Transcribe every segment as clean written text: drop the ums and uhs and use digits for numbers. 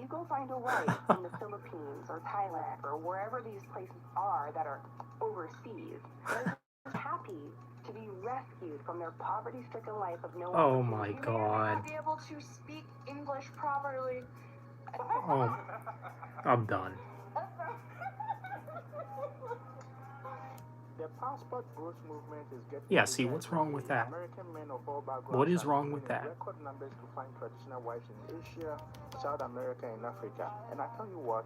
go find a wife in the Philippines or Thailand or wherever these places are that are overseas, they're just happy to be rescued from their poverty-stricken life of no Oh my opportunity. god. Not be able to speak English properly. Oh, I'm done. The passport bros movement is getting Yeah, see, what's wrong with that? American men of all backgrounds What is are wrong with moving in that? record numbers to find traditional wives in Asia, South America, and Africa. And I tell you what,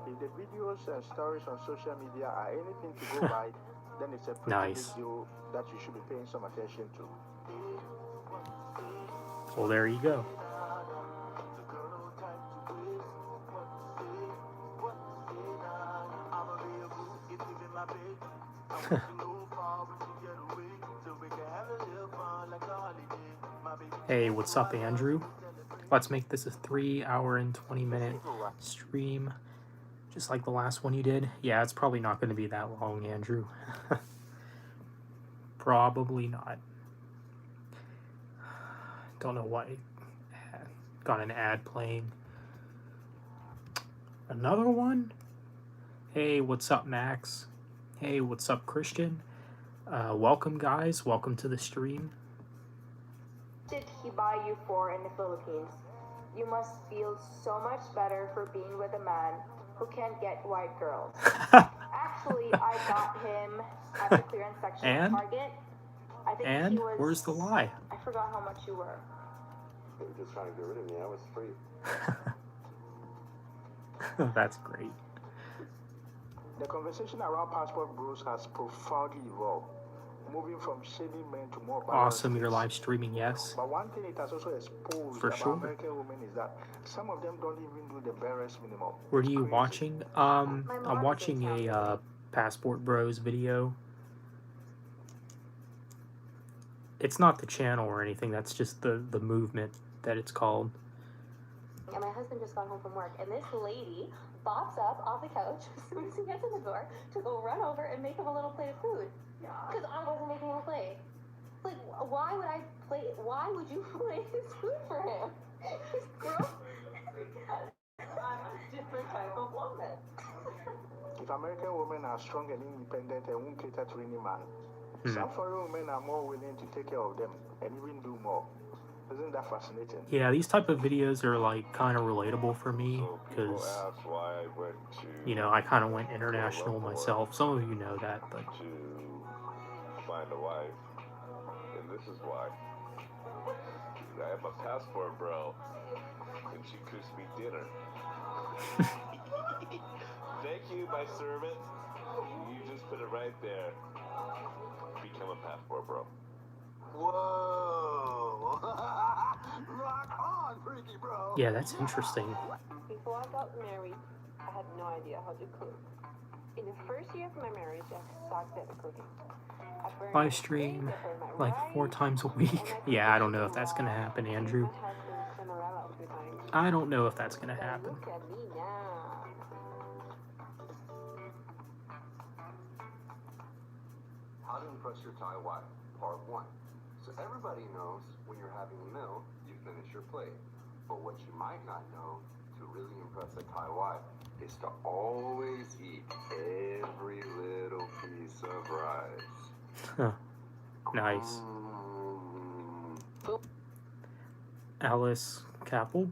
if the videos and stories on social media are anything to go by, then it's a pretty Nice. big deal that you should be paying some attention to. Well, there you go. Hey, what's up, Andrew? Let's make this a 3 hour and 20-minute stream, just like the last one you did. Yeah, it's probably not going to be that long, Andrew. Probably not. Don't know why. Got an ad playing. Another one? Hey, what's up, Max? Hey, what's up, Christian? Welcome, guys. Welcome to the stream. Did he buy you for in the Philippines? You must feel so much better for being with a man who can't get white girls. Actually, I got him at the clearance section at Target. I think and he was, where's the lie? I forgot how much you were. They were just trying to get rid of me. I was free. That's great. The conversation around passport bros has profoundly evolved, moving from shady men to more awesome. You're live streaming, yes. But one thing it has also exposed for about sure. American women is that some of them don't even do the barest minimum. What are you watching? I'm watching a Passport Bros video. It's not the channel or anything. That's just the movement that it's called. And my husband just got home from work, and this lady bops up off the couch as soon as he gets in the door to go run over and make him a little plate of food. Because I wasn't making him a plate. Like, why would I plate? Why would you plate his food for him? He's gross. Because I'm a different type of woman. If American women are strong and independent and won't cater to any man, some foreign women are more willing to take care of them and even do more. Isn't that fascinating? Yeah, these type of videos are like kind of relatable for me because, you know, I kind of went international myself. Some of you know that, but to find a wife, and this is why. I have a passport, bro, and she cooks me dinner. Thank you, my servant. You just put it right there. Become a passport, bro. Whoa! Rock on, freaky bro! yeah, that's interesting. Before I got married, I had no idea how to cook. In the first year of my marriage, I sucked at cooking. Live stream like 4 times a week. Yeah, I don't know if that's gonna happen, Andrew. I don't know if that's gonna happen. Look at me now. How to impress your Thai wife, part 1. So everybody knows when you're having a meal, you finish your plate. But what you might not know to really impress a Thai wife is to always eat every little piece of rice. Huh. Nice. Alice Capel?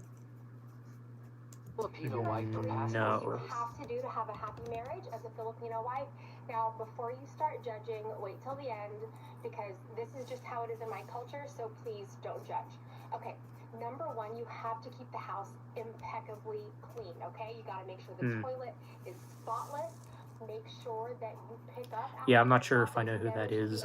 Filipino wife or passport? No. You have to do to have a happy marriage as a Filipino wife. Now, before you start judging, wait till the end, because this is just how it is in my culture, so please don't judge. Okay, number 1, you have to keep the house impeccably clean, okay? You gotta make sure the toilet is spotless. Make sure that you pick up... Yeah, I'm not sure if I know who that is.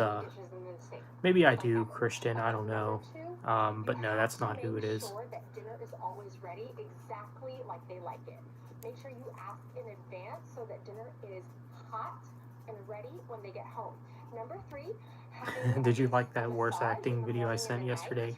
Maybe I do, Christian, I don't know. But no, that's not who it is. Make sure that dinner is always ready exactly like they like it. Make sure you ask in advance so that dinner is hot and ready when they get home. Number 3, did you like that worst acting video I sent yesterday?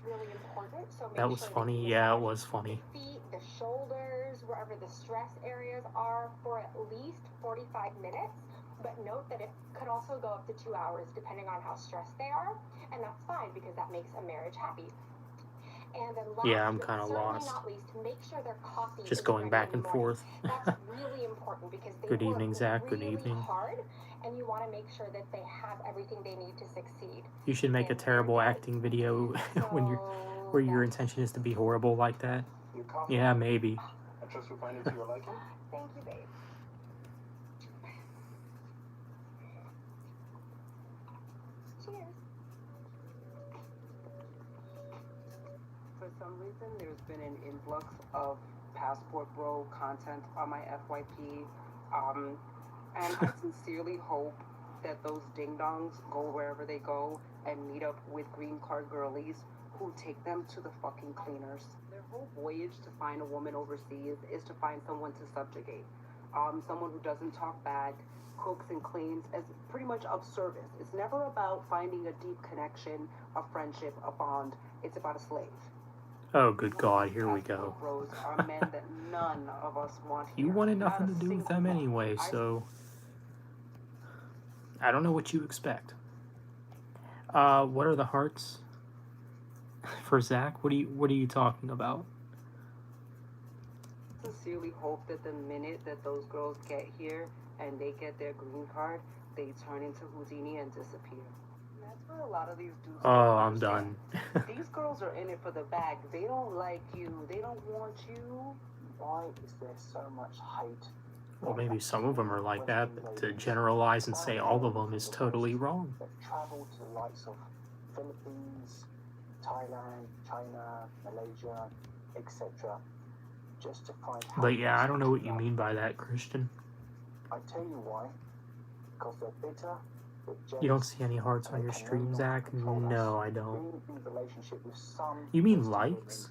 That was funny. Yeah, it was funny. Feet, the shoulders, wherever the stress areas are, for at least 45 minutes. But note that it could also go up to 2 hours depending on how stressed they are, and that's fine because that makes a marriage happy. And then Yeah, I'm last, but kinda certainly lost. not least, make sure their coffee Just is going ready back in and the morning. forth. That's really important because they Good work evening, Zach. Good really evening. hard, and you want to make sure that they have everything they need to succeed. You should make a in their terrible day. acting video when you're So where your that's- intention is to be horrible like that. Your coffee. Yeah, maybe. I trust we find it to your liking. Thank you, babe. Cheers. For some reason, there's been an influx of Passport Bro content on my FYP. And I sincerely hope that those ding-dongs go wherever they go and meet up with green card girlies who take them to the fucking cleaners. Their whole voyage to find a woman overseas is to find someone to subjugate. Someone who doesn't talk back, cooks and cleans, as pretty much of service. It's never about finding a deep connection, a friendship, a bond. It's about a slave. Oh, good God, here we go. Bros are men that none of us want You here. wanted Not nothing a to do with single them one. anyway, so I don't know what you expect. What are the hearts for Zach? What are you talking about? I sincerely hope that the minute that those girls get here and they get their green card, they turn into Houdini and disappear. And that's where a lot of these dudes. Oh, don't I'm understand. done. These girls are in it for the bag. They don't like you. They don't want you. Why is there so much hate? Well, maybe some of them are like that, but to generalize and say all of them is totally wrong. That travel to the likes of Philippines, Thailand, China, Malaysia, etc. just to find. But yeah, I don't know what you happiness. mean by that, Christian. I tell you why. Because they're bitter. They're You don't jealous, see any hearts on and your they stream, cannot Zach? control us. No, I don't. Being in relationship with some You mean Christian women likes?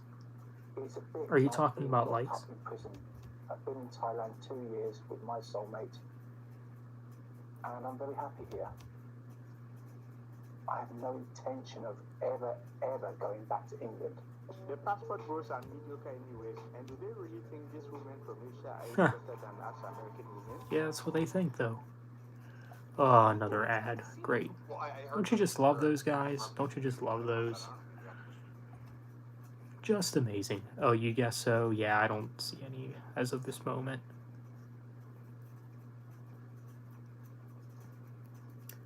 is a bit Are you like talking being about locked likes? up in prison. I've been in Thailand 2 years with my soulmate, and I'm very happy here. I have no intention of ever going back to England. The passport bros are mediocre anyways, and do they really think these women from Asia are interested than us American women? Yeah, that's what they think, though. Oh, another ad. Great. Don't you just love those guys? Don't you just love those? Just amazing. Oh, you guess so? Yeah, I don't see any as of this moment.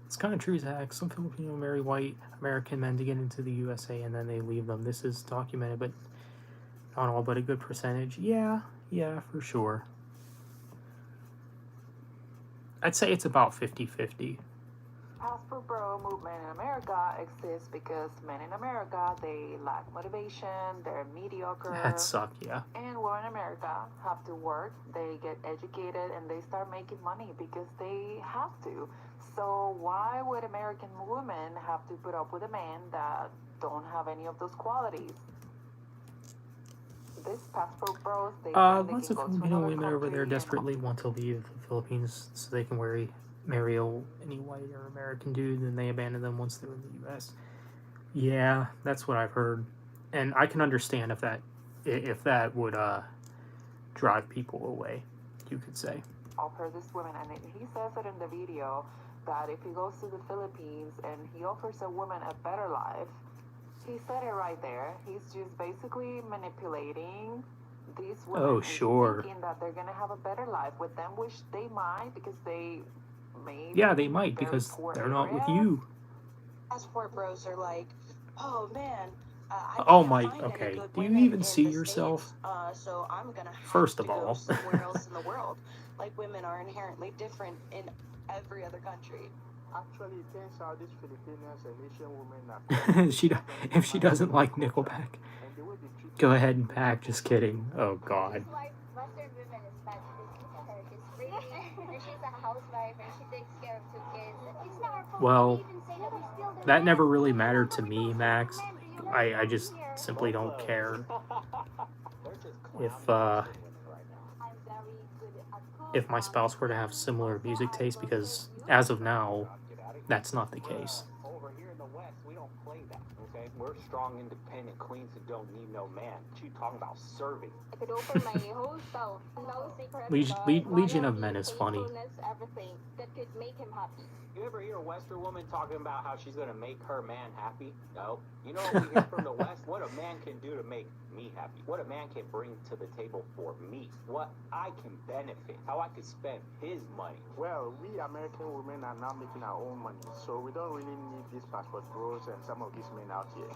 It's kind of true, Zach. Some Filipino marry white American men to get into the USA and then they leave them. This is documented, but not all, but a good percentage. Yeah, for sure. I'd say it's about 50-50. Passport Bro movement in America exists because men in America, they lack motivation, they're mediocre. That suck, yeah. And women in America have to work, they get educated, and they start making money because they have to. So why would American women have to put up with a man that don't have any of those qualities? This Passport Bros, they Lots of can go to Filipino another women over country there and- desperately want to leave the Philippines so they can marry any white or American dude, and they abandon them once they're in the U.S. Yeah, that's what I've heard, and I can understand if that would drive people away. You could say. offer this woman, and he says it in the video, that if he goes to the Philippines and he offers a woman a better life, he said it right there. He's just basically manipulating these women. Oh, into sure. Thinking that they're gonna have a better life with them, which they might because they may. Yeah, they might very because poor they're not with areas. you. Passport bros are like, oh man. I Oh can't my- find any okay, good do you women even in see the yourself? States, so I'm gonna have First to of go all. somewhere else in the world. Like women are inherently different in every other country. Actually, it turns out these Filipinas and Asian women are If she doesn't like Nickelback, and the way they treat go ahead and pack. Just kidding. Oh God. Why Western women is bad because look at her, she's pretty, and she's a housewife, and she takes care of 2 kids. It's not our fault. Well, We even say that we steal their that men. never really So mattered how to come we me, don't Max. steal men? Do you I like just here? simply don't care if I'm very good at if my spouse were to have similar music taste, because as of now, that's not the case. Over here in the West, we don't play that. Okay, we're strong, independent queens who don't need no man. She talking about serving. I could open my whole self. No secret. Legion of Men is funny. Everything that could make him happy. You ever hear a Western woman talking about how she's gonna make her man happy? No. You know what we hear from the West? What a man can do to make me happy. What a man can bring to the table for me. What I can benefit. How I can spend his money. Well, we American women are now making our own money, so we don't really need these passport bros and some of these men out here.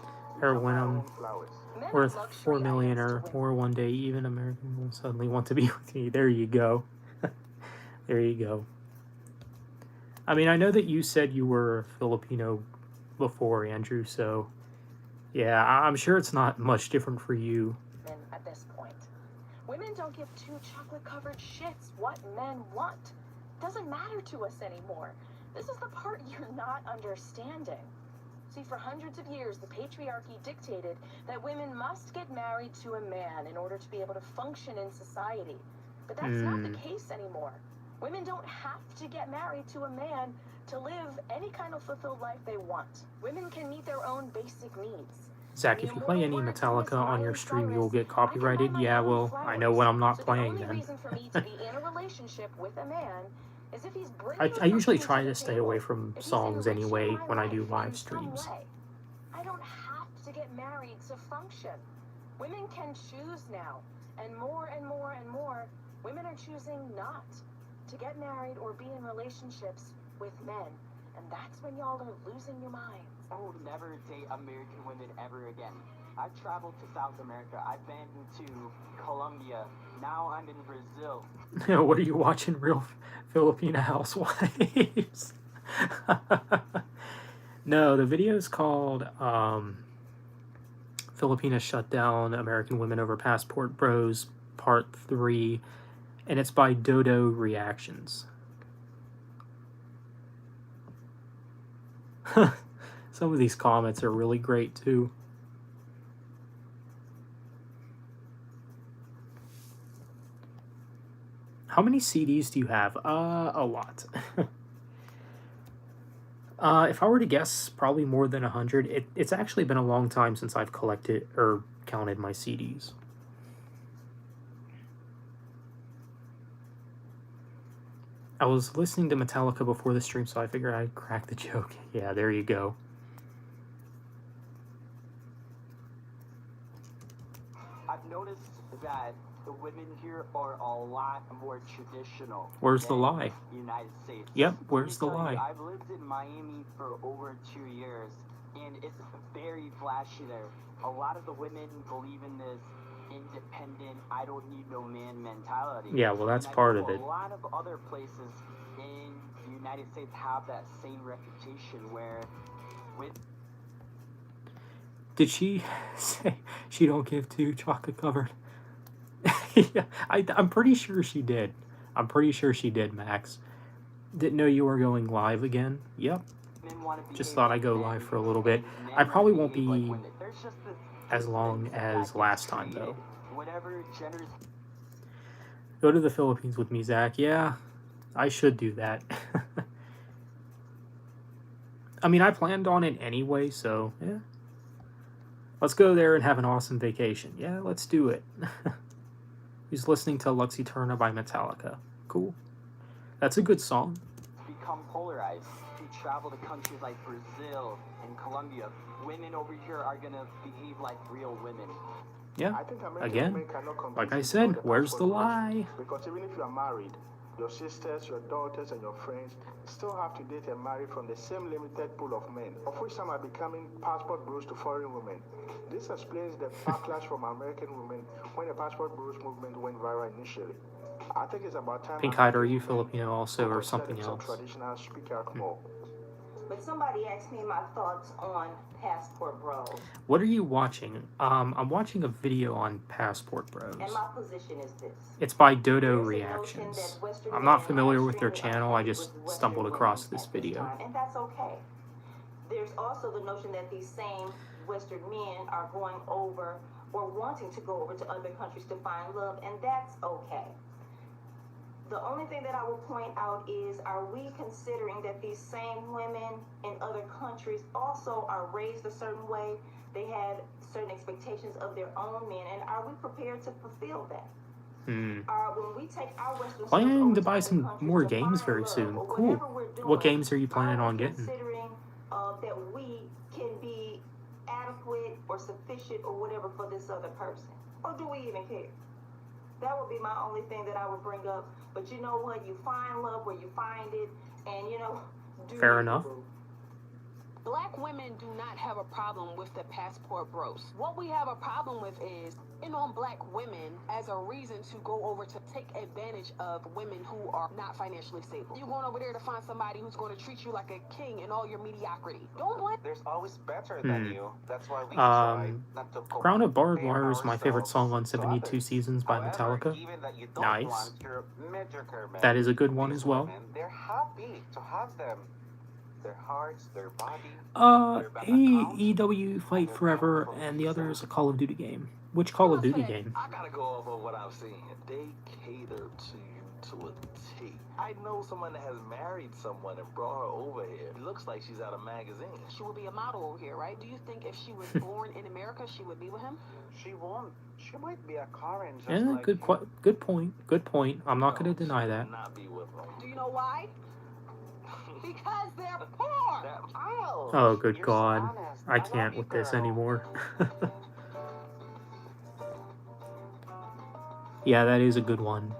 Or Some when of our I'm own flowers. worth 4 million or more one day, even American will suddenly want to be with me. There you go. There you go. I mean, I know that you said you were Filipino before, Andrew, so yeah, I'm sure it's not much different for you. Men at this point. Women don't give two chocolate-covered shits what men want. Doesn't matter to us anymore. This is the part you're not understanding. See, for hundreds of years, the patriarchy dictated that women must get married to a man in order to be able to function in society. But that's not the case anymore. Women don't have to get married to a man to live any kind of fulfilled life they want. Women can meet their own basic needs. Zach, if you play any Metallica on your stream, you'll get copyrighted. Yeah, well, I know when I'm not playing then. The only reason for me to be in a relationship with a man is if he's I usually try to stay away from songs anyway when I do live streams. I don't have to get married to function. Women can choose now, and more and more and more, women are choosing not to get married or be in relationships with men. And that's when y'all are losing your minds. I will never date American women ever again. I've traveled to South America. I've been to Colombia. Now I'm in Brazil. What are you watching? Real Filipina Housewives? No, the video is called Filipinas Shut Down American Women Over Passport Bros Part 3, and it's by Dodo Reactions. Some of these comments are really great too. How many CDs do you have? A lot. If I were to guess, probably more than 100. It's actually been a long time since I've collected or counted my CDs. I was listening to Metallica before the stream, so I figured I'd crack the joke. Yeah, there you go. I've noticed that the women here are a lot more traditional. Where's the lie? United States. Yep, where's the lie? I've lived in Miami for over 2 years, and it's very flashy there. A lot of the women believe in this independent, I don't need no man mentality. Yeah, well, that's part of it. A lot of other places in the United States have that same reputation where with Did she say she don't give two chocolate covered? Yeah, I'm pretty sure she did. I'm pretty sure she did, Max. Didn't know you were going live again. Yep. Just thought I'd go live for a little bit. I probably won't be as long as last time, though. Go to the Philippines with me, Zach. Yeah, I should do that. I mean, I planned on it anyway, so yeah. Let's go there and have an awesome vacation. Yeah, let's do it. He's listening to Lux Eterna by Metallica. Cool. That's a good song. Become polarized. If you travel to countries like Brazil and Colombia, women over here are gonna behave like real women. Yeah. I think American Again, women cannot compete like I with said, the where's the passport bros. lie? Because even if you are married, your sisters, your daughters, and your friends still have to date and marry from the same limited pool of men, of which some are becoming passport bros to foreign women. This explains the backlash from American women when the passport bros movement went viral initially. I think it's about time. Pink-eyed, are you Filipino also, or something else? Traditional speak out more. But somebody asked me my thoughts on Passport Bros. What are you watching? I'm watching a video on Passport Bros. And my position is this. It's by Dodo Reactions. I'm not familiar with their channel, I just stumbled across this video. And that's okay. There's also the notion that these same Western men are going over or wanting to go over to other countries to find love, and that's okay. The only thing that I will point out is, are we considering that these same women in other countries also are raised a certain way? They have certain expectations of their own men, and are we prepared to fulfill that? When we take our Western Planning to buy some more games very soon. Cool. What games are you planning on getting? Considering that we can be adequate or sufficient or whatever for this other person, or do we even care? That would be my only thing that I would bring up. But you know what? You find love where you find it, and you know. Fair enough. Black women do not have a problem with the passport bros. What we have a problem with is on black women as a reason to go over to take advantage of women who are not financially stable. You're going over there to find somebody who's going to treat you like a king in all your mediocrity. Don't blame. There's always better than you. That's why we try not to Crown of Barbed compare Wire is my favorite song on ourselves to 72 others. Seasons by However, Metallica. even that you don't Nice. want your mediocre men, That is a good one these as well. women, they're happy to have them. Their hearts, their body. AEW Fight Forever, and the other is a Call of Duty game. Which Call of Duty game? I gotta go off of what I've seen. They cater to you to a T. I know someone that has married someone and brought her over here. It looks like she's out of magazine. She would be a model over here, right? Do you think if she was born in America, she would be with him? She won't. She might be a Karen. Just Yeah, like good point. Good point. I'm not going to deny that. Not be with them. Do you know why? Because they're poor. Oh, good God. I can't with this anymore. Yeah, that is a good one.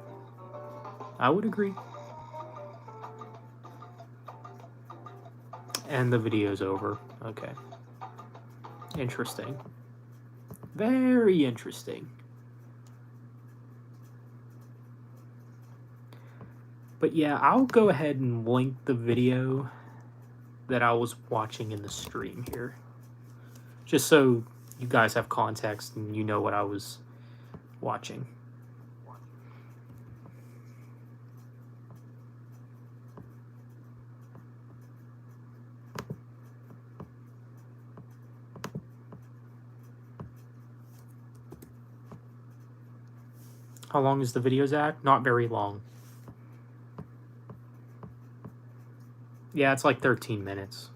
I would agree. And the video's over. Okay. Interesting. Very interesting. But yeah, I'll go ahead and link the video that I was watching in the stream here. Just so you guys have context and you know what I was watching. How long is the video, Zach? Not very long. Yeah, it's like 13 minutes.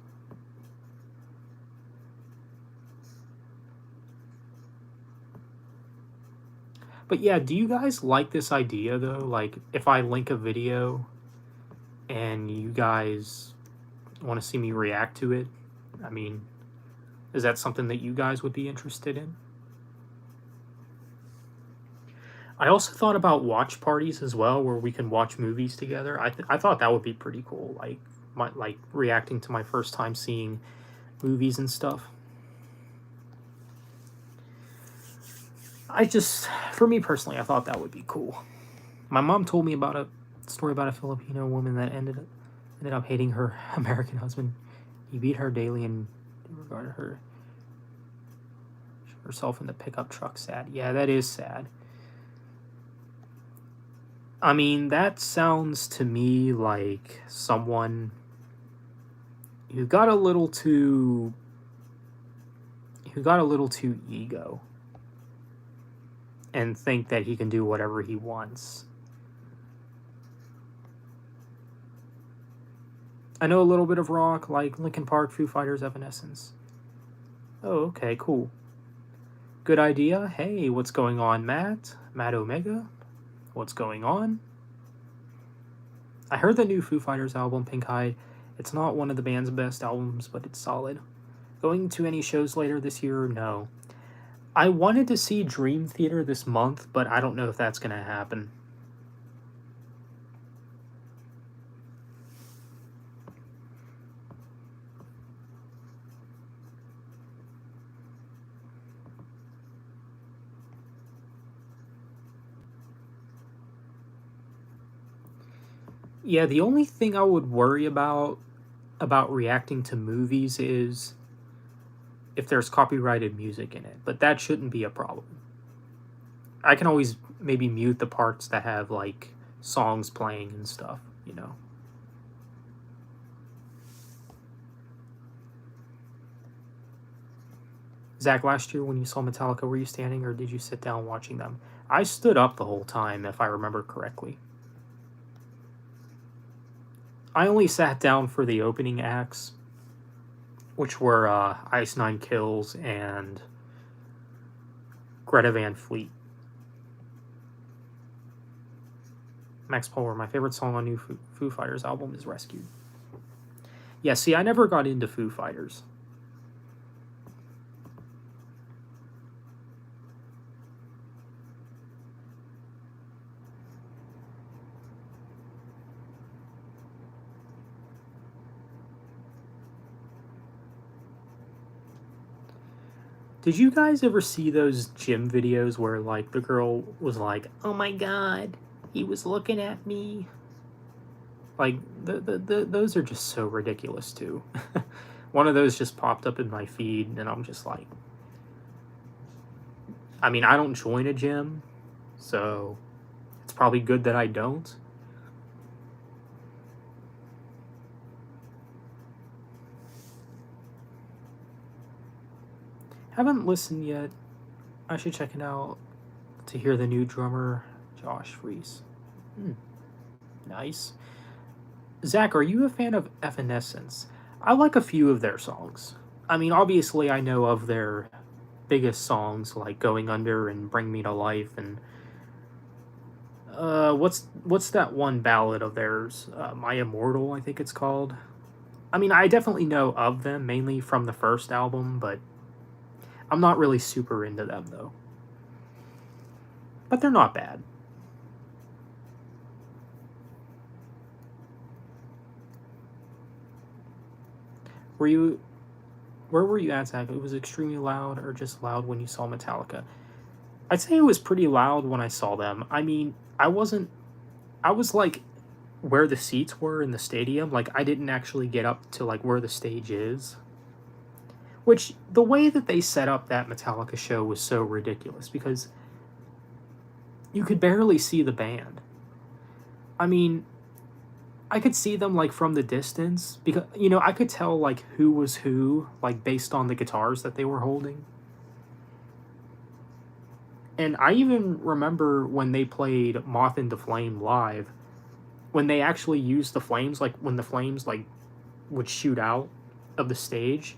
But yeah, do you guys like this idea though? Like, if I link a video and you guys want to see me react to it, I mean, is that something that you guys would be interested in? I also thought about watch parties as well, where we can watch movies together. I thought that would be pretty cool, like reacting to my first time seeing movies and stuff. For me personally, I thought that would be cool. My mom told me about a story about a Filipino woman that ended up hating her American husband. He beat her daily and regarded herself in the pickup truck. Sad. Yeah, that is sad. I mean, that sounds to me like someone who got a little too ego and think that he can do whatever he wants. I know a little bit of rock, like Linkin Park, Foo Fighters, Evanescence. Oh, okay, cool. Good idea. Hey, what's going on, Matt? Matt Omega? What's going on? I heard the new Foo Fighters album, Pink Hide. It's not one of the band's best albums, but it's solid. Going to any shows later this year? No. I wanted to see Dream Theater this month, but I don't know if that's going to happen. Yeah, the only thing I would worry about reacting to movies is if there's copyrighted music in it, but that shouldn't be a problem. I can always maybe mute the parts that have like songs playing and stuff, you know. Zach, last year when you saw Metallica, were you standing or did you sit down watching them? I stood up the whole time, if I remember correctly. I only sat down for the opening acts, which were Ice Nine Kills and Greta Van Fleet. Max Polar, my favorite song on new Foo Fighters album is Rescued. Yeah, see, I never got into Foo Fighters. Did you guys ever see those gym videos where, like, the girl was like, "Oh my god, he was looking at me"? Like, those are just so ridiculous, too. One of those just popped up in my feed, and I'm just like... I mean, I don't join a gym, so it's probably good that I don't. Haven't listened yet. I should check it out to hear the new drummer, Josh Freese. Nice. Zach, are you a fan of Evanescence? I like a few of their songs. I mean, obviously I know of their biggest songs like Going Under and Bring Me to Life and what's that one ballad of theirs? My Immortal, I think it's called. I mean, I definitely know of them, mainly from the first album, but I'm not really super into them, though. But they're not bad. Where were you at, Zach? It was extremely loud or just loud when you saw Metallica? I'd say it was pretty loud when I saw them. I mean, I was like where the seats were in the stadium. Like, I didn't actually get up to like where the stage is. Which, the way that they set up that Metallica show was so ridiculous because you could barely see the band. I mean, I could see them like from the distance because, you know, I could tell like who was who, like based on the guitars that they were holding. And I even remember when they played Moth into Flame live, when they actually used the flames, like when the flames like would shoot out of the stage,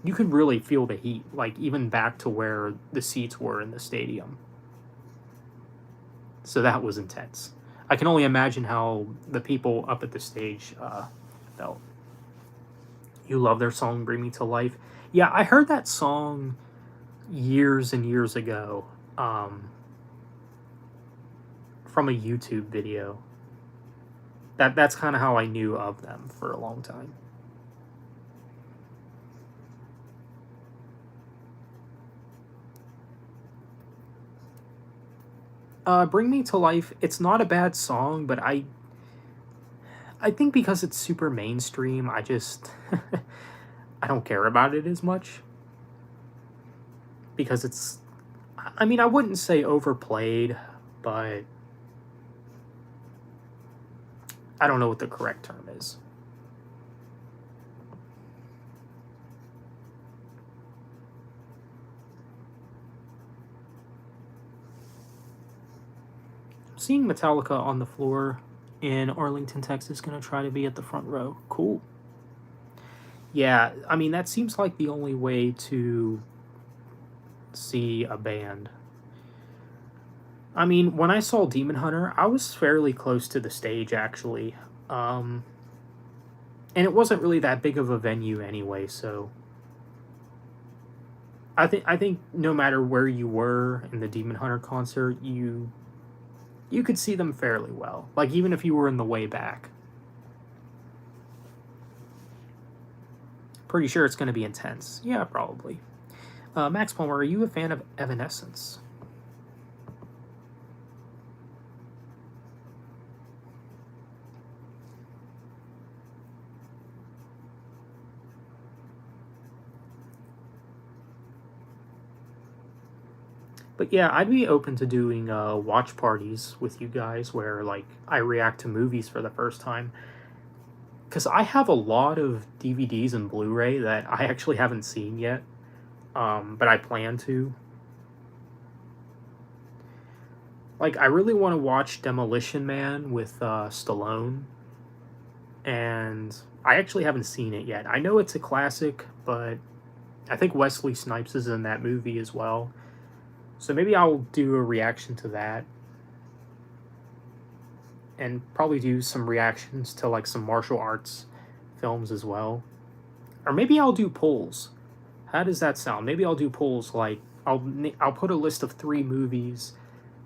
you could really feel the heat, like even back to where the seats were in the stadium. So that was intense. I can only imagine how the people up at the stage felt. You love their song, Bring Me to Life. Yeah, I heard that song years and years ago from a YouTube video. That's kind of how I knew of them for a long time. Bring Me to Life, it's not a bad song, but I think because it's super mainstream, I just I don't care about it as much. Because it's, I mean, I wouldn't say overplayed, but I don't know what the correct term is. Seeing Metallica on the floor in Arlington, Texas, gonna try to be at the front row. Cool. Yeah, I mean, that seems like the only way to see a band. I mean, when I saw Demon Hunter, I was fairly close to the stage, actually. And it wasn't really that big of a venue anyway, so I think no matter where you were in the Demon Hunter concert, you could see them fairly well. Like, even if you were in the way back. Pretty sure it's going to be intense. Yeah, probably. Max Palmer, are you a fan of Evanescence? But yeah, I'd be open to doing watch parties with you guys where, like, I react to movies for the first time. Because I have a lot of DVDs and Blu-ray that I actually haven't seen yet. But I plan to. Like, I really want to watch Demolition Man with Stallone. and I actually haven't seen it yet. I know it's a classic, but I think Wesley Snipes is in that movie as well. So maybe I'll do a reaction to that. And probably do some reactions to like some martial arts films as well. Or maybe I'll do polls. How does that sound? Maybe I'll do polls like I'll put a list of 3 movies.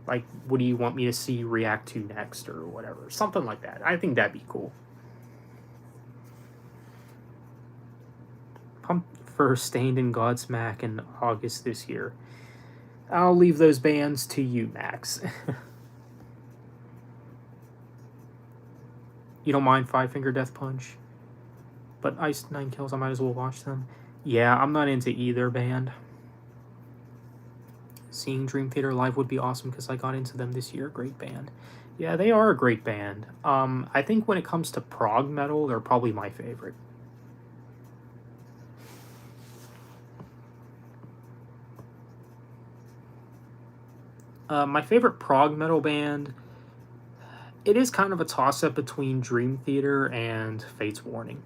Like, what do you want me to see react to next or whatever? Something like that. I think that'd be cool. Pumped for Stained and Godsmack in August this year. I'll leave those bands to you, Max. You don't mind Five Finger Death Punch? But Ice Nine Kills, I might as well watch them. Yeah, I'm not into either band. Seeing Dream Theater live would be awesome because I got into them this year. Great band. Yeah, they are a great band. I think when it comes to prog metal, they're probably my favorite. My favorite prog metal band, it is kind of a toss-up between Dream Theater and Fates Warning.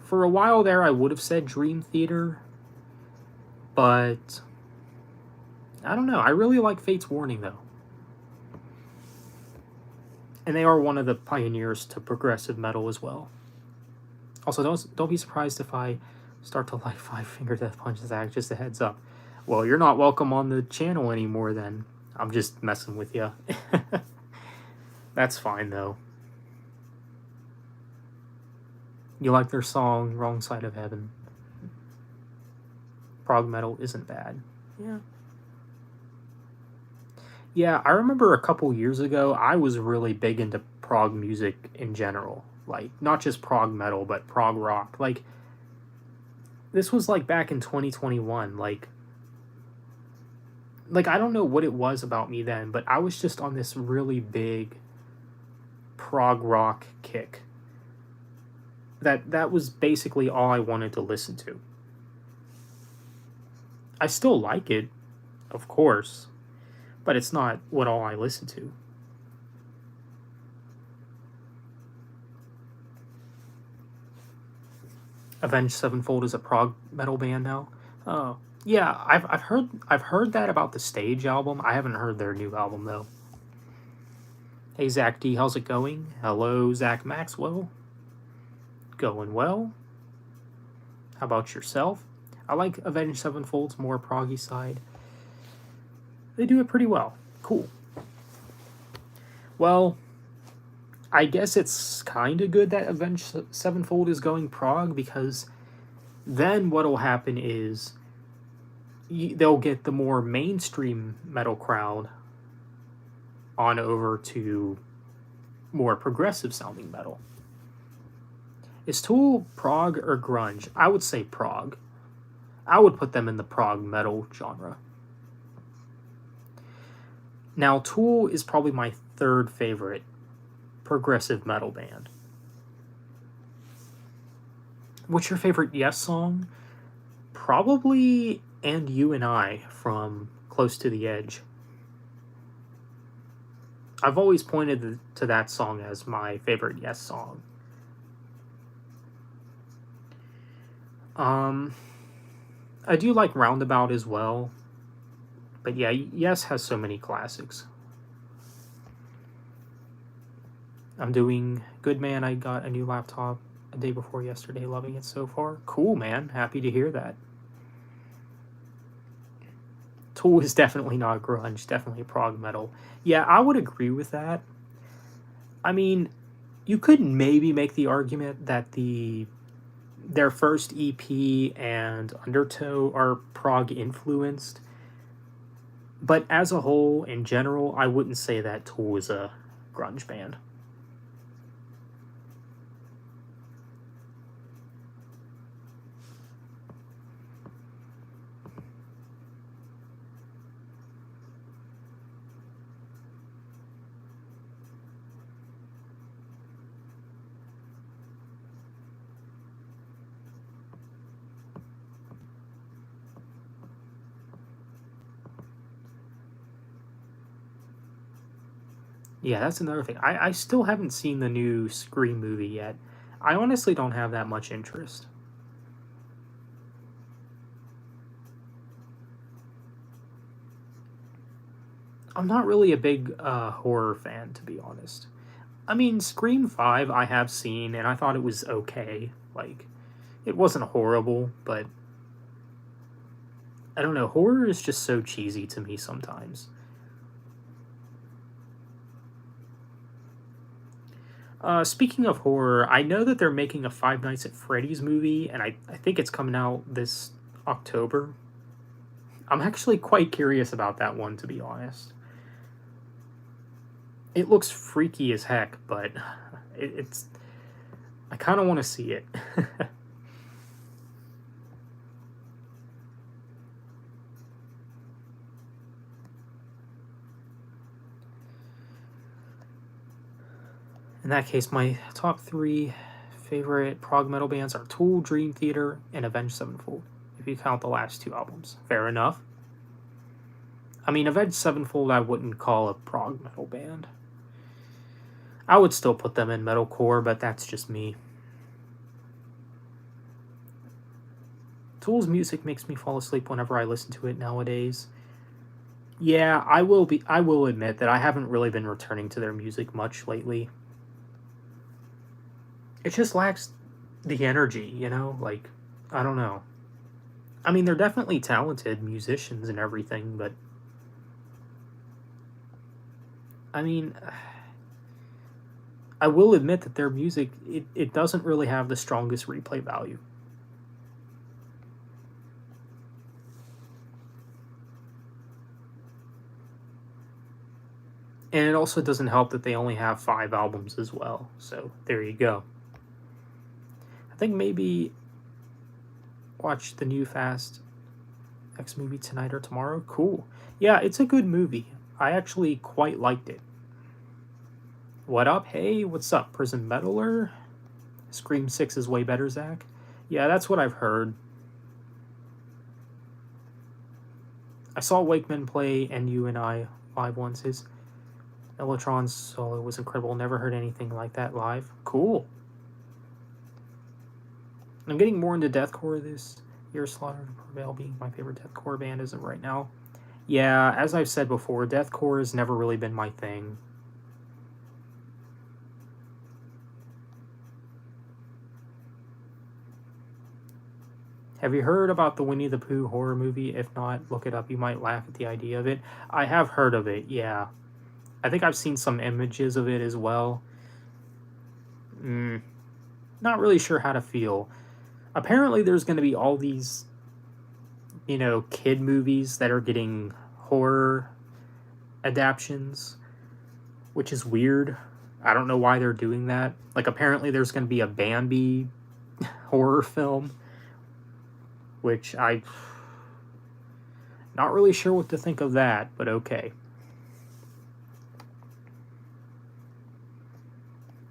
For a while there, I would have said Dream Theater, but I don't know. I really like Fates Warning, though. And they are one of the pioneers to progressive metal as well. Also, don't be surprised if I start to like Five Finger Death Punch, Zach. Just a heads up. Well, you're not welcome on the channel anymore then. I'm just messing with you. That's fine, though. You like their song, Wrong Side of Heaven. Prog metal isn't bad. Yeah. Yeah, I remember a couple years ago, I was really big into prog music in general. Like, not just prog metal, but prog rock. Like, this was like back in 2021. Like, I don't know what it was about me then, but I was just on this really big prog rock kick. That was basically all I wanted to listen to. I still like it, of course, but it's not what all I listen to. Avenged Sevenfold is a prog metal band now. Oh, yeah, I've heard that about the Stage album. I haven't heard their new album though. Hey Zach D, how's it going? Hello Zach Maxwell. Going well. How about yourself? I like Avenged Sevenfold's more proggy side. They do it pretty well. Cool. Well, I guess it's kind of good that Avenged Sevenfold is going prog, because then what'll happen is they'll get the more mainstream metal crowd on over to more progressive sounding metal. Is Tool prog or grunge? I would say prog. I would put them in the prog metal genre. Now, Tool is probably my third favorite progressive metal band. What's your favorite Yes song? Probably And You and I from Close to the Edge. I've always pointed to that song as my favorite Yes song. I do like Roundabout as well. But yeah, Yes has so many classics. I'm doing good, man. I got a new laptop a day before yesterday. Loving it so far. Cool, man. Happy to hear that. Tool is definitely not grunge. Definitely prog metal. Yeah, I would agree with that. I mean, you could maybe make the argument that their first EP and Undertow are prog influenced. But as a whole, in general, I wouldn't say that Tool is a grunge band. Yeah, that's another thing. I still haven't seen the new Scream movie yet. I honestly don't have that much interest. I'm not really a big horror fan, to be honest. I mean, Scream 5 I have seen, and I thought it was okay. Like, it wasn't horrible, but I don't know. Horror is just so cheesy to me sometimes. Speaking of horror, I know that they're making a Five Nights at Freddy's movie, and I think it's coming out this October. I'm actually quite curious about that one, to be honest. It looks freaky as heck, but it's... I kind of want to see it. In that case, my top 3 favorite prog metal bands are Tool, Dream Theater, and Avenged Sevenfold, if you count the last 2 albums. Fair enough. I mean, Avenged Sevenfold I wouldn't call a prog metal band. I would still put them in metalcore, but that's just me. Tool's music makes me fall asleep whenever I listen to it nowadays. Yeah, I will admit that I haven't really been returning to their music much lately. It just lacks the energy, you know? Like, I don't know. I mean, they're definitely talented musicians and everything, but... I mean... I will admit that their music, it doesn't really have the strongest replay value. And it also doesn't help that they only have 5 albums as well, so there you go. I think maybe watch the new Fast X movie tonight or tomorrow. Cool. Yeah, it's a good movie. I actually quite liked it. What up? Hey, what's up, Prison Meddler? Scream 6 is way better, Zach. Yeah, that's what I've heard. I saw Wakeman play NU&I live once. His Elytron's solo was incredible. Never heard anything like that live. Cool. I'm getting more into deathcore this year. Slaughter to Prevail being my favorite deathcore band as of right now. Yeah, as I've said before, deathcore has never really been my thing. Have you heard about the Winnie the Pooh horror movie? If not, look it up. You might laugh at the idea of it. I have heard of it, yeah. I think I've seen some images of it as well. Not really sure how to feel. Apparently there's going to be all these, you know, kid movies that are getting horror adaptions, which is weird. I don't know why they're doing that. Like, apparently there's going to be a Bambi horror film, which I'm not really sure what to think of that, but okay.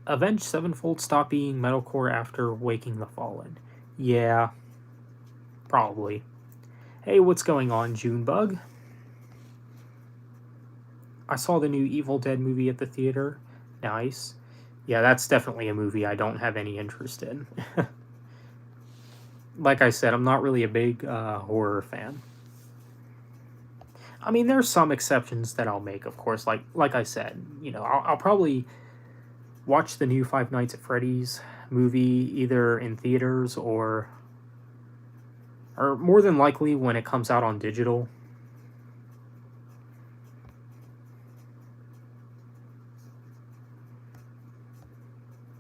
Avenged Sevenfold stopped being metalcore after Waking the Fallen. Yeah, probably. Hey, what's going on, Junebug? I saw the new Evil Dead movie at the theater. Nice. Yeah, that's definitely a movie I don't have any interest in. Like I said, I'm not really a big horror fan. I mean, there's some exceptions that I'll make, of course. Like I said, you know, I'll probably watch the new Five Nights at Freddy's movie either in theaters or more than likely when it comes out on digital.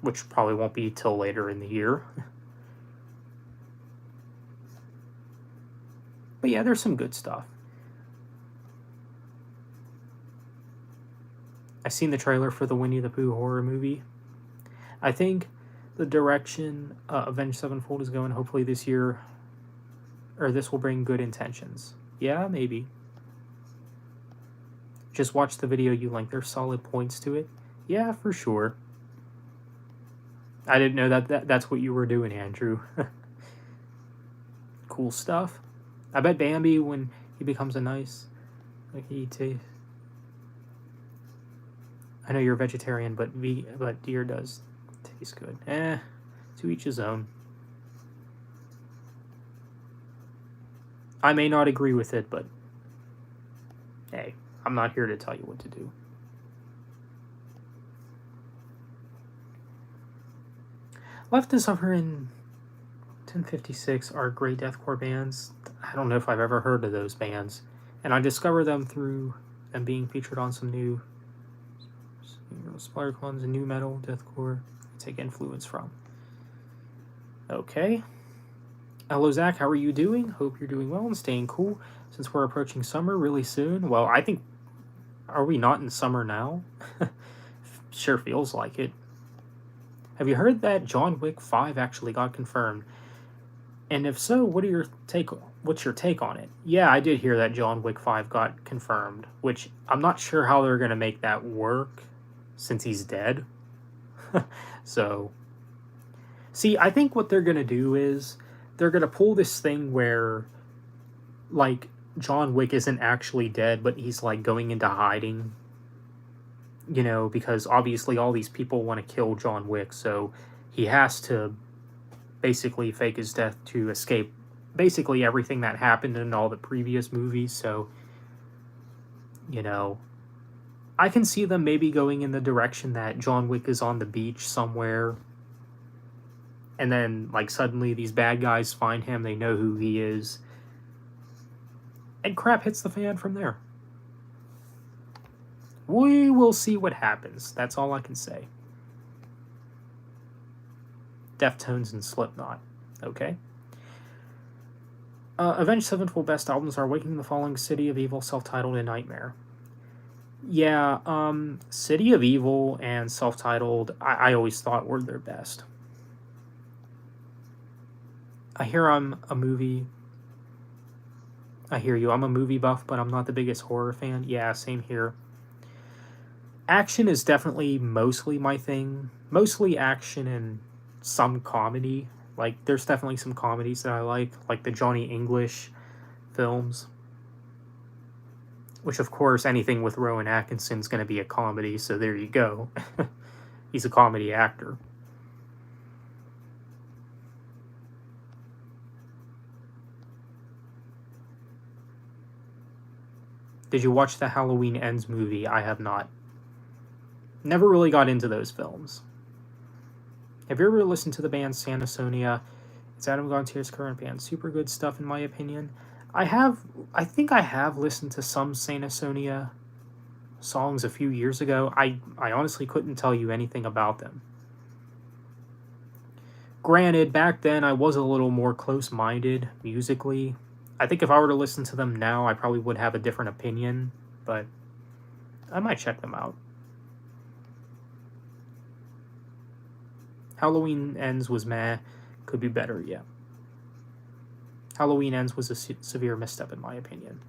Which probably won't be till later in the year. But yeah, there's some good stuff. I've seen the trailer for the Winnie the Pooh horror movie. I think the direction Avenged Sevenfold is going, hopefully this year, or this will bring good intentions. Yeah, maybe. Just watch the video you linked. There's solid points to it. Yeah, for sure. I didn't know that's what you were doing, Andrew. Cool stuff. I bet Bambi, when he becomes a nice... like, I know you're a vegetarian, but deer does taste good. To each his own. I may not agree with it, but hey, I'm not here to tell you what to do. Left to Suffer in 1056 are great deathcore bands. I don't know if I've ever heard of those bands. And I discovered them through them being featured on some new Splatter Clones and new metal, deathcore. I take influence from. Okay. Hello, Zach. How are you doing? Hope you're doing well and staying cool since we're approaching summer really soon. Well, I think... Are we not in summer now? Sure feels like it. Have you heard that John Wick 5 actually got confirmed? And if so, what's your take on it? Yeah, I did hear that John Wick 5 got confirmed, which I'm not sure how they're going to make that work since he's dead. So, see, I think what they're going to do is they're going to pull this thing where, like, John Wick isn't actually dead, but he's, like, going into hiding. You know, because obviously all these people want to kill John Wick, so he has to basically fake his death to escape basically everything that happened in all the previous movies. So, you know, I can see them maybe going in the direction that John Wick is on the beach somewhere, and then, like, suddenly these bad guys find him, they know who he is, and crap hits the fan from there. We will see what happens. That's all I can say. Deftones and Slipknot. Okay. Avenged Sevenfold best albums are Waking the Falling, City of Evil, Self-Titled, and Nightmare. Yeah, City of Evil and Self-Titled, I always thought were their best. I hear I'm a movie... I hear you. I'm a movie buff, but I'm not the biggest horror fan. Yeah, same here. Action is definitely mostly my thing. Mostly action and some comedy. Like, there's definitely some comedies that I like the Johnny English films. Which, of course, anything with Rowan Atkinson's going to be a comedy, so there you go. He's a comedy actor. Did you watch the Halloween Ends movie? I have not. Never really got into those films. Have you ever listened to the band Santa Sonia? It's Adam Gontier's current band. Super good stuff, in my opinion. I think I have listened to some Santa Sonia songs a few years ago. I honestly couldn't tell you anything about them. Granted, back then I was a little more close-minded musically. I think if I were to listen to them now, I probably would have a different opinion, but I might check them out. Halloween Ends was meh. Could be better, yeah. Halloween Ends was a severe misstep, in my opinion.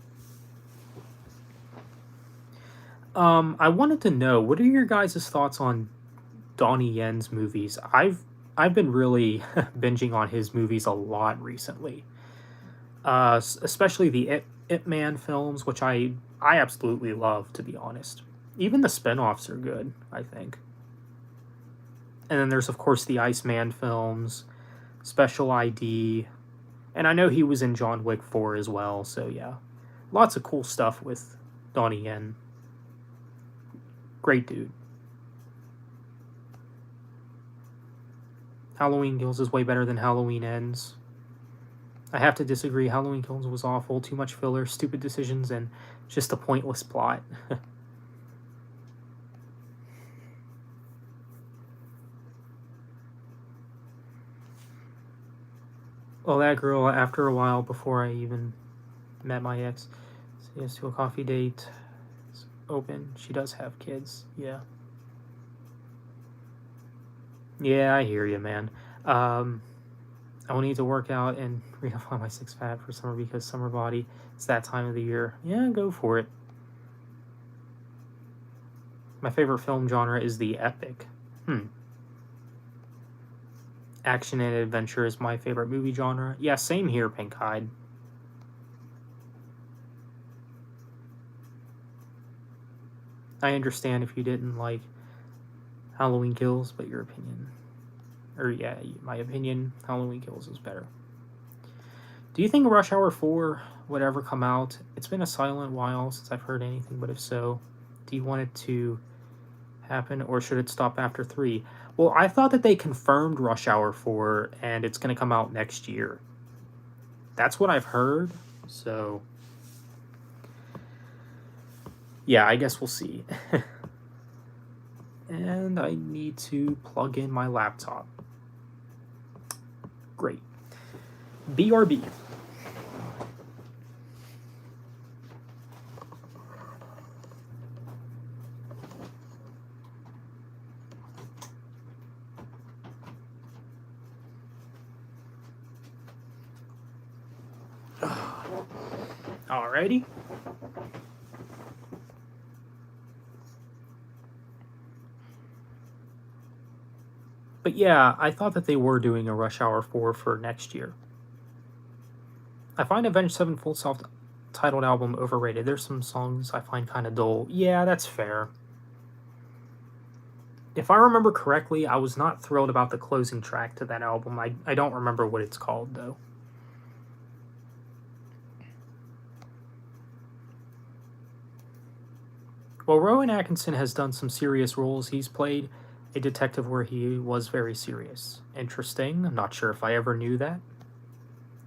I wanted to know, what are your guys' thoughts on Donnie Yen's movies? I've been really binging on his movies a lot recently. Especially the Ip Man films, which I absolutely love, to be honest. Even the spin-offs are good, I think. And then there's, of course, the Iceman films, Special ID, and I know he was in John Wick 4 as well, so yeah. Lots of cool stuff with Donnie Yen. Great dude. Halloween Kills is way better than Halloween Ends. I have to disagree. Halloween Kills was awful, too much filler, stupid decisions, and just a pointless plot. Well, that girl, after a while, before I even met my ex, said yes to a coffee date. It's open. She does have kids. Yeah. Yeah, I hear you, man. I will need to work out and redefine my six-pack for summer because summer body, it's that time of the year. Yeah, go for it. My favorite film genre is the epic. Action and adventure is my favorite movie genre. Yeah, same here, Pink-Eyed. I understand if you didn't like Halloween Kills, but your opinion, or yeah, my opinion, Halloween Kills is better. Do you think Rush Hour 4 would ever come out? It's been a silent while since I've heard anything, but if so, do you want it to happen, or should it stop after 3? Well, I thought that they confirmed Rush Hour 4, and it's going to come out next year. That's what I've heard, so... yeah, I guess we'll see. And I need to plug in my laptop. Great. BRB. Alrighty. But yeah, I thought that they were doing a Rush Hour 4 for next year. I find Avenged Sevenfold self-titled album overrated. There's some songs I find kind of dull. Yeah, that's fair. If I remember correctly, I was not thrilled about the closing track to that album. I don't remember what it's called, though. Well, Rowan Atkinson has done some serious roles. He's played a detective where he was very serious. Interesting. I'm not sure if I ever knew that.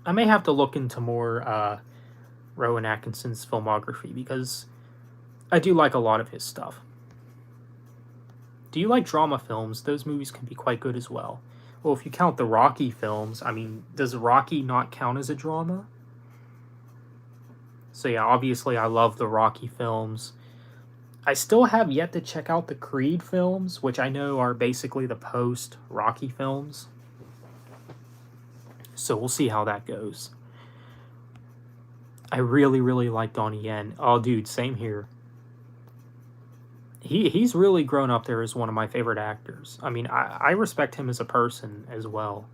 I may have to look into more Rowan Atkinson's filmography because I do like a lot of his stuff. Do you like drama films? Those movies can be quite good as well. Well, if you count the Rocky films, I mean, does Rocky not count as a drama? So yeah, obviously I love the Rocky films. I still have yet to check out the Creed films, which I know are basically the post-Rocky films. So we'll see how that goes. I really, really like Donnie Yen. Oh, dude, same here. He's really grown up there as one of my favorite actors. I mean, I respect him as a person as well.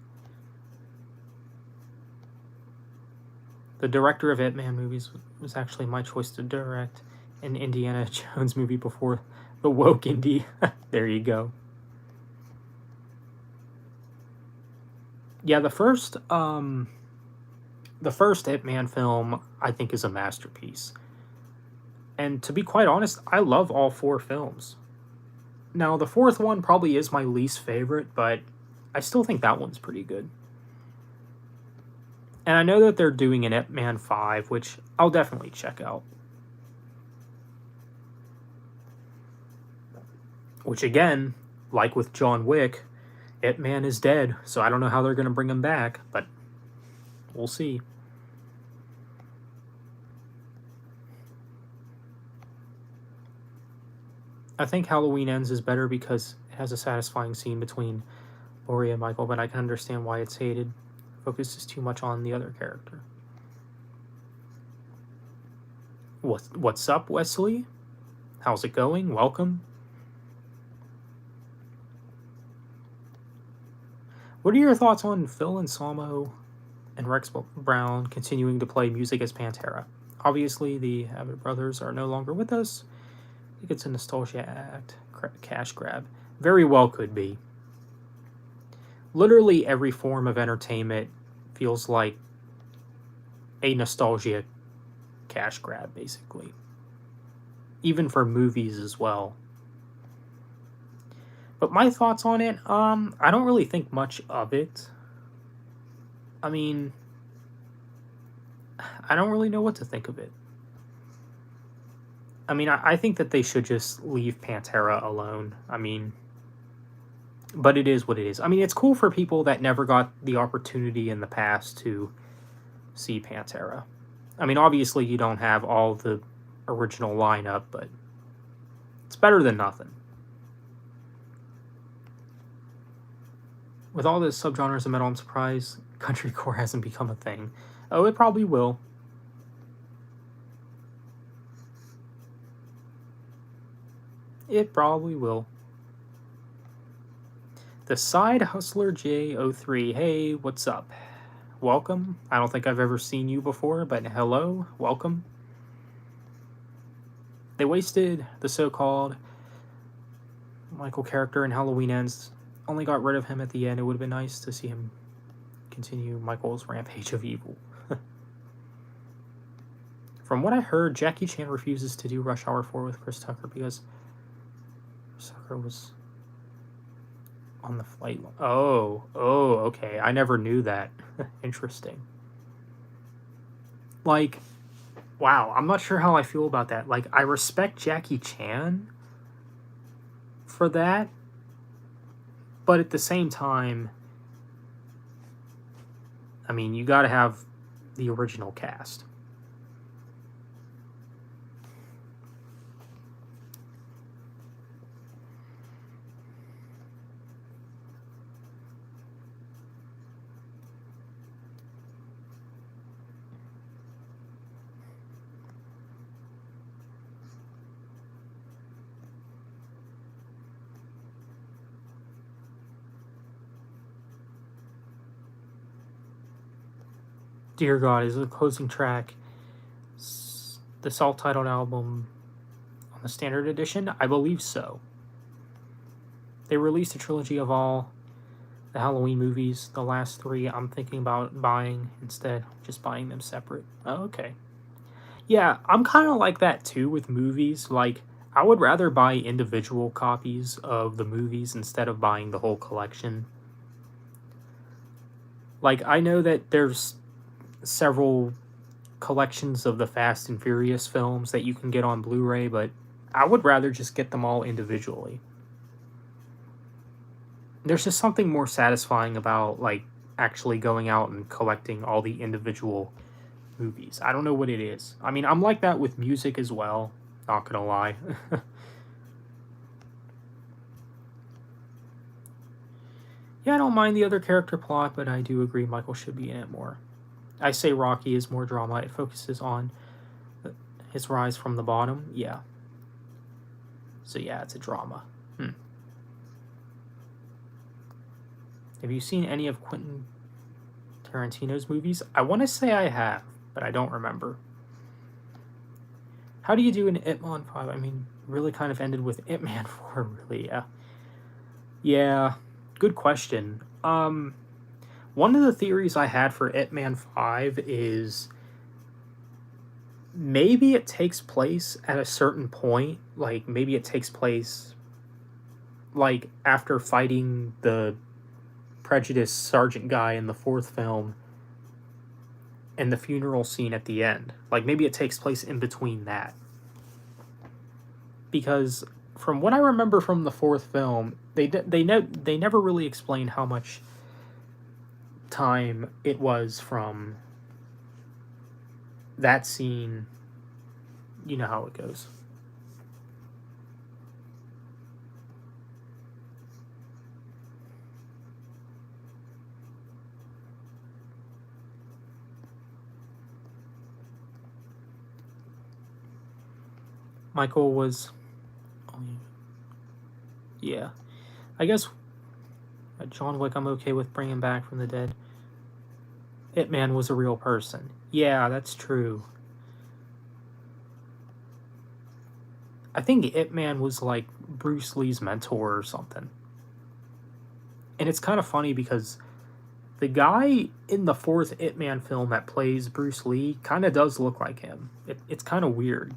The director of Ip Man movies was actually my choice to direct an Indiana Jones movie before the woke indie. There you go. Yeah, the first Ip Man film I think is a masterpiece. And to be quite honest, I love all 4 films. Now, the 4th one probably is my least favorite, but I still think that one's pretty good. And I know that they're doing an Ip Man 5, which I'll definitely check out. Which again, like with John Wick, Ip Man is dead, so I don't know how they're going to bring him back, but we'll see. I think Halloween Ends is better because it has a satisfying scene between Laurie and Michael, but I can understand why it's hated. Focuses too much on the other character. What's up, Wesley? How's it going? Welcome. What are your thoughts on Phil Anselmo and Rex Brown continuing to play music as Pantera? Obviously, the Abbott brothers are no longer with us. I think it's a nostalgia act, cash grab. Very well could be. Literally every form of entertainment feels like a nostalgia cash grab, basically. Even for movies as well. But my thoughts on it, I don't really think much of it. I mean, I don't really know what to think of it. I mean, I think that they should just leave Pantera alone. I mean, but it is what it is. I mean, it's cool for people that never got the opportunity in the past to see Pantera. I mean, obviously you don't have all the original lineup, but it's better than nothing. With all the subgenres of metal, I'm surprised countrycore hasn't become a thing. Oh, it probably will. It probably will. The Side Hustler J03. Hey, what's up? Welcome. I don't think I've ever seen you before, but hello. Welcome. They wasted the so-called Michael character in Halloween Ends. Only got rid of him at the end. It would have been nice to see him continue Michael's rampage of evil. From what I heard, Jackie Chan refuses to do Rush Hour 4 with Chris Tucker because Chris Tucker was on the flight. Oh, okay. I never knew that. Interesting. Like, wow, I'm not sure how I feel about that. Like, I respect Jackie Chan for that, but at the same time, I mean, you gotta have the original cast. Dear God is the closing track. The self-titled album on the standard edition? I believe so. They released a trilogy of all the Halloween movies. The last 3 I'm thinking about buying instead. Just buying them separate. Oh, okay. Yeah, I'm kind of like that too with movies. Like, I would rather buy individual copies of the movies instead of buying the whole collection. Like, I know that there's several collections of the Fast and Furious films that you can get on Blu-ray, but I would rather just get them all individually. There's just something more satisfying about, like, actually going out and collecting all the individual movies. I don't know what it is. I mean, I'm like that with music as well, not gonna lie. Yeah, I don't mind the other character plot, but I do agree Michael should be in it more. I say Rocky is more drama. It focuses on his rise from the bottom. Yeah. So yeah, it's a drama. Have you seen any of Quentin Tarantino's movies? I want to say I have, but I don't remember. How do you do an Ip Man 5? I mean, really kind of ended with Ip Man 4, really, yeah. Yeah, good question. One of the theories I had for Ip Man 5 is maybe it takes place at a certain point. Like, maybe it takes place, like, after fighting the prejudiced sergeant guy in the 4th film and the funeral scene at the end. Like, maybe it takes place in between that. Because from what I remember from the 4th film, they never really explained how much time it was from that scene. You know how it goes. Michael was... Yeah. I guess John Wick I'm okay with bringing back from the dead. Ip Man was a real person. Yeah, that's true. I think Ip Man was like Bruce Lee's mentor or something. And it's kind of funny because the guy in the 4th Ip Man film that plays Bruce Lee kind of does look like him. It's kind of weird.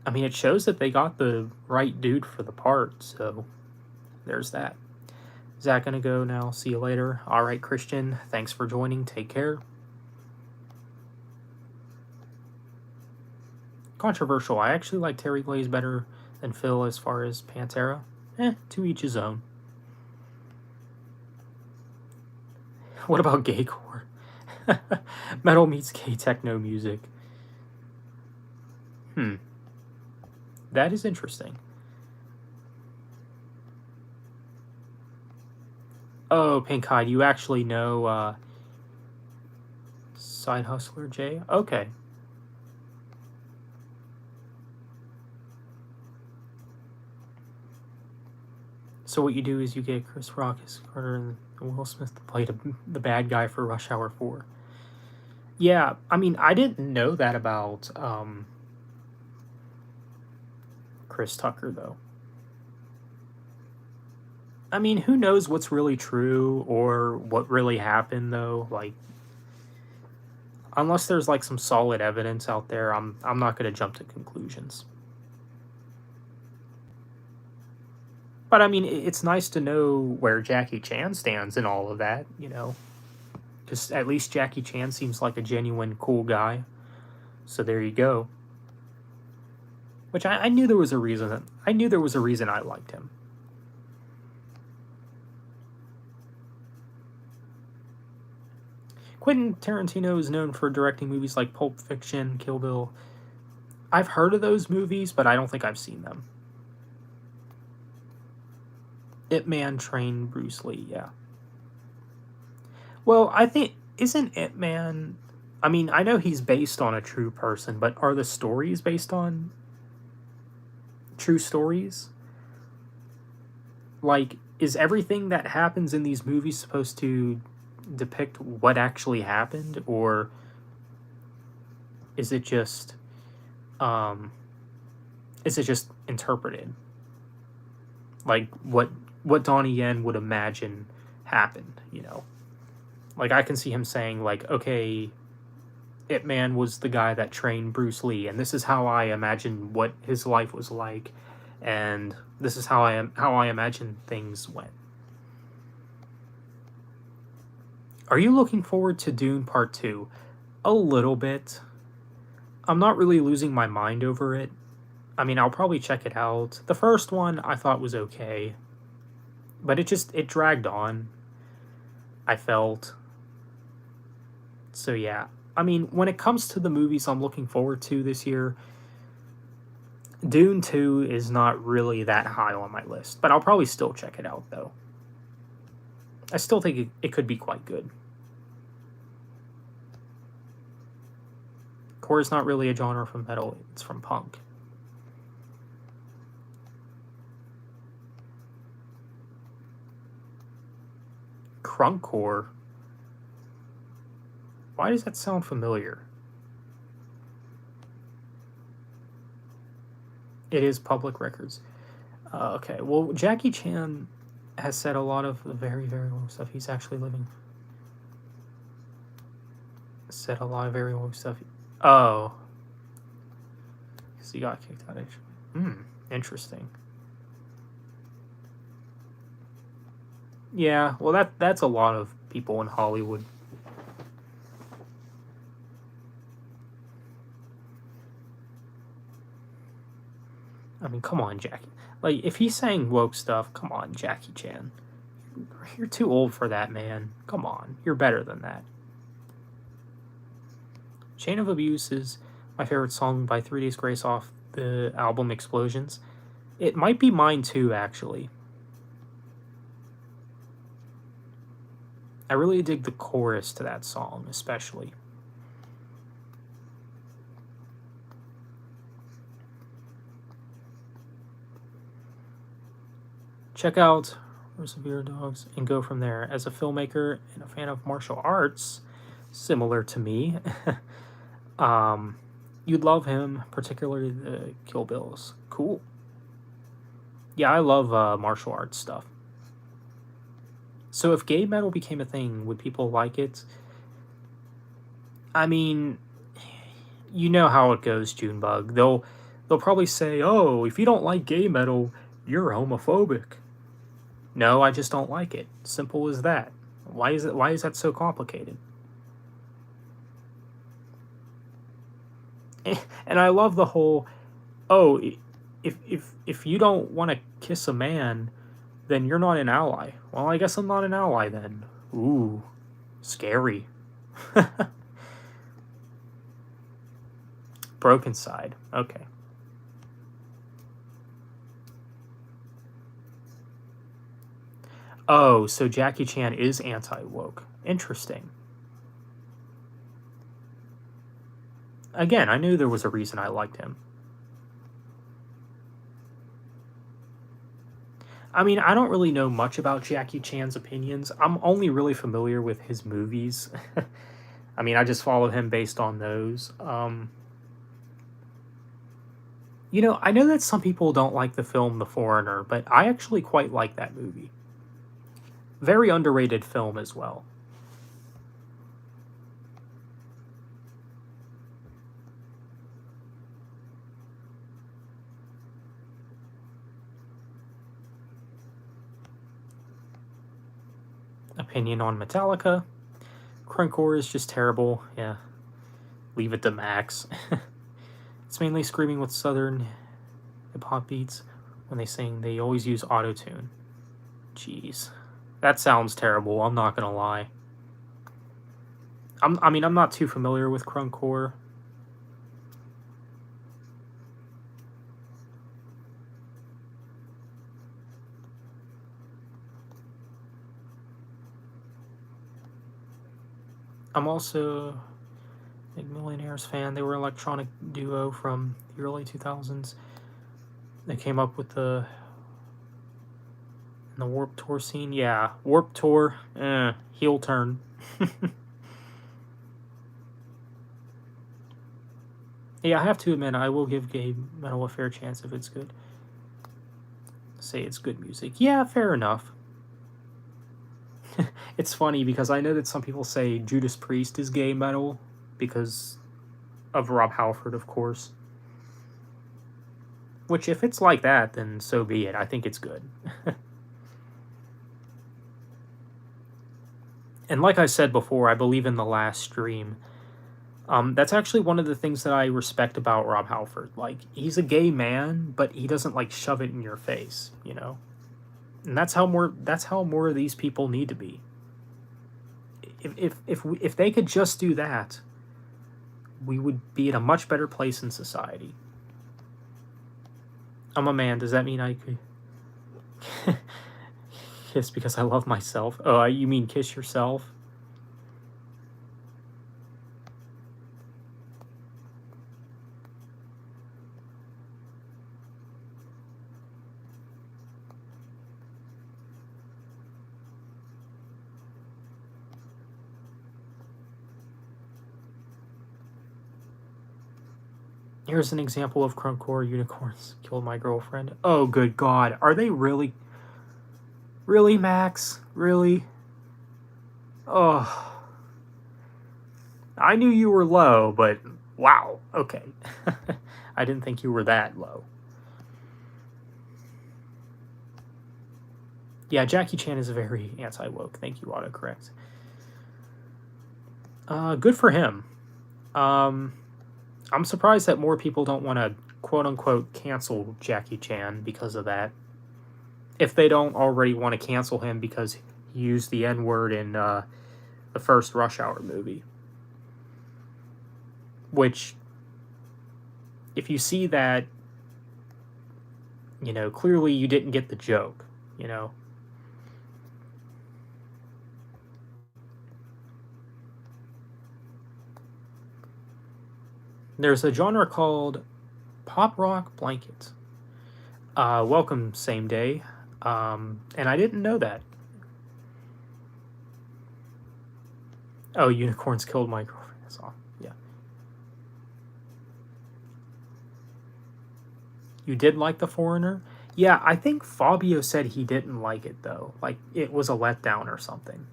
I mean, it shows that they got the right dude for the part, so there's that. Zach gonna go now. See you later. All right, Christian, thanks for joining. Take care. Controversial. I actually like Terry Glaze better than Phil as far as Pantera. To each his own. What about gaycore? Metal meets gay techno music. That is interesting. Oh, Pink Hide, you actually know Side Hustler Jay? Okay. So what you do is you get Chris Rock as Carter and Will Smith to play the bad guy for Rush Hour 4. Yeah, I mean, I didn't know that about Chris Tucker, though. I mean, who knows what's really true or what really happened, though? Like, unless there's like some solid evidence out there, I'm not going to jump to conclusions. But I mean, it's nice to know where Jackie Chan stands in all of that, you know, because at least Jackie Chan seems like a genuine cool guy. So there you go. Which I knew there was a reason. I knew there was a reason I liked him. Quentin Tarantino is known for directing movies like Pulp Fiction, Kill Bill. I've heard of those movies, but I don't think I've seen them. Ip Man trained Bruce Lee, yeah. Well, I think, isn't Ip Man... I mean, I know he's based on a true person, but are the stories based on true stories? Like, is everything that happens in these movies supposed to depict what actually happened, or is it just interpreted? Like what Donnie Yen would imagine happened, you know? Like, I can see him saying, like, okay, Ip Man was the guy that trained Bruce Lee, and this is how I imagine what his life was like, and this is how I imagine things went. Are you looking forward to Dune Part 2? A little bit. I'm not really losing my mind over it. I mean, I'll probably check it out. The first one I thought was okay, but it dragged on, I felt. So yeah. I mean, when it comes to the movies I'm looking forward to this year, Dune 2 is not really that high on my list, but I'll probably still check it out, though. I still think it could be quite good. Core is not really a genre from metal, it's from punk. Crunkcore? Why does that sound familiar? It is Public Records. Okay, well, Jackie Chan has said a lot of very, very low stuff. He's actually living. Said a lot of very low stuff. Oh. Because he got kicked out, actually. Interesting. Yeah, well, that's a lot of people in Hollywood. I mean, come on, Jackie. Like, if he's saying woke stuff, come on, Jackie Chan. You're too old for that, man. Come on. You're better than that. Chain of Abuse is my favorite song by 3 Days Grace off the album Explosions. It might be mine too, actually. I really dig the chorus to that song, especially. Check out Reservoir Dogs and go from there. As a filmmaker and a fan of martial arts, similar to me, you'd love him, particularly the Kill Bills. Cool. Yeah, I love martial arts stuff. So if gay metal became a thing, would people like it? I mean, you know how it goes, Junebug. They'll probably say, "Oh, if you don't like gay metal, you're homophobic." No, I just don't like it. Simple as that. Why is that so complicated? And I love the whole, oh, if you don't want to kiss a man, then you're not an ally. Well, I guess I'm not an ally then. Ooh, scary. Broken Side. Okay. Oh, so Jackie Chan is anti-woke. Interesting. Again, I knew there was a reason I liked him. I mean, I don't really know much about Jackie Chan's opinions. I'm only really familiar with his movies. I mean, I just follow him based on those. You know, I know that some people don't like the film The Foreigner, but I actually quite like that movie. Very underrated film as well. Opinion on Metallica. Crunkcore is just terrible. Yeah. Leave it to Max. It's mainly screaming with southern hip-hop beats. When they sing, they always use auto-tune. Jeez. That sounds terrible, I'm not gonna lie. I mean, I'm not too familiar with Crunkcore. I'm also a big Millionaires fan. They were an electronic duo from the early 2000s. They came up with the Warped Tour scene. Yeah, Warped Tour, heel turn. Yeah, I have to admit, I will give gay metal a fair chance if it's good. Say it's good music. Yeah, fair enough. It's funny because I know that some people say Judas Priest is gay metal because of Rob Halford, of course. Which, if it's like that, then so be it. I think it's good. And like I said before, I believe in the last stream, that's actually one of the things that I respect about Rob Halford. Like, he's a gay man, but he doesn't, like, shove it in your face, you know? And that's how more of these people need to be. If they could just do that, we would be in a much better place in society. I'm a man. Does that mean I could kiss because I love myself? Oh, you mean kiss yourself? Here's an example of Crunkcore unicorns killed my girlfriend. Oh, good God. Are they really? Really, Max? Really? Oh. I knew you were low, but wow. Okay. I didn't think you were that low. Yeah, Jackie Chan is very anti-woke. Thank you, autocorrect. Good for him. I'm surprised that more people don't want to quote-unquote cancel Jackie Chan because of that. If they don't already want to cancel him because he used the N-word in the first Rush Hour movie. Which, if you see that, you know, clearly you didn't get the joke, you know. There's a genre called pop rock blanket. Welcome, same day. And I didn't know that. Oh, unicorns killed my girlfriend. That's all. Yeah. You did like The Foreigner? Yeah, I think Fabio said he didn't like it, though. Like, it was a letdown or something.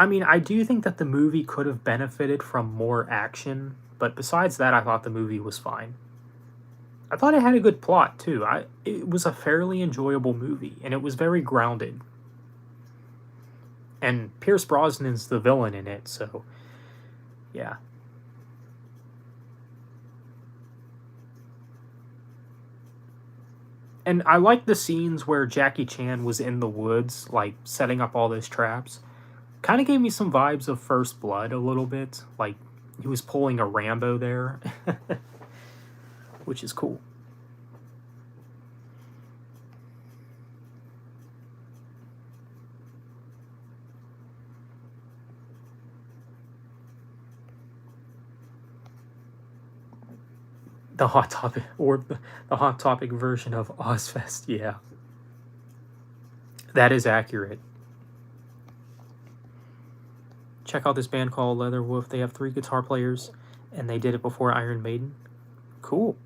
I mean, I do think that the movie could have benefited from more action, but besides that, I thought the movie was fine. I thought it had a good plot, too. It was a fairly enjoyable movie, and it was very grounded. And Pierce Brosnan's the villain in it, so, yeah. And I like the scenes where Jackie Chan was in the woods, like, setting up all those traps. Kind of gave me some vibes of First Blood a little bit. Like, he was pulling a Rambo there. Which is cool. The Hot Topic, or the Hot Topic version of Ozfest, yeah. That is accurate. check out this band called Leatherwolf. They have 3 guitar players, and they did it before Iron Maiden. Cool.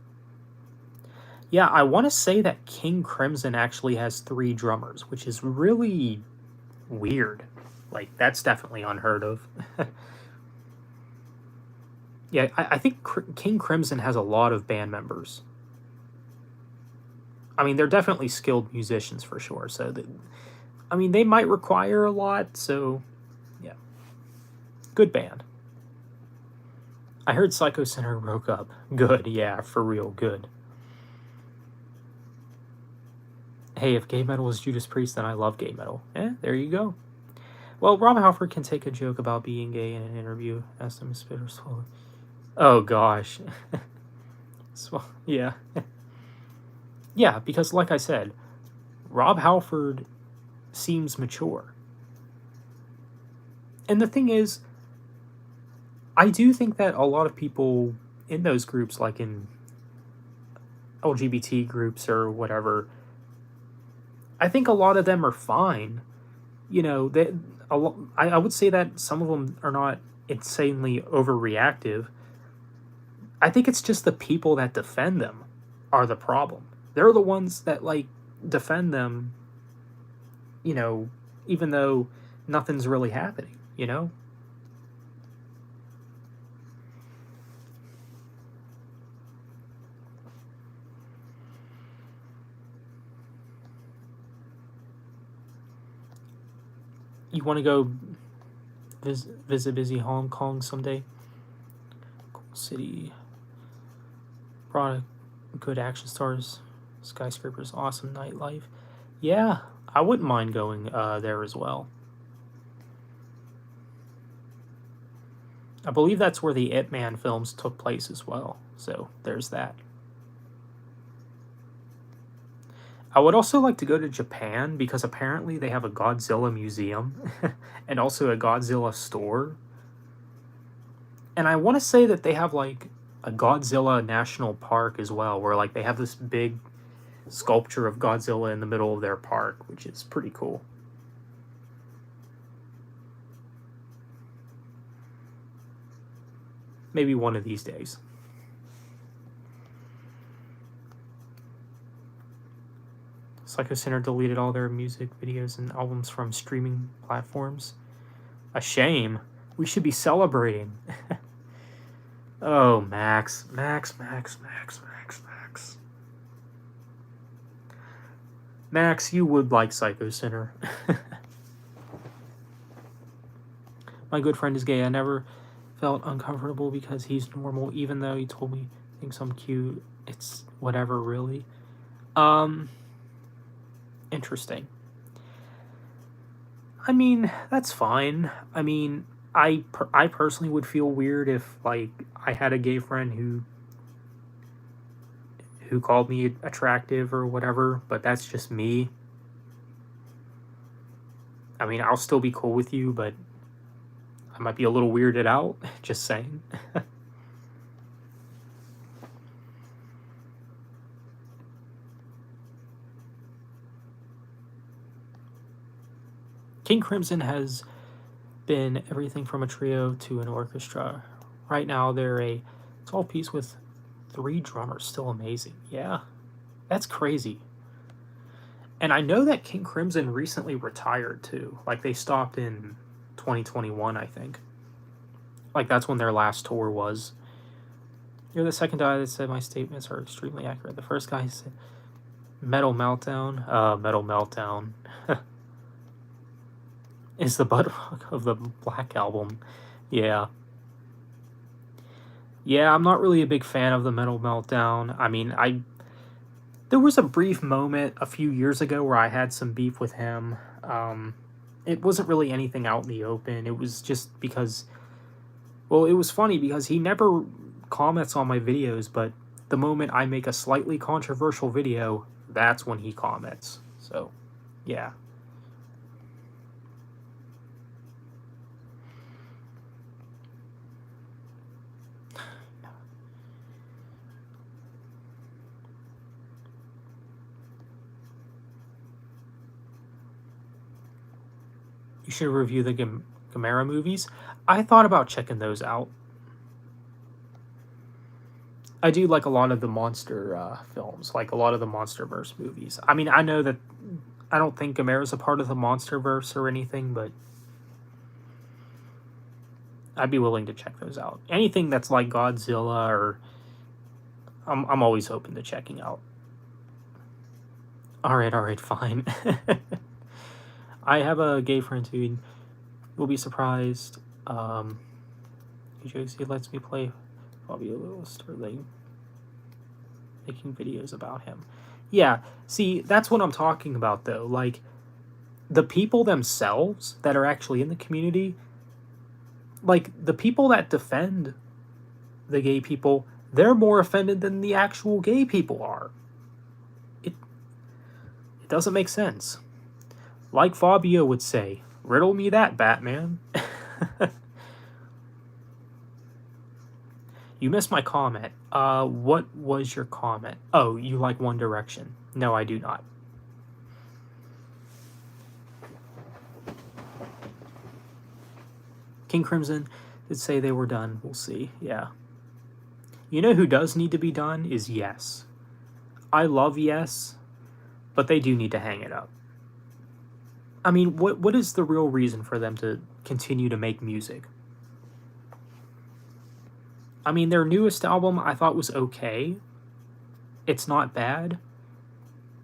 Yeah, I want to say that King Crimson actually has 3 drummers, which is really weird. Like, that's definitely unheard of. Yeah, I think King Crimson has a lot of band members. I mean, they're definitely skilled musicians for sure. So, I mean, they might require a lot. So, yeah. Good band. I heard Psycho Center broke up. Good, yeah, for real, good. Hey, if gay metal is Judas Priest, then I love gay metal. There you go. Well, Rob Halford can take a joke about being gay in an interview. Ask him to spit or swallow. Oh, gosh. Yeah. Yeah, because like I said, Rob Halford seems mature. And the thing is, I do think that a lot of people in those groups, like in LGBT groups or whatever, I think a lot of them are fine. You know, I would say that some of them are not insanely overreactive. I think it's just the people that defend them are the problem. They're the ones that, like, defend them, you know, even though nothing's really happening, you know? You want to go visit busy Hong Kong someday? Cool city. Product, good action stars, skyscrapers, awesome nightlife. Yeah, I wouldn't mind going there as well. I believe that's where the Ip Man films took place as well. So there's that. I would also like to go to Japan because apparently they have a Godzilla museum and also a Godzilla store. And I want to say that they have like a Godzilla National Park as well, where like they have this big sculpture of Godzilla in the middle of their park, which is pretty cool. Maybe one of these days. Psycho Center deleted all their music videos and albums from streaming platforms. A shame. We should be celebrating. Oh, Max. Max. Max, you would like Psycho Center. My good friend is gay. I never felt uncomfortable because he's normal, even though he told me he thinks I'm cute. It's whatever, really. Interesting. I mean, that's fine. I mean, I personally would feel weird if, like, I had a gay friend who called me attractive or whatever, but that's just me. I mean, I'll still be cool with you, but I might be a little weirded out, just saying. King Crimson has been everything from a trio to an orchestra. Right now, they're a 12-piece with 3 drummers. Still amazing. Yeah, that's crazy. And I know that King Crimson recently retired, too. Like, they stopped in 2021, I think. Like, that's when their last tour was. You're the second guy that said my statements are extremely accurate. The first guy said Metal Meltdown. Metal Meltdown is the bedrock of the Black Album. Yeah. Yeah, I'm not really a big fan of the Metal Meltdown. I mean, there was a brief moment a few years ago where I had some beef with him. It wasn't really anything out in the open. It was just because, well, it was funny because he never comments on my videos, but the moment I make a slightly controversial video, that's when he comments. So, yeah. You should review the Gamera movies. I thought about checking those out. I do like a lot of the monster films, like a lot of the MonsterVerse movies. I mean, I know that I don't think Gamera's a part of the MonsterVerse or anything, but I'd be willing to check those out. Anything that's like Godzilla, or I'm always open to checking out. All right, fine. I have a gay friend who will be surprised. He jokes he lets me play Fabio Sterling, making videos about him. Yeah, see, that's what I'm talking about, though. Like, the people themselves that are actually in the community, like, the people that defend the gay people, they're more offended than the actual gay people are. It doesn't make sense. Like Fabio would say, riddle me that, Batman. You missed my comment. What was your comment? Oh, you like One Direction. No, I do not. King Crimson did say they were done. We'll see. Yeah. You know who does need to be done is Yes. I love Yes, but they do need to hang it up. I mean, what is the real reason for them to continue to make music? I mean, their newest album I thought was okay. It's not bad.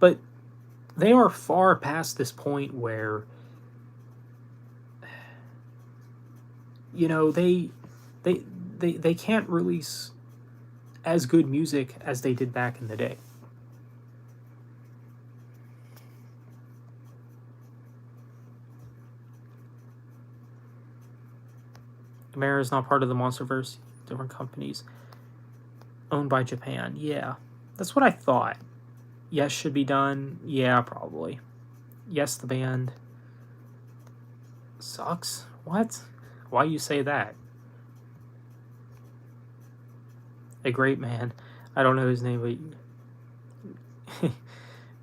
But they are far past this point where, you know, they can't release as good music as they did back in the day. Gamera is not part of the MonsterVerse. Different companies owned by Japan. Yeah, that's what I thought. Yes should be done. Yeah, probably. Yes, the band sucks. What? Why you say that? A great man. I don't know his name, but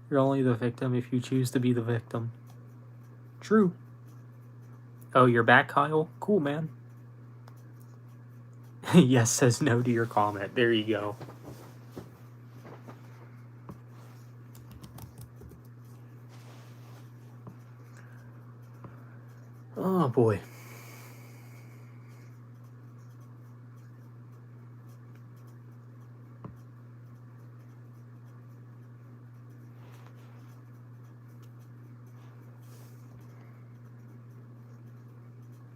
you're only the victim if you choose to be the victim. True. Oh, you're back, Kyle? Cool, man. Yes says no to your comment. There you go. Oh, boy.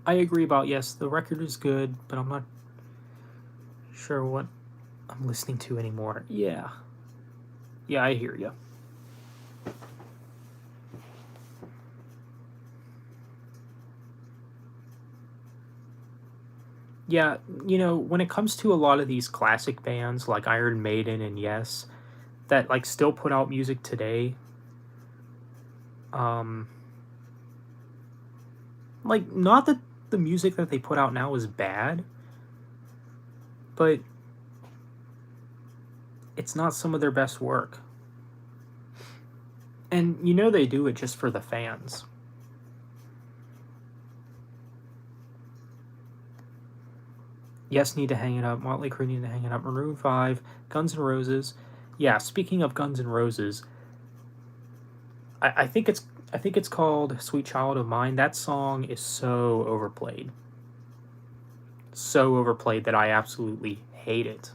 I agree about Yes, the record is good, but I'm not sure what I'm listening to anymore. Yeah, I hear you. Yeah, you know, when it comes to a lot of these classic bands like Iron Maiden and Yes, that like still put out music today, like, not that the music that they put out now is bad, but it's not some of their best work. And you know they do it just for the fans. Yes need to hang it up. Motley Crue need to hang it up. Maroon 5, Guns N' Roses. Yeah, speaking of Guns N' Roses, I think it's called Sweet Child of Mine. That song is so overplayed. So overplayed that I absolutely hate it.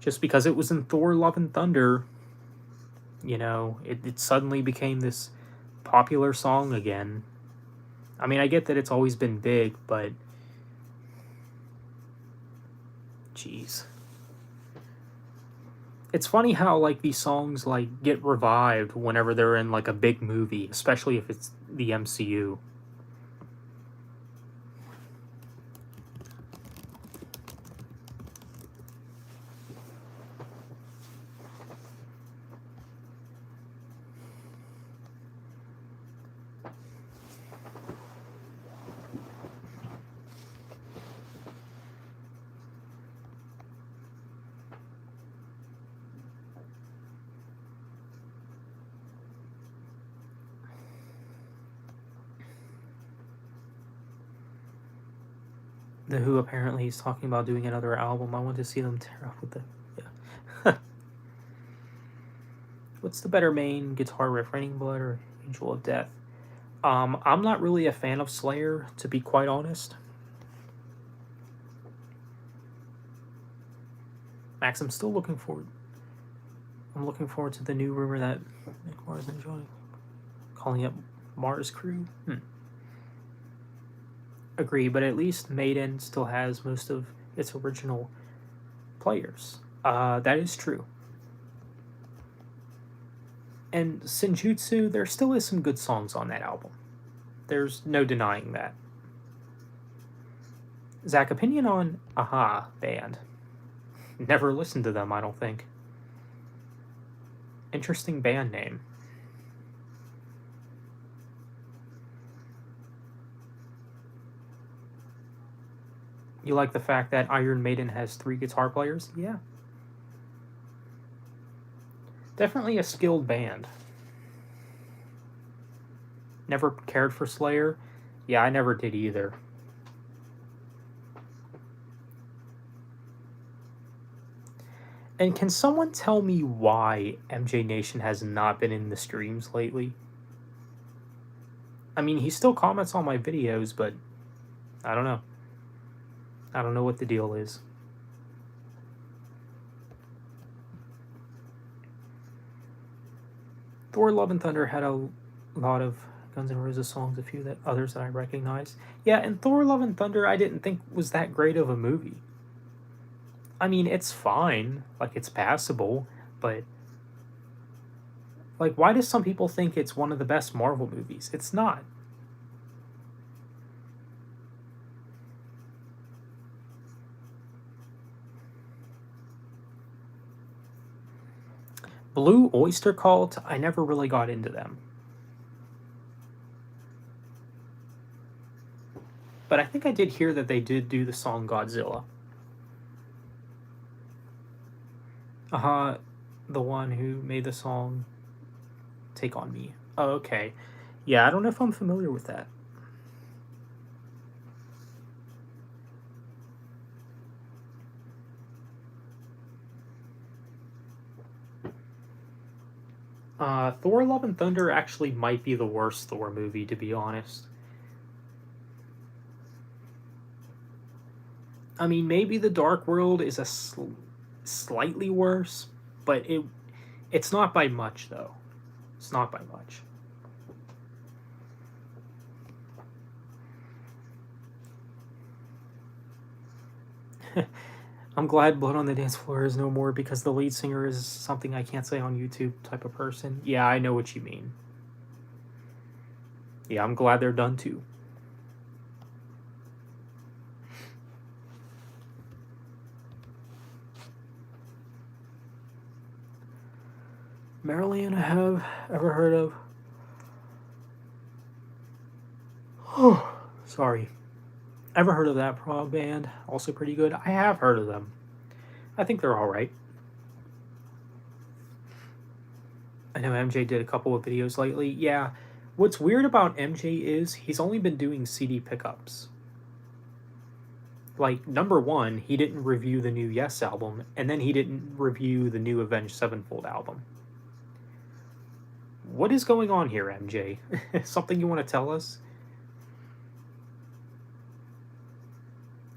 Just because it was in Thor Love and Thunder, you know, it suddenly became this popular song again. I mean, I get that it's always been big, but jeez. It's funny how, like, these songs, like, get revived whenever they're in, like, a big movie, especially if it's the MCU. The Who apparently is talking about doing another album. I want to see them tear up with the... Yeah. What's the better main guitar riff, Raining Blood or Angel of Death? I'm not really a fan of Slayer, to be quite honest. Max, I'm still looking forward. I'm looking forward to the new rumor that Mick Mars enjoying calling it Mars Crew. Agree, but at least Maiden still has most of its original players. That is true. And Senjutsu, there still is some good songs on that album. There's no denying that. Zach, opinion on Aha Band? Never listened to them, I don't think. Interesting band name. You like the fact that Iron Maiden has 3 guitar players? Yeah. Definitely a skilled band. Never cared for Slayer? Yeah, I never did either. And can someone tell me why MJ Nation has not been in the streams lately? I mean, he still comments on my videos, but I don't know. I don't know what the deal is. Thor Love and Thunder had a lot of Guns N' Roses songs, a few others that I recognize. Yeah, and Thor Love and Thunder I didn't think was that great of a movie. I mean, it's fine, like it's passable, but like why do some people think it's one of the best Marvel movies? It's not. Blue Oyster Cult, I never really got into them. But I think I did hear that they did do the song Godzilla. The one who made the song Take On Me. Oh, okay. Yeah, I don't know if I'm familiar with that. Thor Love and Thunder actually might be the worst Thor movie, to be honest. I mean, maybe The Dark World is a slightly worse, but it's not by much, though. It's not by much. I'm glad Blood on the Dance Floor is no more because the lead singer is something I can't say on YouTube type of person. Yeah, I know what you mean. Yeah, I'm glad they're done too. Marilyn, I have ever heard of. Oh, sorry. Ever heard of that prog band? Also pretty good. I have heard of them. I think they're alright. I know MJ did a couple of videos lately. Yeah, what's weird about MJ is he's only been doing CD pickups. Like, number one, he didn't review the new Yes album, and then he didn't review the new Avenged Sevenfold album. What is going on here, MJ? Something you want to tell us?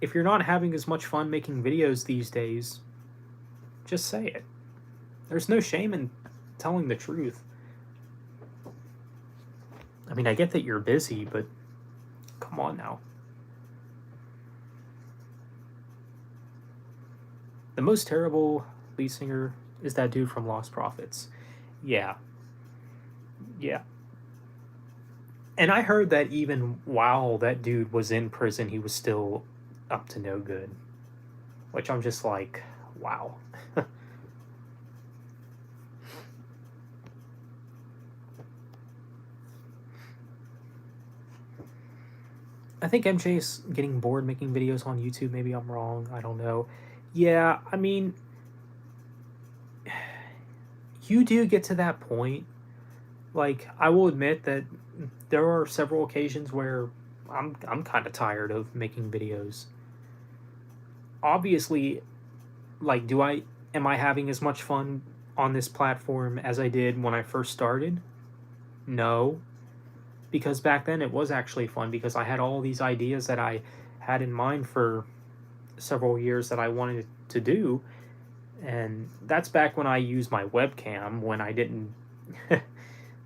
If you're not having as much fun making videos these days, just say it. There's no shame in telling the truth. I mean, I get that you're busy, but come on now. The most terrible lead singer is that dude from Lost Prophets. Yeah. Yeah. And I heard that even while that dude was in prison, he was still up to no good. Which I'm just like, wow. I think MJ's getting bored making videos on YouTube. Maybe I'm wrong. I don't know. Yeah, I mean, you do get to that point. Like, I will admit that there are several occasions where I'm kind of tired of making videos. obviously, like, am I having as much fun on this platform as I did when I first started? No. Because back then it was actually fun, because I had all these ideas that I had in mind for several years that I wanted to do. And that's back when I used my webcam, when I didn't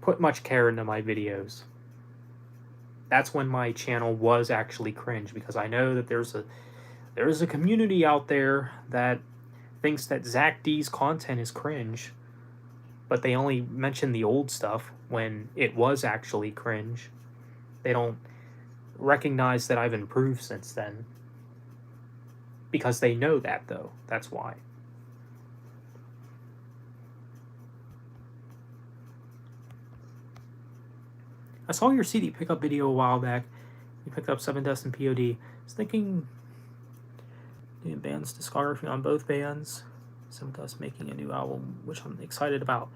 put much care into my videos. That's when my channel was actually cringe, because I know that there's a community out there that thinks that Zach D's content is cringe, but they only mention the old stuff when it was actually cringe. They don't recognize that I've improved since then. Because they know that, though. That's why. I saw your CD pickup video a while back. You picked up Sevendust and POD. I was thinking doing band's discography on both bands. Sevendust making a new album, which I'm excited about.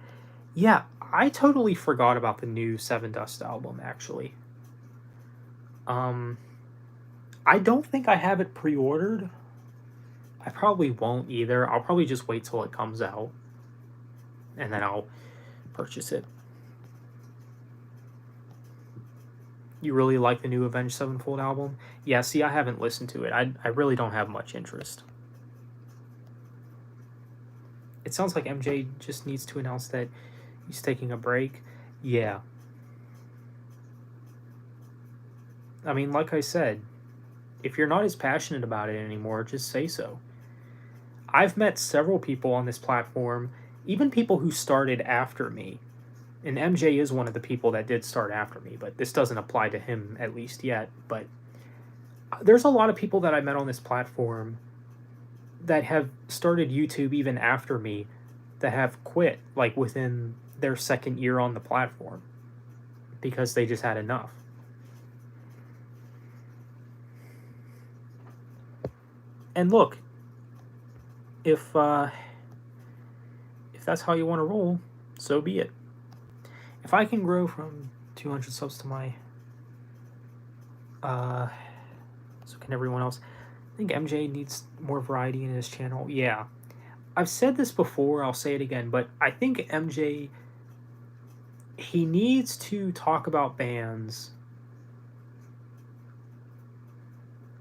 Yeah, I totally forgot about the new Sevendust album, actually. I don't think I have it pre-ordered. I probably won't either. I'll probably just wait till it comes out, and then I'll purchase it. You really like the new Avenged Sevenfold album? Yeah, see, I haven't listened to it. I really don't have much interest. It sounds like MJ just needs to announce that he's taking a break. Yeah. I mean, like I said, if you're not as passionate about it anymore, just say so. I've met several people on this platform, even people who started after me. And MJ is one of the people that did start after me, but this doesn't apply to him, at least yet. But there's a lot of people that I met on this platform that have started YouTube even after me, that have quit, like, within their second year on the platform, because they just had enough. And look, if that's how you want to roll, so be it. If I can grow from 200 subs to my, so can everyone else. I think MJ needs more variety in his channel. Yeah. I've said this before, I'll say it again, but I think MJ, he needs to talk about bands.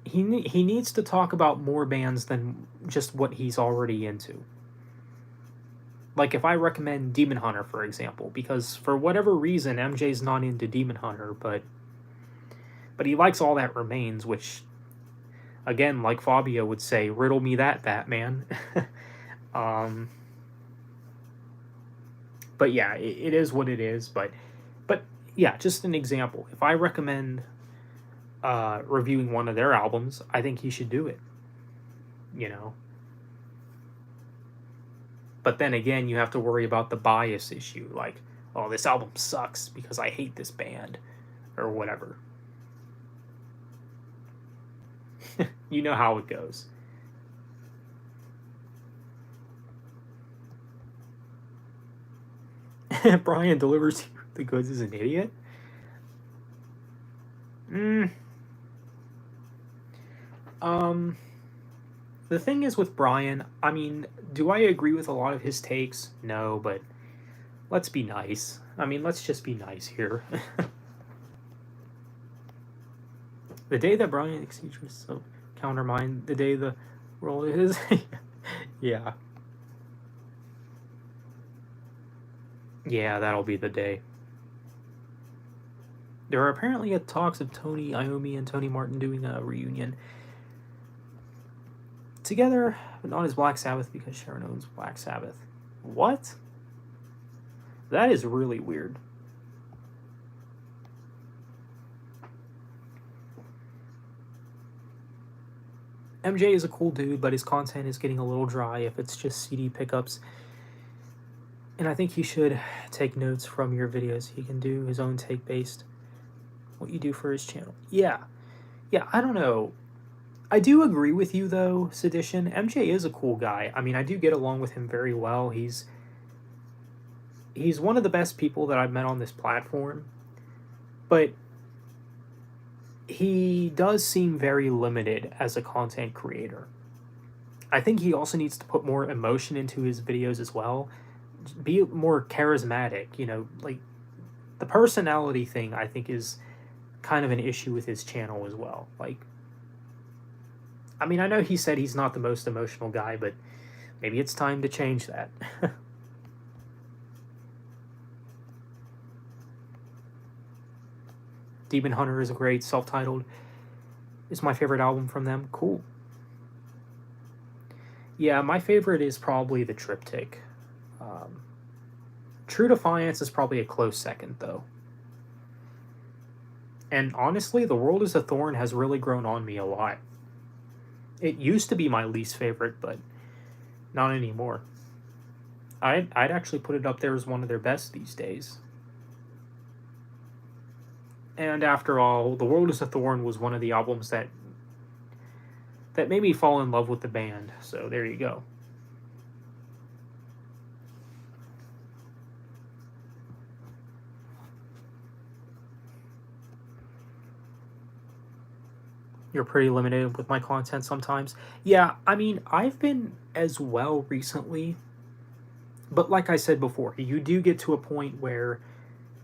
He needs to talk about more bands than just what he's already into. Like, if I recommend Demon Hunter, for example, because for whatever reason, MJ's not into Demon Hunter, but he likes All That Remains, which, again, like Fabio would say, riddle me that, Batman. But yeah, it is what it is, but yeah, just an example. If I recommend reviewing one of their albums, I think he should do it, you know? But then again, you have to worry about the bias issue, like, oh, this album sucks because I hate this band, or whatever. You know how it goes. Brian delivers you the goods as an idiot? The thing is with Brian, I mean, do I agree with a lot of his takes? No, but let's be nice. I mean, let's just be nice here. The day that Brian exceeds so countermine, the day the world is. Yeah. Yeah, that'll be the day. There are apparently talks of Tony Iommi and Tony Martin doing a reunion together, but not as Black Sabbath because Sharon owns Black Sabbath. What? That is really weird. MJ is a cool dude, but his content is getting a little dry if it's just CD pickups. And I think he should take notes from your videos. He can do his own take based what you do for his channel. Yeah, I don't know. I do agree with you, though, Sedition. MJ is a cool guy. I mean, I do get along with him very well. He's one of the best people that I've met on this platform. But he does seem very limited as a content creator. I think he also needs to put more emotion into his videos as well. Be more charismatic, you know, like the personality thing I think is kind of an issue with his channel as well. Like, I mean, I know he said he's not the most emotional guy, but maybe it's time to change that. Demon Hunter is a great self-titled. Is my favorite album from them. Cool. Yeah, my favorite is probably the Triptych. True Defiance is probably a close second, though. And honestly, The World is a Thorn has really grown on me a lot. It used to be my least favorite, but not anymore. I'd actually put it up there as one of their best these days. And after all, The World is a Thorn was one of the albums that made me fall in love with the band. So there you go. You're pretty limited with my content sometimes. Yeah, I mean, I've been as well recently. But like I said before, you do get to a point where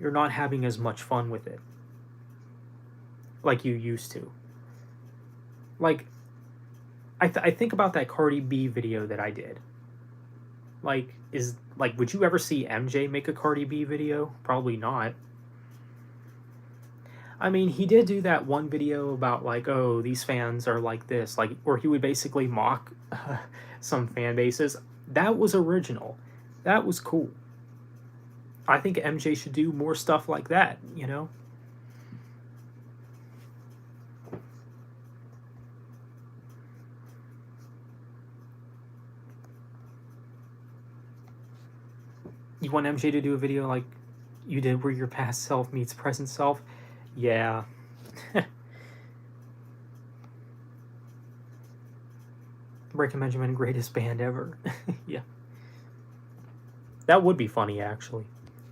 you're not having as much fun with it like you used to. Like, I think about that Cardi B video that I did. Like, would you ever see MJ make a Cardi B video? Probably not. I mean, he did do that one video about, like, oh, these fans are like this, like, where he would basically mock some fan bases. That was original. That was cool. I think MJ should do more stuff like that, you know? You want MJ to do a video like you did where your past self meets present self? Yeah. Breaking Benjamin, greatest band ever. Yeah. That would be funny, actually.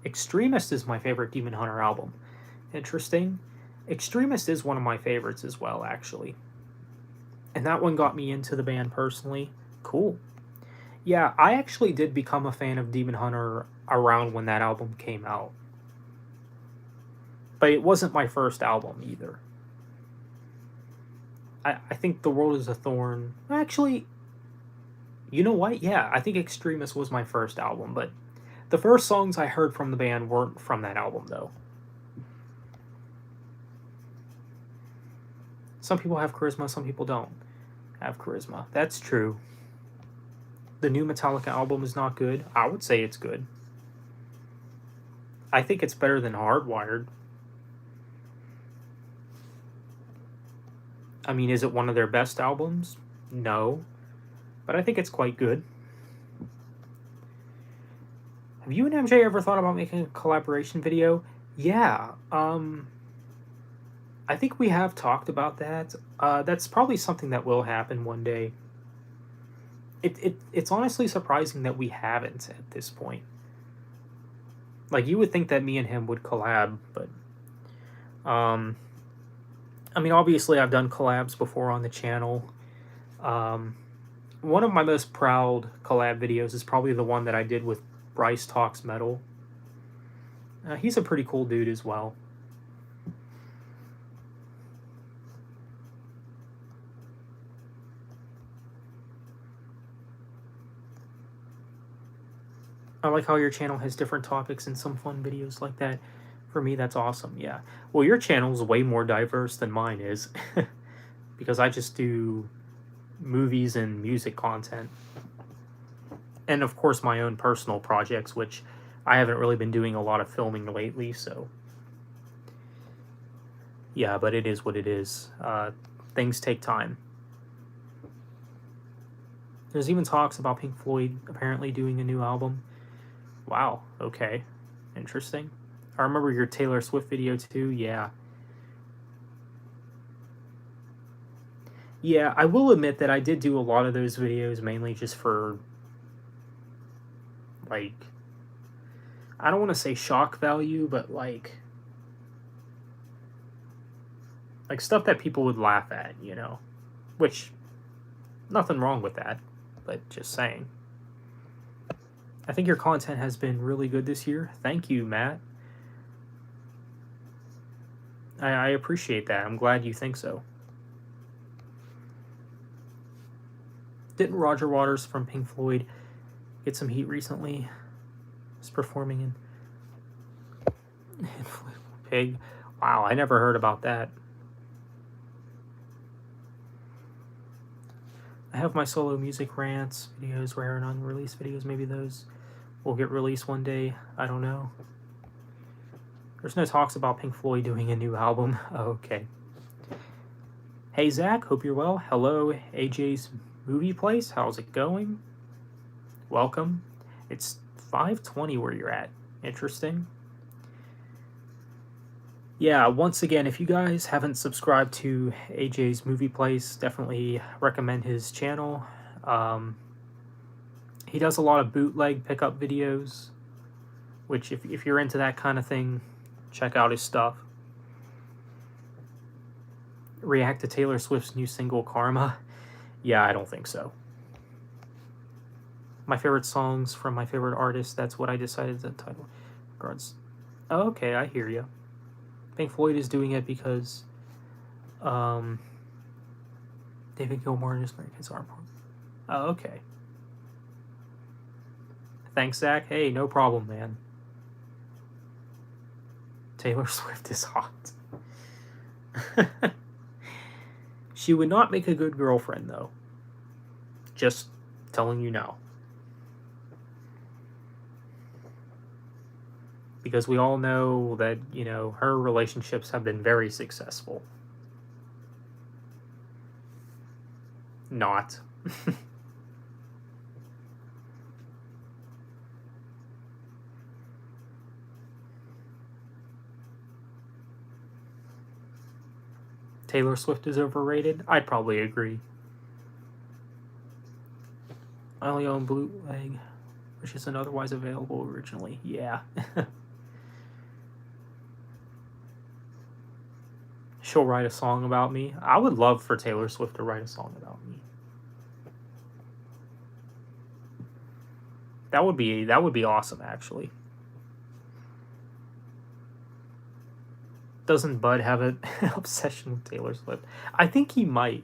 Extremist is my favorite Demon Hunter album. Interesting. Extremist is one of my favorites as well, actually. And that one got me into the band personally. Cool. Yeah, I actually did become a fan of Demon Hunter around when that album came out. But it wasn't my first album either. I think The World is a Thorn... Actually, you know what? Yeah, I think Extremist was my first album, but the first songs I heard from the band weren't from that album, though. Some people have charisma, some people don't have charisma. That's true. The new Metallica album is not good. I would say it's good. I think it's better than Hardwired. I mean, is it one of their best albums? No. But I think it's quite good. Have you and MJ ever thought about making a collaboration video? Yeah. I think we have talked about that. That's probably something that will happen one day. It's honestly surprising that we haven't at this point. Like, you would think that me and him would collab, but... I mean, obviously, I've done collabs before on the channel. One of my most proud collab videos is probably the one that I did with Bryce Talks Metal. He's a pretty cool dude as well. I like how your channel has different topics and some fun videos like that. For me, that's awesome, yeah. Well, your channel is way more diverse than mine is. Because I just do movies and music content. And, of course, my own personal projects, which I haven't really been doing a lot of filming lately, so... Yeah, but it is what it is. Things take time. There's even talks about Pink Floyd apparently doing a new album. Wow, okay. Interesting. I remember your Taylor Swift video too, yeah. Yeah, I will admit that I did do a lot of those videos mainly just for, like, I don't want to say shock value, but like stuff that people would laugh at, you know? Which, nothing wrong with that. but just saying. I think your content has been really good this year. Thank you, Matt. I appreciate that. I'm glad you think so. Didn't Roger Waters from Pink Floyd get some heat recently? He's performing in Pig. Wow, I never heard about that. I have my solo music rants, videos, rare and unreleased videos. Maybe those will get released one day. I don't know. There's no talks about Pink Floyd doing a new album. Okay. Hey, Zach. Hope you're well. Hello, AJ's Movie Place. How's it going? Welcome. It's 5:20 where you're at. Interesting. Yeah, once again, if you guys haven't subscribed to AJ's Movie Place, definitely recommend his channel. He does a lot of bootleg pickup videos, which if you're into that kind of thing, check out his stuff. React to Taylor Swift's new single, Karma. Yeah, I don't think so. My favorite songs from my favorite artists, that's what I decided to title. Regards. Oh, okay, I hear you. Pink Floyd is doing it because David Gilmour and his grandkids are important. Oh, okay. Thanks, Zach. Hey, no problem, man. Taylor Swift is hot. She would not make a good girlfriend, though. Just telling you now. Because we all know that, you know, her relationships have been very successful. Not. Taylor Swift is overrated? I'd probably agree. I only own bootleg, which isn't otherwise available originally. Yeah. She'll write a song about me. I would love for Taylor Swift to write a song about me. That would be awesome, actually. Doesn't Bud have an obsession with Taylor Swift? I think he might.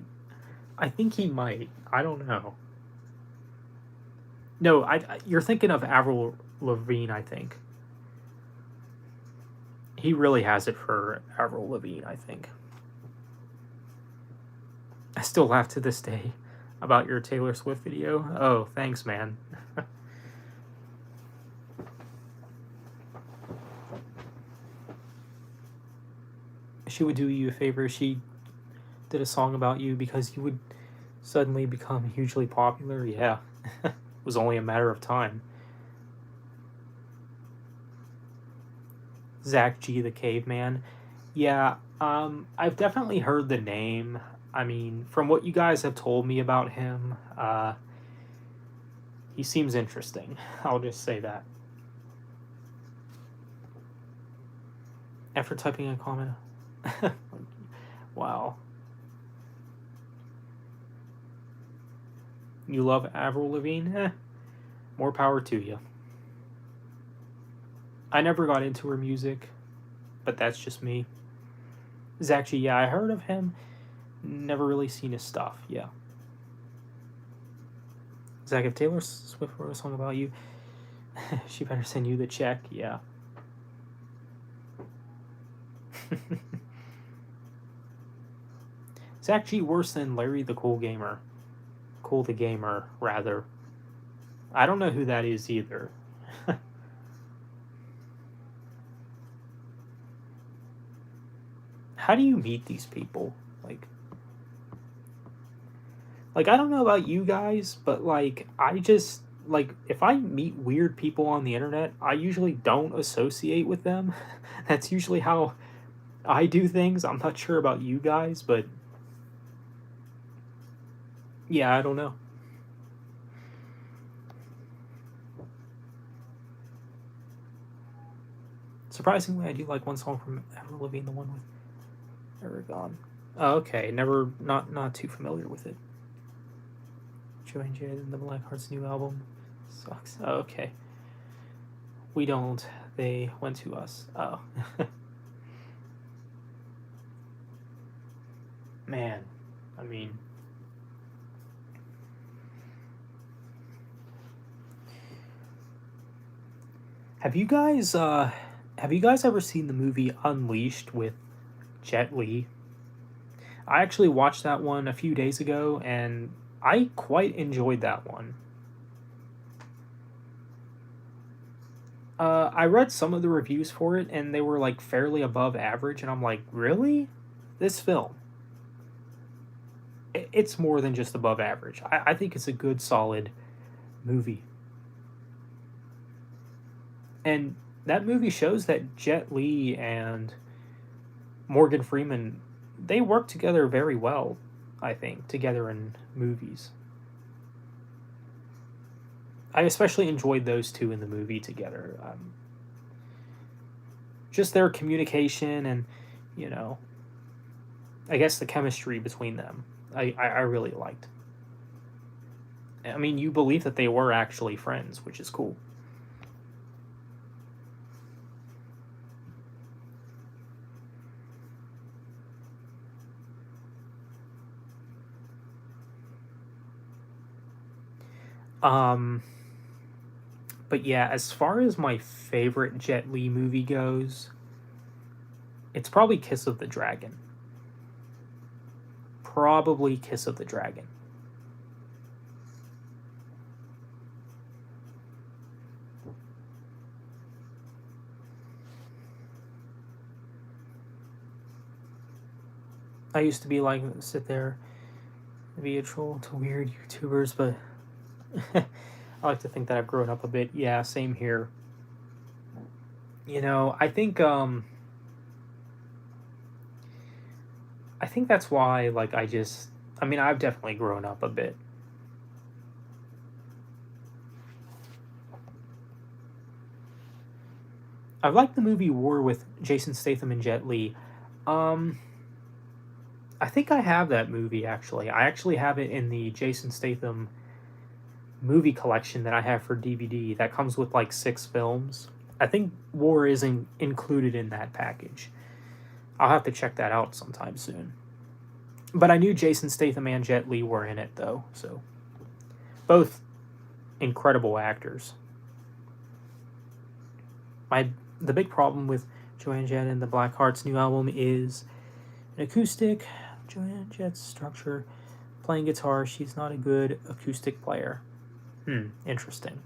I don't know. No, you're thinking of Avril Lavigne, I think. He really has it for Avril Lavigne, I think. I still laugh to this day about your Taylor Swift video. Oh, thanks, man. She would do you a favor. She did a song about you because you would suddenly become hugely popular. Yeah. It was only a matter of time. Zach G the Caveman. Yeah, I've definitely heard the name. I mean, from what you guys have told me about him, he seems interesting. I'll just say that. After typing a comment. Wow. You love Avril Lavigne? More power to you. I never got into her music, but that's just me. Zach G, yeah, I heard of him. Never really seen his stuff, yeah. Zach, if Taylor Swift wrote a song about you, she better send you the check, yeah. Zach G worse than Larry the Cool Gamer. Cool the Gamer, rather. I don't know who that is either. How do you meet these people? Like, I don't know about you guys, but, like, I just, like, if I meet weird people on the internet, I usually don't associate with them. That's usually how I do things. I'm not sure about you guys, but yeah, I don't know. Surprisingly, I do like one song from Avril Lavigne, the one with Aragon. Oh, okay, not too familiar with it. Joanne Jett and the Blackheart's new album sucks. Oh, okay. We don't. They went to us. Oh. Man, I mean... Have you guys ever seen the movie Unleashed with Jet Li? I actually watched that one a few days ago, and I quite enjoyed that one. I read some of the reviews for it, and they were like fairly above average, and I'm like, really? This film? It's more than just above average. I think it's a good, solid movie. And that movie shows that Jet Li and Morgan Freeman, they work together very well, I think, together in movies. I especially enjoyed those two in the movie together. Just their communication and, you know, I guess the chemistry between them, I really liked. I mean, you believe that they were actually friends, which is cool. But yeah, as far as my favorite Jet Li movie goes, it's probably Kiss of the Dragon. Probably Kiss of the Dragon. I used to be like, sit there and be a troll to weird YouTubers, but I like to think that I've grown up a bit. Yeah, same here. You know, I think that's why, like, I've definitely grown up a bit. I've liked the movie War with Jason Statham and Jet Li. I think I have that movie, actually. I actually have it in the Jason Statham movie collection that I have for DVD that comes with like 6 films. I think War isn't included in that package. I'll have to check that out sometime soon. But I knew Jason Statham and Jet Li were in it though, so both incredible actors. The big problem with Joanne Jett and the Blackheart's new album is an acoustic. Joanne Jett's structure, playing guitar, she's not a good acoustic player. Interesting.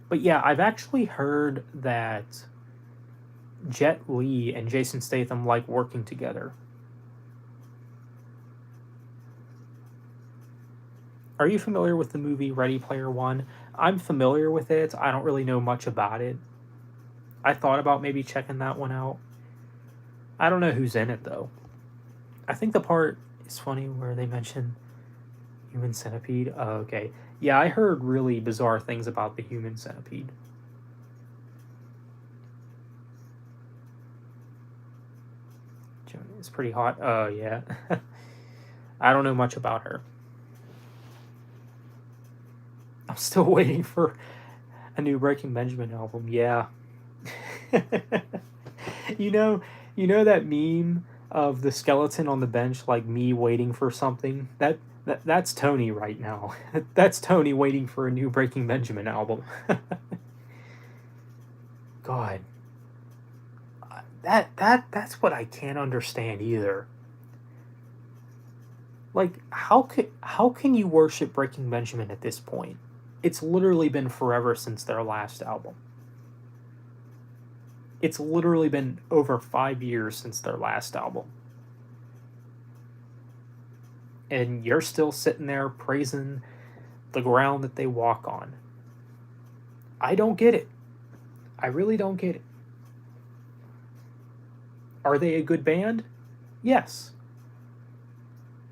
But yeah, I've actually heard that Jet Li and Jason Statham like working together. Are you familiar with the movie Ready Player One? I'm familiar with it. I don't really know much about it. I thought about maybe checking that one out. I don't know who's in it, though. I think the part is funny where they mention Human Centipede. Oh, okay. Yeah, I heard really bizarre things about the Human Centipede. It's pretty hot. Oh, yeah. I don't know much about her. I'm still waiting for a new Breaking Benjamin album. Yeah. You know that meme of the skeleton on the bench, like me waiting for something? That's Tony right now. That's Tony waiting for a new Breaking Benjamin album. God. That's what I can't understand either. Like, how can you worship Breaking Benjamin at this point? It's literally been forever since their last album. It's literally been over 5 years since their last album. And you're still sitting there praising the ground that they walk on. I don't get it. I really don't get it. Are they a good band? Yes.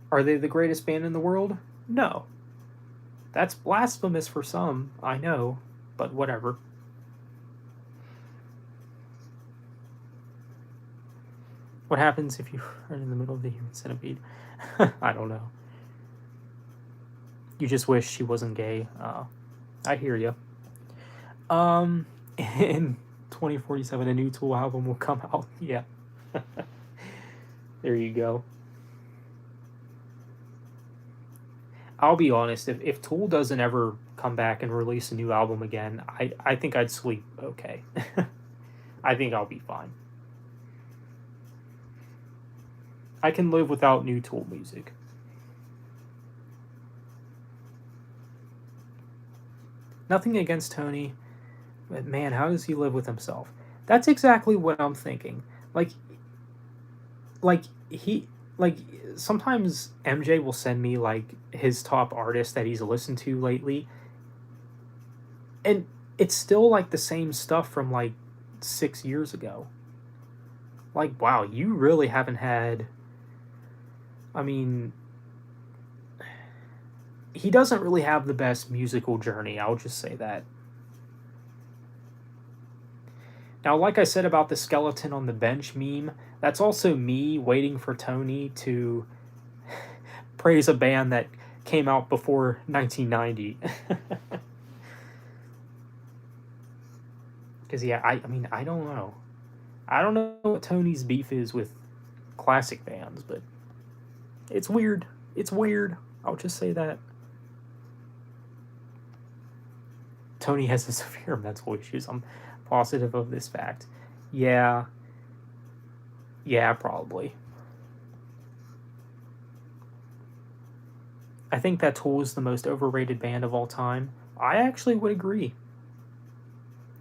Are they the greatest band in the world? No. That's blasphemous for some, I know, but whatever. What happens if you are in the middle of the human centipede? I don't know. You just wish she wasn't gay. I hear you. In 2047, a new Tool album will come out. Yeah. There you go. I'll be honest, if Tool doesn't ever come back and release a new album again, I think I'd sleep okay. I think I'll be fine. I can live without new Tool music. Nothing against Tony, but man, how does he live with himself? That's exactly what I'm thinking. Like sometimes MJ will send me like his top artists that he's listened to lately, and it's still like the same stuff from like 6 years ago. Like, wow, you really haven't had, I mean, he doesn't really have the best musical journey, I'll just say that. Now, like I said about the skeleton on the bench meme, that's also me waiting for Tony to praise a band that came out before 1990. Because, yeah, I mean, I don't know. I don't know what Tony's beef is with classic bands, but it's weird. It's weird. I'll just say that. Tony has a severe mental issues. I'm positive of this fact. Yeah. Yeah, probably. I think that Tool is the most overrated band of all time. I actually would agree.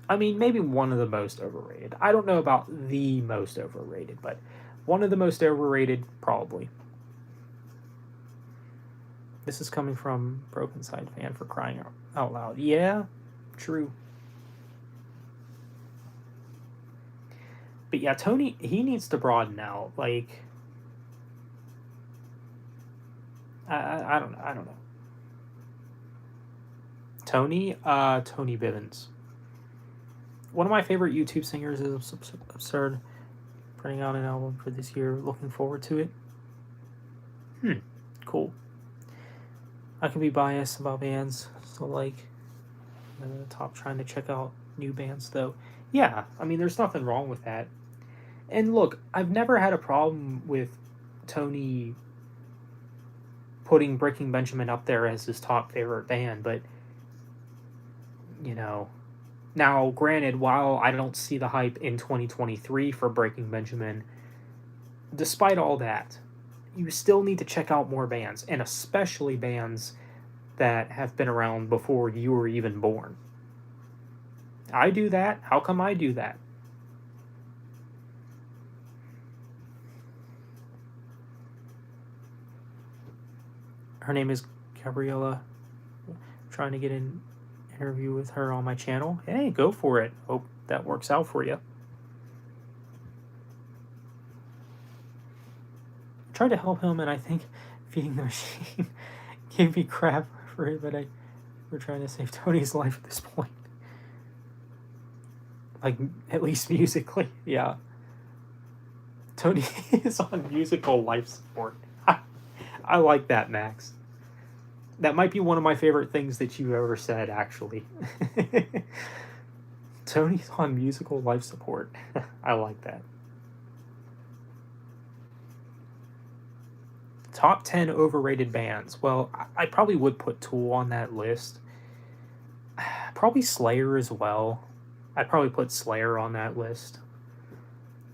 I mean, maybe one of the most overrated. I don't know about the most overrated, but one of the most overrated, probably. This is coming from Broken Side fan, for crying out loud. Yeah, true. But yeah, Tony, he needs to broaden out. Like, I don't know. I don't know. Tony Bivens. One of my favorite YouTube singers is Absurd. Putting out an album for this year. Looking forward to it. Cool. I can be biased about bands, so like, I'm at the top trying to check out new bands though. Yeah, I mean, there's nothing wrong with that. And look, I've never had a problem with Tony putting Breaking Benjamin up there as his top favorite band, but, you know, now, granted, while I don't see the hype in 2023 for Breaking Benjamin, despite all that, you still need to check out more bands, and especially bands that have been around before you were even born. I do that. How come I do that? Her name is Gabriella. I'm trying to get an interview with her on my channel. Hey, go for it. Hope that works out for you. I tried to help him, and I think Feeding the Machine gave me crap for it, but we're trying to save Tony's life at this point. Like, at least musically, yeah. Tony is on musical life support. I like that, Max. That might be one of my favorite things that you ever said, actually. Tony's on musical life support. I like that. Top 10 overrated bands. Well, I probably would put Tool on that list. Probably Slayer as well. I'd probably put Slayer on that list.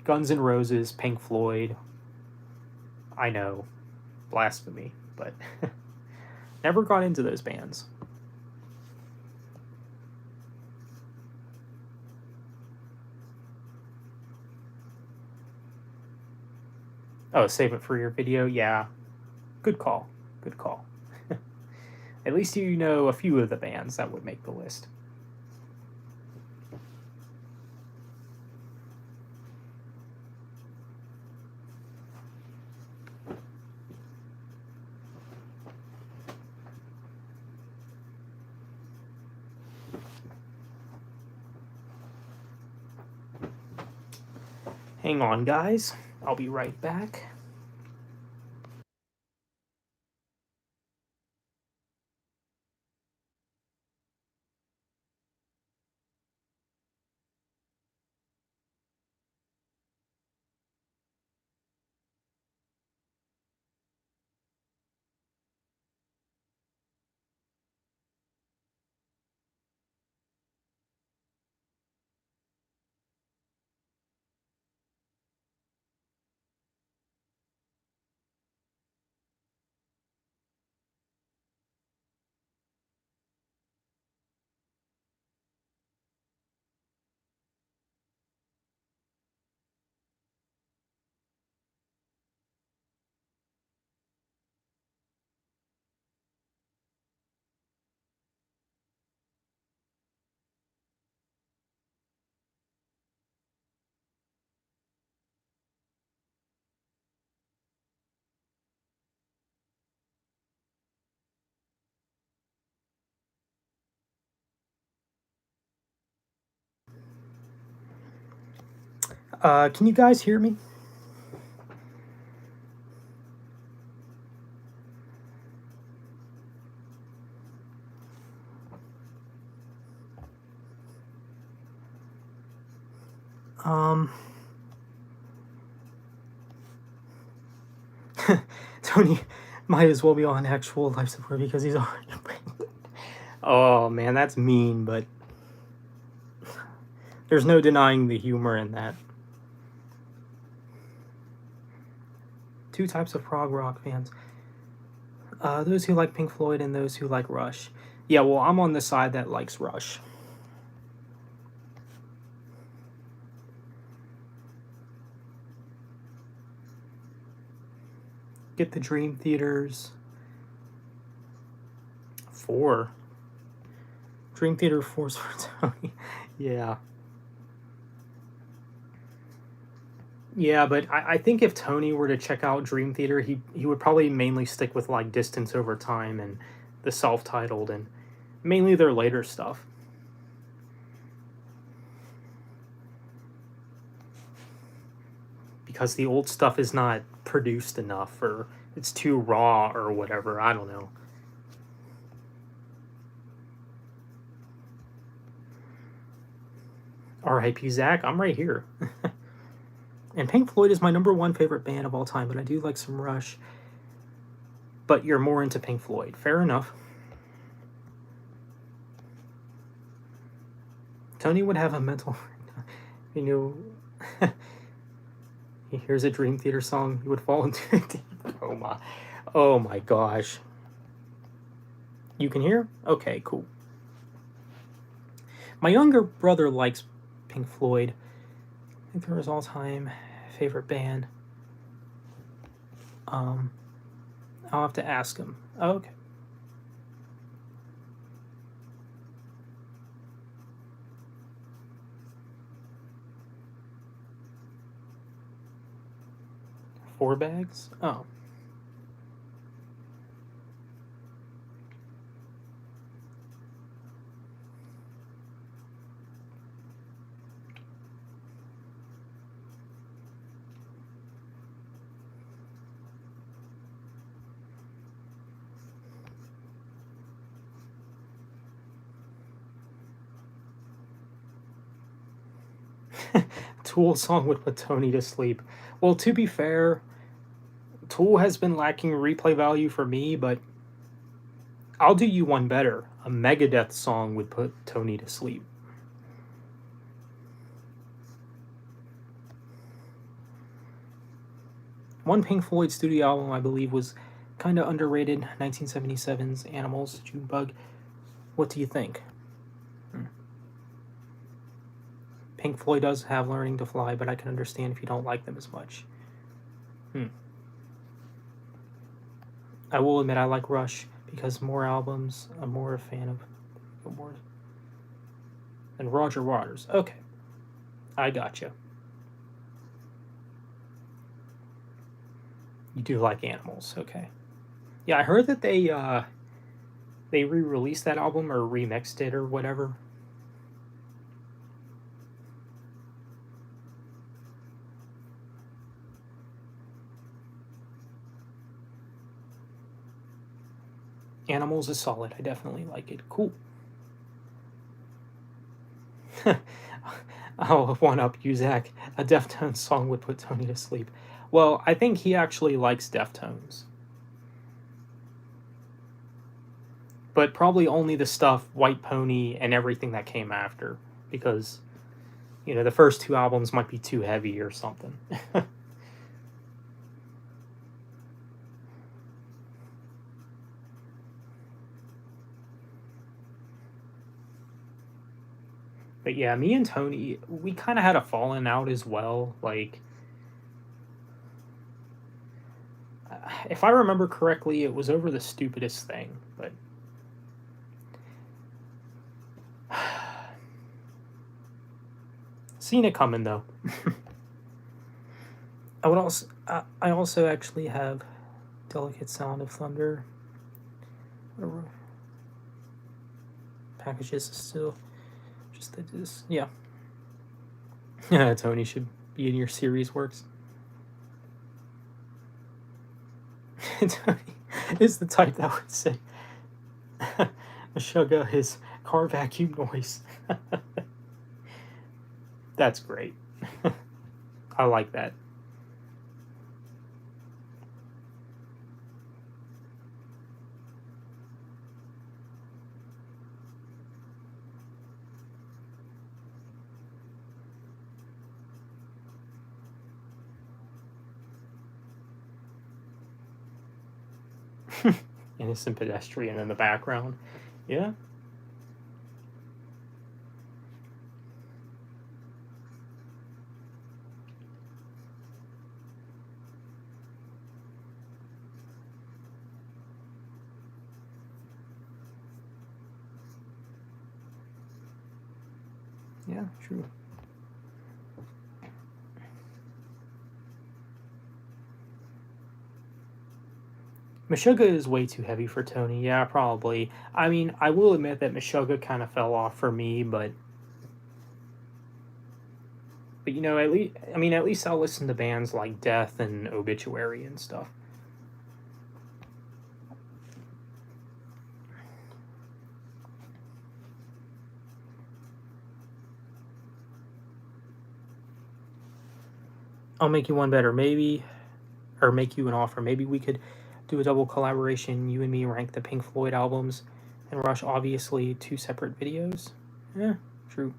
Guns N' Roses, Pink Floyd. I know. Blasphemy. But never got into those bands. Oh, save it for your video? Yeah. Good call. Good call. At least you know a few of the bands that would make the list. Hang on, guys. I'll be right back. Can you guys hear me? Tony might as well be on actual life support because he's already pregnant. Oh man, that's mean, but there's no denying the humor in that. Two types of prog rock fans. Those who like Pink Floyd and those who like Rush. Yeah, well, I'm on the side that likes Rush. Get the Dream Theaters. 4. Dream Theater 4's for Tony. Yeah. Yeah, but I think if Tony were to check out Dream Theater, he would probably mainly stick with like Distance Over Time and the self-titled and mainly their later stuff. Because the old stuff is not produced enough or it's too raw or whatever, I don't know. R.I.P. Zach, I'm right here. And Pink Floyd is my #1 favorite band of all time, but I do like some Rush. But you're more into Pink Floyd. Fair enough. Tony would have a mental... You know... He hears a Dream Theater song, he would fall into a deep coma. Oh my gosh. You can hear? Okay, cool. My younger brother likes Pink Floyd. I think they're his all-time favorite band. I'll have to ask him. Oh, okay. Four bags? Oh. Tool song would put Tony to sleep. Well, to be fair, Tool has been lacking replay value for me, but I'll do you one better. A Megadeth song would put Tony to sleep. One Pink Floyd studio album, I believe, was kind of underrated. 1977's Animals, Junebug. What do you think? Pink Floyd does have Learning to Fly, but I can understand if you don't like them as much. I will admit I like Rush because more albums, I'm more a fan of more. And Roger Waters. Okay. I gotcha. You do like Animals, okay. Yeah, I heard that they re-released that album or remixed it or whatever. Animals is solid. I definitely like it. Cool. I'll one up you, Zach. A Deftones song would put Tony to sleep. Well, I think he actually likes Deftones. But probably only the stuff White Pony and everything that came after. Because, you know, the first 2 albums might be too heavy or something. But yeah, me and Tony, we kind of had a falling out as well. Like, if I remember correctly, it was over the stupidest thing. But seen it coming though. I also actually have Delicate Sound of Thunder. Whatever. Packages still. Just that is, yeah. Tony should be in your series works. Tony is the type that would say Meshuggah his car vacuum noise. That's great. I like that. Innocent pedestrian in the background. Yeah. Yeah, true. Meshuggah is way too heavy for Tony. Yeah, probably. I mean, I will admit that Meshuggah kind of fell off for me, but you know, at least I'll listen to bands like Death and Obituary and stuff. I'll make you one better, maybe, or make you an offer. Maybe we could do a double collaboration. You and me rank the Pink Floyd albums, and Rush obviously 2 separate videos. Yeah, true.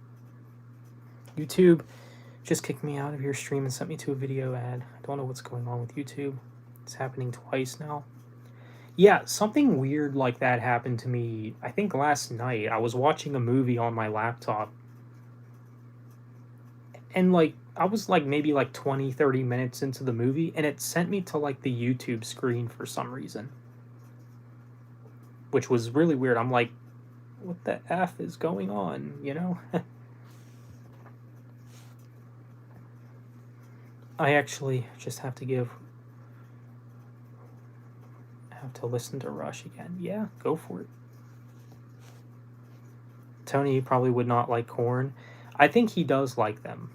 YouTube just kicked me out of your stream and sent me to a video ad. I don't know what's going on with YouTube. It's happening twice now. Yeah, something weird like that happened to me, I think last night. I was watching a movie on my laptop, and like I was like maybe like 20-30 minutes into the movie, and it sent me to like the YouTube screen for some reason, which was really weird. I'm like, what the F is going on, you know? I actually just have to listen to Rush again. Yeah, go for it. Tony probably would not like Korn. I think he does like them.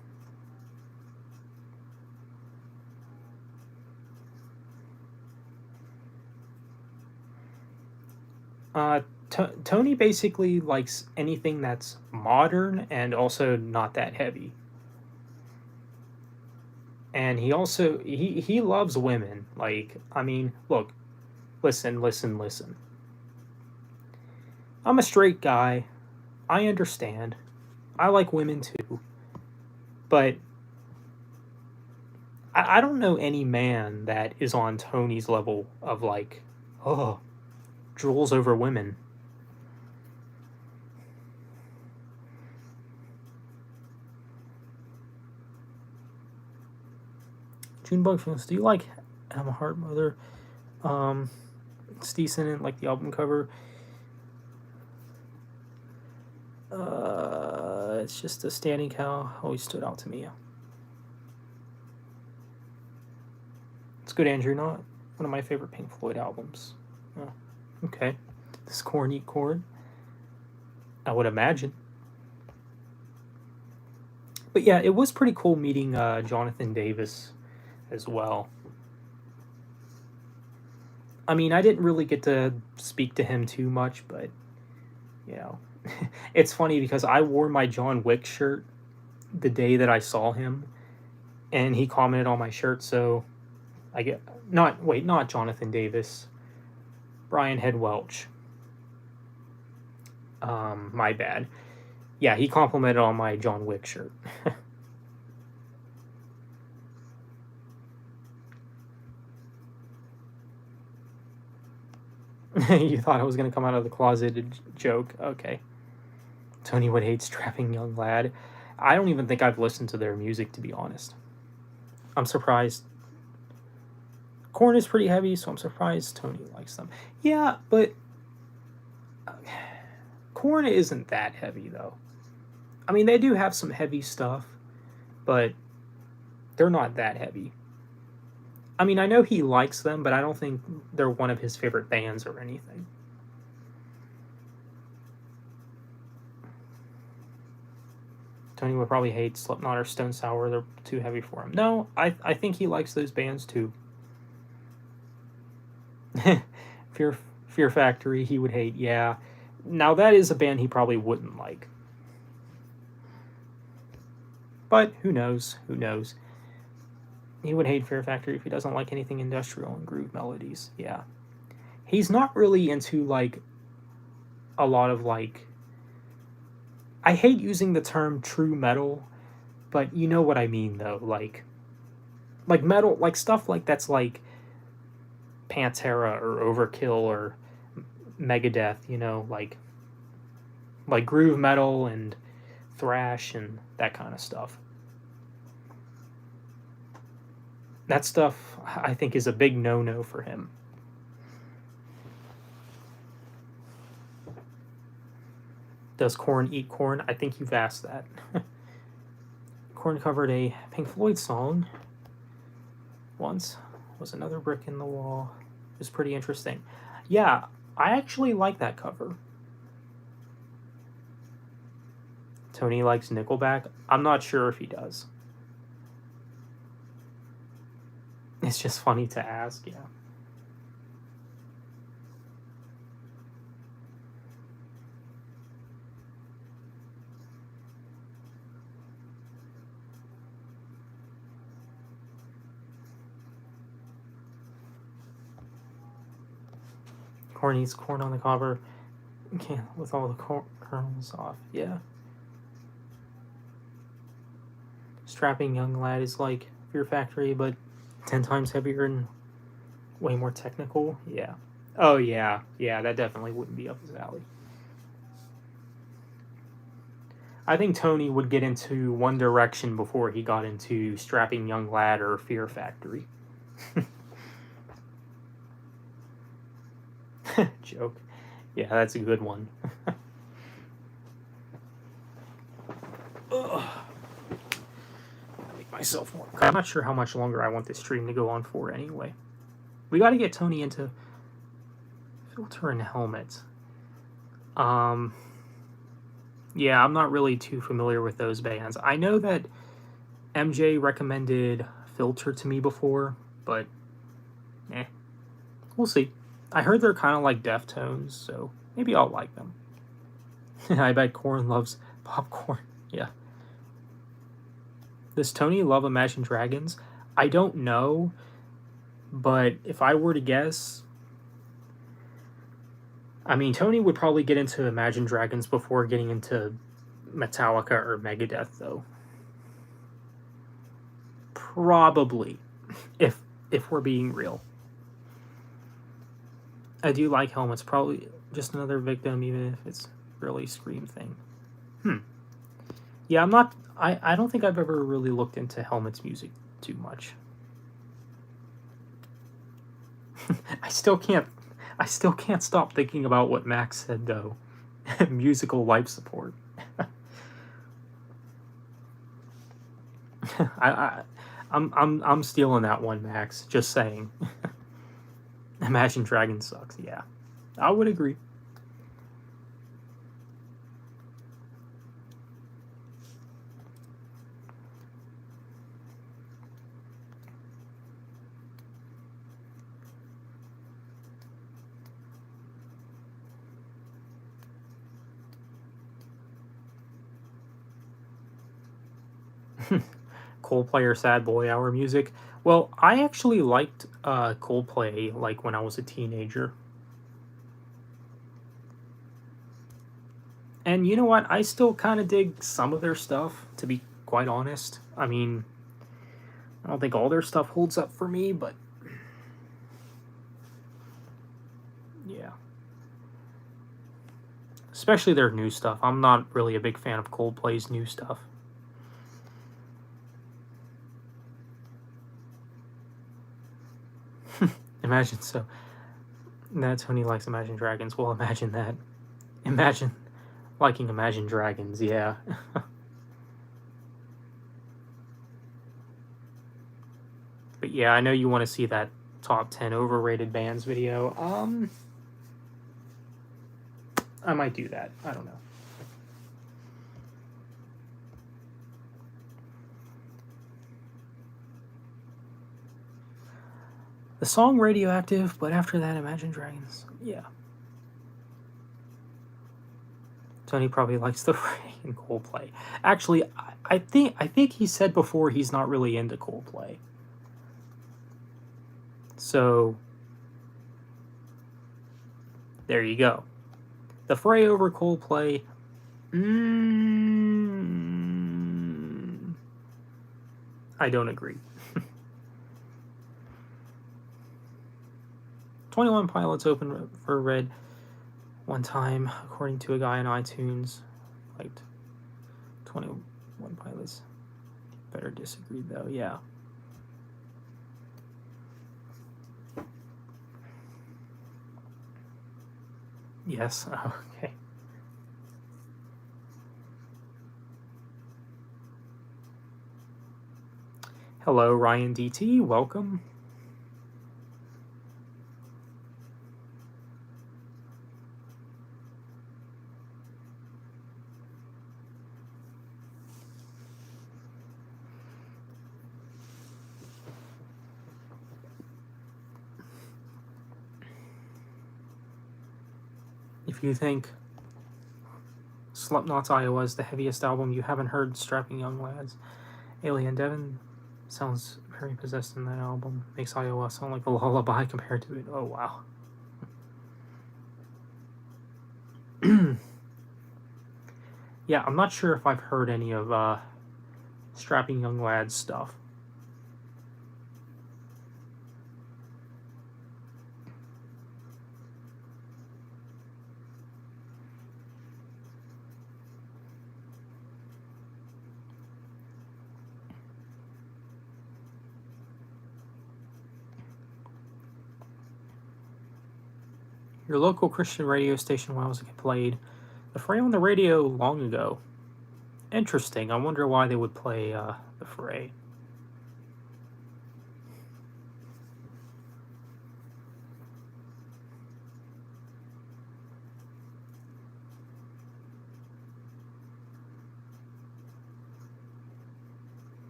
Tony basically likes anything that's modern and also not that heavy. And he also, he loves women. Like, I mean, look, listen. I'm a straight guy. I understand. I like women too. But I don't know any man that is on Tony's level of like, oh, drools over women. Junebug films. Do you like I'm a Heart Mother? It's decent and like the album cover. It's just a Standing Cow. Always stood out to me. It's good, Andrew. Not one of my favorite Pink Floyd albums. Oh, okay. This Korn eat corn. I would imagine. But yeah, it was pretty cool meeting Jonathan Davis as well. I mean, I didn't really get to speak to him too much, but, you know, it's funny because I wore my John Wick shirt the day that I saw him, and he commented on my shirt, so I get, not Jonathan Davis, Brian Head Welch. My bad. Yeah, he complimented on my John Wick shirt. You thought I was going to come out of the closet joke. Okay. Tony would hate Strapping Young Lad. I don't even think I've listened to their music, to be honest. I'm surprised. Korn is pretty heavy, so I'm surprised Tony likes them. Yeah, but Korn isn't that heavy, though. I mean, they do have some heavy stuff, but they're not that heavy. I mean, I know he likes them, but I don't think they're one of his favorite bands or anything. Tony would probably hate Slipknot or Stone Sour. They're too heavy for him. No, I think he likes those bands too. Fear Factory, he would hate. Yeah. Now, that is a band he probably wouldn't like. But who knows? Who knows? He would hate Fear Factory if he doesn't like anything industrial and groove melodies. Yeah. He's not really into, like, a lot of, like... I hate using the term true metal, but you know what I mean, though. Like metal, like stuff like that's like Pantera or Overkill or Megadeth, you know, like groove metal and thrash and that kind of stuff. That stuff, I think, is a big no-no for him. Does Korn eat corn? I think you've asked that. Korn covered a Pink Floyd song once. Was Another Brick in the Wall. It was pretty interesting. Yeah, I actually like that cover. Tony likes Nickelback. I'm not sure if he does. It's just funny to ask, yeah. Korn eats corn on the cob with all the kernels off. Yeah. Strapping Young Lad is like Fear Factory, but 10 times heavier and way more technical. Yeah. Oh, yeah. Yeah, that definitely wouldn't be up his alley. I think Tony would get into One Direction before he got into Strapping Young Lad or Fear Factory. Joke. Yeah, that's a good one. Make myself more. I'm not sure how much longer I want this stream to go on for anyway. We got to get Tony into Filter and Helmet. Yeah, I'm not really too familiar with those bands. I know that MJ recommended Filter to me before, but we'll see. I heard they're kind of like Deftones, so maybe I'll like them. I bet Korn loves popcorn. Yeah. Does Tony love Imagine Dragons? I don't know, but if I were to guess, I mean, Tony would probably get into Imagine Dragons before getting into Metallica or Megadeth, though. Probably, if we're being real. I do like Helmet's. Probably just another victim, even if it's really Scream thing. Yeah, I'm not... I don't think I've ever really looked into Helmet's music too much. I still can't stop thinking about what Max said, though. Musical life support. I'm stealing that one, Max. Just saying. Imagine Dragons sucks. Yeah, I would agree. Coldplay or Sad Boy Hour music. Well, I actually liked Coldplay like when I was a teenager. And you know what? I still kind of dig some of their stuff, to be quite honest. I mean, I don't think all their stuff holds up for me, but yeah. Especially their new stuff. I'm not really a big fan of Coldplay's new stuff. Imagine so. That Tony likes Imagine Dragons. Well, imagine that. Imagine liking Imagine Dragons, yeah. But yeah, I know you want to see that top 10 overrated bands video. I might do that. I don't know. The song Radioactive, but after that, Imagine Dragons. Yeah. Tony probably likes the freaking Coldplay. Actually, I think he said before he's not really into Coldplay. So there you go. The fray over Coldplay. I don't agree. 21 Pilots opened for Red one time, according to a guy on iTunes. Liked 21 Pilots. Better disagree though, yeah. Yes, okay. Hello, Ryan DT, welcome. If you think Slipknot's Iowa is the heaviest album you haven't heard, Strapping Young Lads. Alien Devin sounds very possessed in that album. Makes Iowa sound like a lullaby compared to it. Oh, wow. Yeah, I'm not sure if I've heard any of Strapping Young Lads stuff. Your local Christian radio station when I was a kid played The Fray on the radio long ago. Interesting. I wonder why they would play The Fray.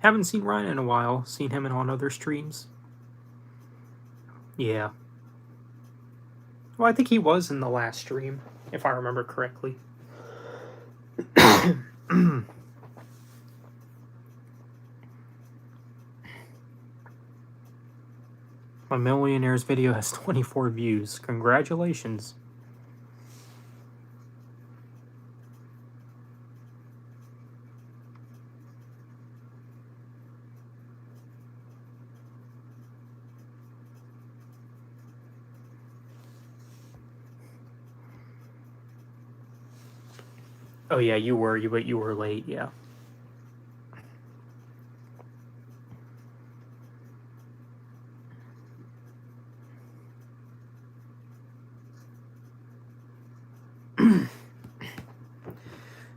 Haven't seen Ryan in a while. Seen him on other streams. Yeah. Well, I think he was in the last stream, if I remember correctly. My Millionaires video has 24 views. Congratulations. Oh yeah, you were, but you were late, yeah.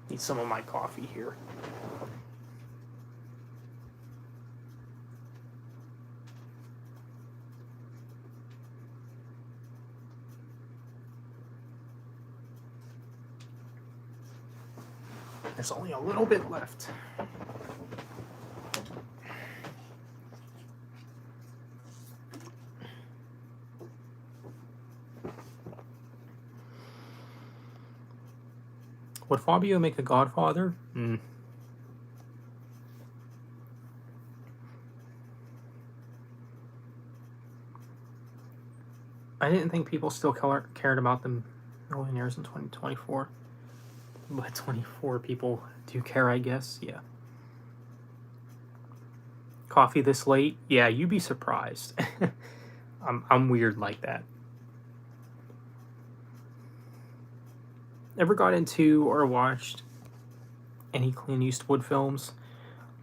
Need some of my coffee here. There's only a little bit left. Would Fabio make a Godfather? I didn't think people still cared about the millionaires in 2024. But 24 people do care, I guess. Yeah. Coffee this late? Yeah, you'd be surprised. I'm weird like that. Ever got into or watched any Clint Eastwood films?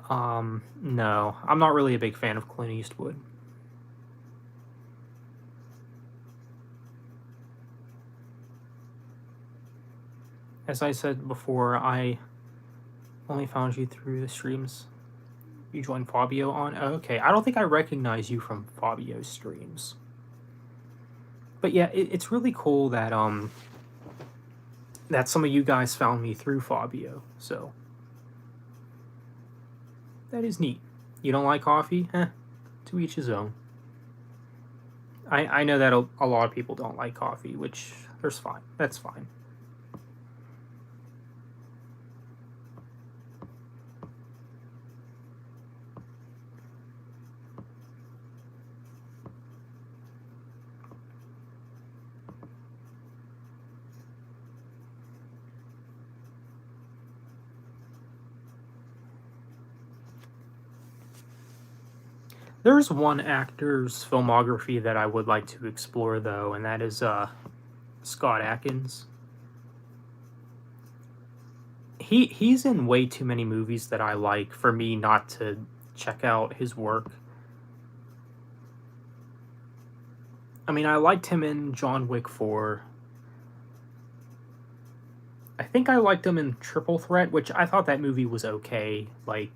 No. I'm not really a big fan of Clint Eastwood. As I said before, I only found you through the streams you joined Fabio on. Oh, okay, I don't think I recognize you from Fabio's streams. But yeah, it's really cool that that some of you guys found me through Fabio. So that is neat. You don't like coffee? To each his own. I know that a lot of people don't like coffee, which there's fine. That's fine. There's one actor's filmography that I would like to explore, though, and that is Scott Adkins. He's in way too many movies that I like for me not to check out his work. I mean, I liked him in John Wick 4. I think I liked him in Triple Threat, which I thought that movie was okay. Like,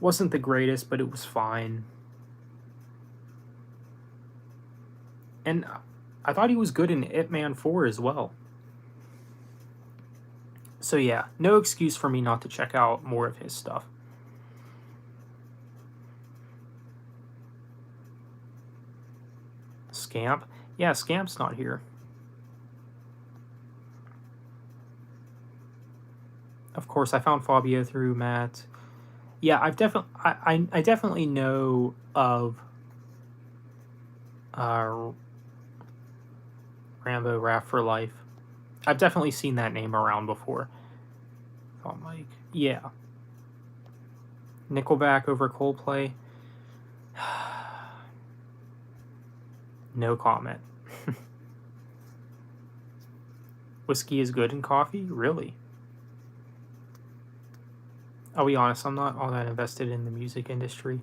wasn't the greatest, but it was fine. And I thought he was good in Ip Man 4 as well. So yeah, no excuse for me not to check out more of his stuff. Scamp? Yeah, Scamp's not here. Of course, I found Fabio through Matt. Yeah, I definitely know of Rambo Rap for Life. I've definitely seen that name around before. Thought Mike. Yeah. Nickelback over Coldplay. No comment. Whiskey is good in coffee? Really? I'll be honest, I'm not all that invested in the music industry.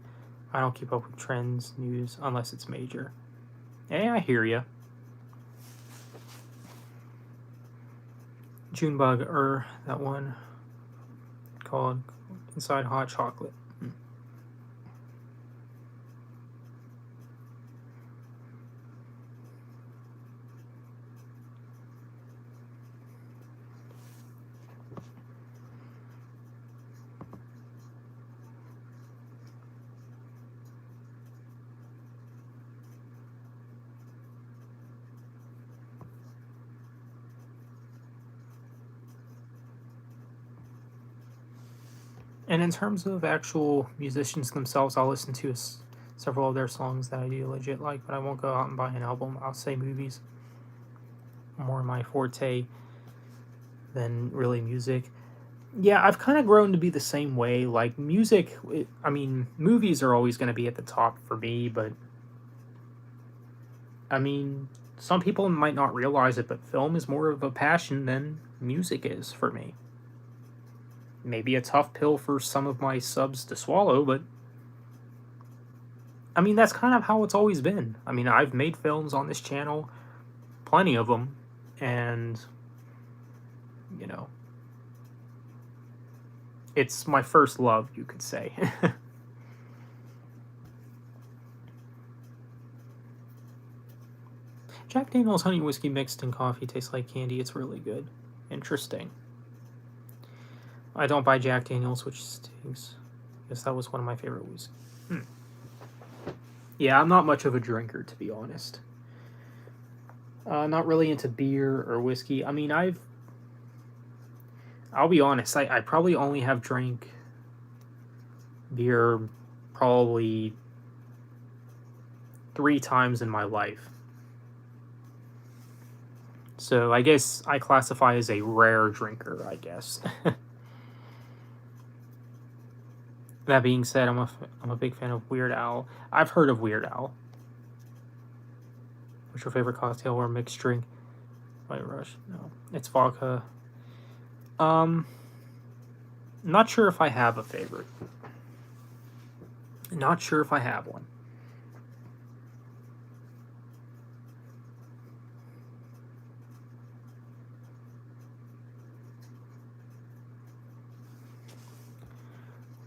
I don't keep up with trends, news, unless it's major. Hey, I hear ya. Junebug, that one called Inside Hot Chocolate. And in terms of actual musicians themselves, I'll listen to several of their songs that I do legit like, but I won't go out and buy an album. I'll say movies. More my forte than really music. Yeah, I've kind of grown to be the same way. Like, music, I mean, movies are always going to be at the top for me, but I mean, some people might not realize it, but film is more of a passion than music is for me. Maybe a tough pill for some of my subs to swallow, but I mean, that's kind of how it's always been. I mean, I've made films on this channel, plenty of them, and, you know, it's my first love, you could say. Jack Daniel's honey whiskey mixed in coffee tastes like candy. It's really good. Interesting. I don't buy Jack Daniels, which stinks. I guess that was one of my favorite whiskeys. Yeah, I'm not much of a drinker, to be honest. Not really into beer or whiskey. I mean, I've I'll be honest, I probably only have drank beer probably 3 times in my life. So I guess I classify as a rare drinker, I guess. That being said, I'm a big fan of Weird Al. I've heard of Weird Al. What's your favorite cocktail or mixed drink? White Rush? No, it's vodka. Not sure if I have a favorite. Not sure if I have one.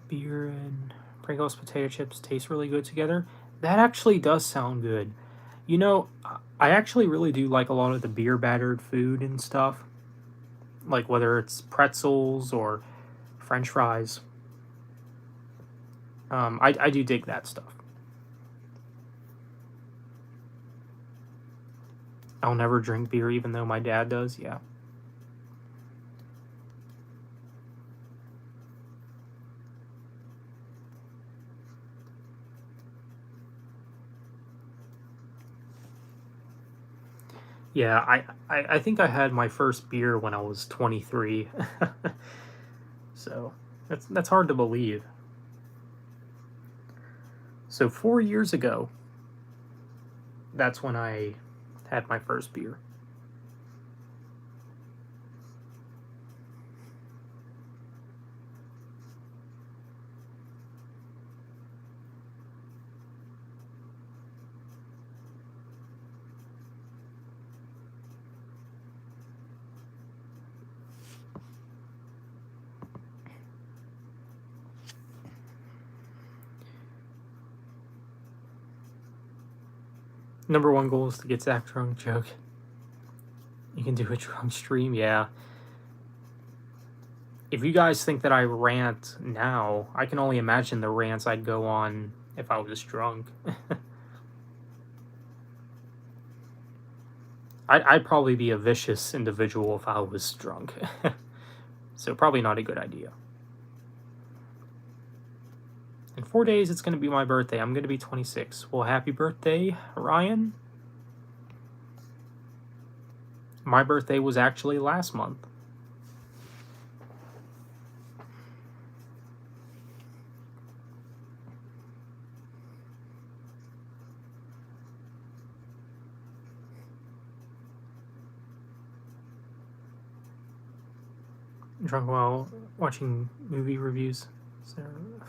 Beer and Pringles potato chips taste really good together. That actually does sound good. You know, I actually really do like a lot of the beer battered food and stuff. Like whether it's pretzels or French fries. I do dig that stuff. I'll never drink beer even though my dad does, yeah. Yeah, I think I had my first beer when I was 23. So, that's hard to believe. So 4 years ago, that's when I had my first beer. Number one goal is to get Zach drunk. Joke. You can do a drunk stream, yeah. If you guys think that I rant now, I can only imagine the rants I'd go on if I was drunk. I'd probably be a vicious individual if I was drunk. So probably not a good idea. In 4 days, it's going to be my birthday. I'm going to be 26. Well, happy birthday, Ryan. My birthday was actually last month. Drunk while watching movie reviews. Is that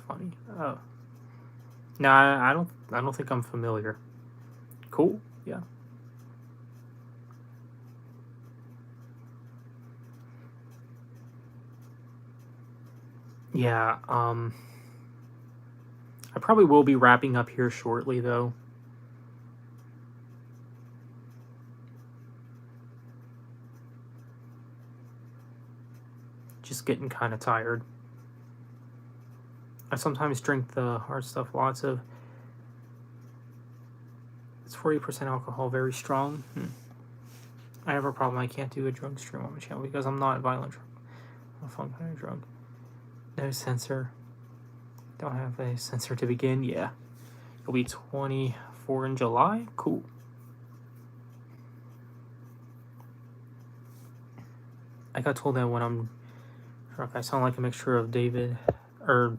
funny? Oh. No, I don't think I'm familiar. Cool. Yeah. Yeah, I probably will be wrapping up here shortly though. Just getting kind of tired. I sometimes drink the hard stuff, lots of. It's 40% alcohol, very strong. I have a problem. I can't do a drunk stream on my channel because I'm not violent drunk. I'm a fun kind of drunk. No censor. Don't have a censor to begin. Yeah. It'll be 24 in July. Cool. I got told that when I'm drunk, I sound like a mixture of David, or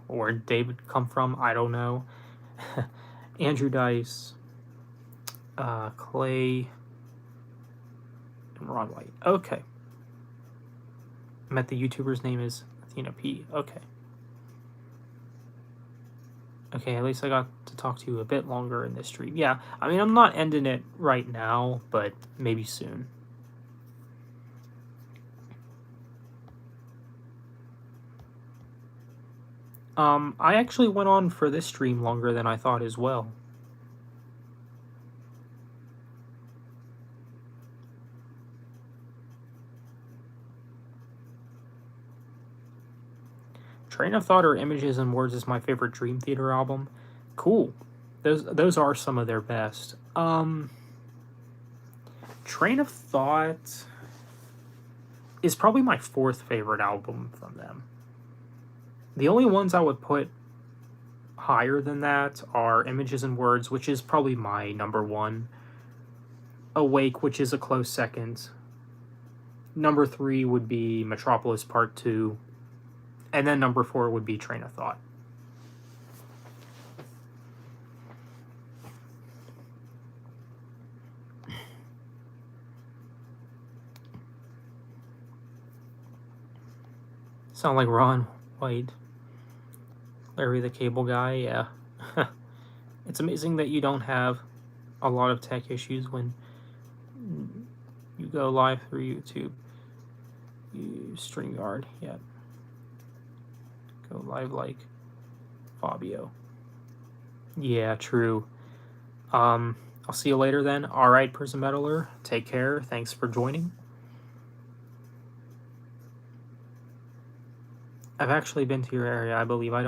where David come from, I don't know. Andrew Dice, Clay, and Ron White. Okay. I met the YouTuber's name is Athena P. Okay. Okay, at least I got to talk to you a bit longer in this stream. Yeah, I mean, I'm not ending it right now, but maybe soon. I actually went on for this stream longer than I thought as well. Train of Thought or Images and Words is my favorite Dream Theater album. Cool. Those are some of their best. Train of Thought, is probably my 4th favorite album from them. The only ones I would put higher than that are Images and Words, which is probably my number 1. Awake, which is a close second. Number 3 would be Metropolis Part 2. And then number 4 would be Train of Thought. Sound like Ron White. Larry the Cable Guy, yeah. It's amazing that you don't have a lot of tech issues when you go live through YouTube. You StreamYard, yeah. Go live like Fabio. Yeah, true. I'll see you later then. Alright, Prison Meddler. Take care. Thanks for joining. I've actually been to your area, I believe. I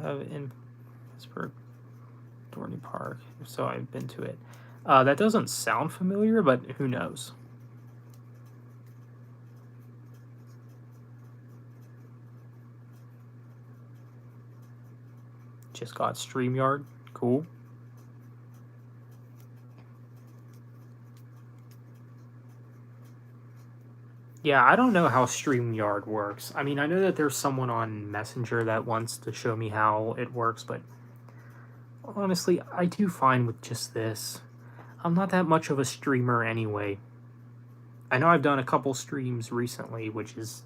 have in Pittsburgh, Dorney Park, so I've been to it. That doesn't sound familiar, but who knows? Just got StreamYard. Cool. Yeah, I don't know how StreamYard works. I mean, I know that there's someone on Messenger that wants to show me how it works, but honestly, I do fine with just this. I'm not that much of a streamer anyway. I know I've done a couple streams recently, which is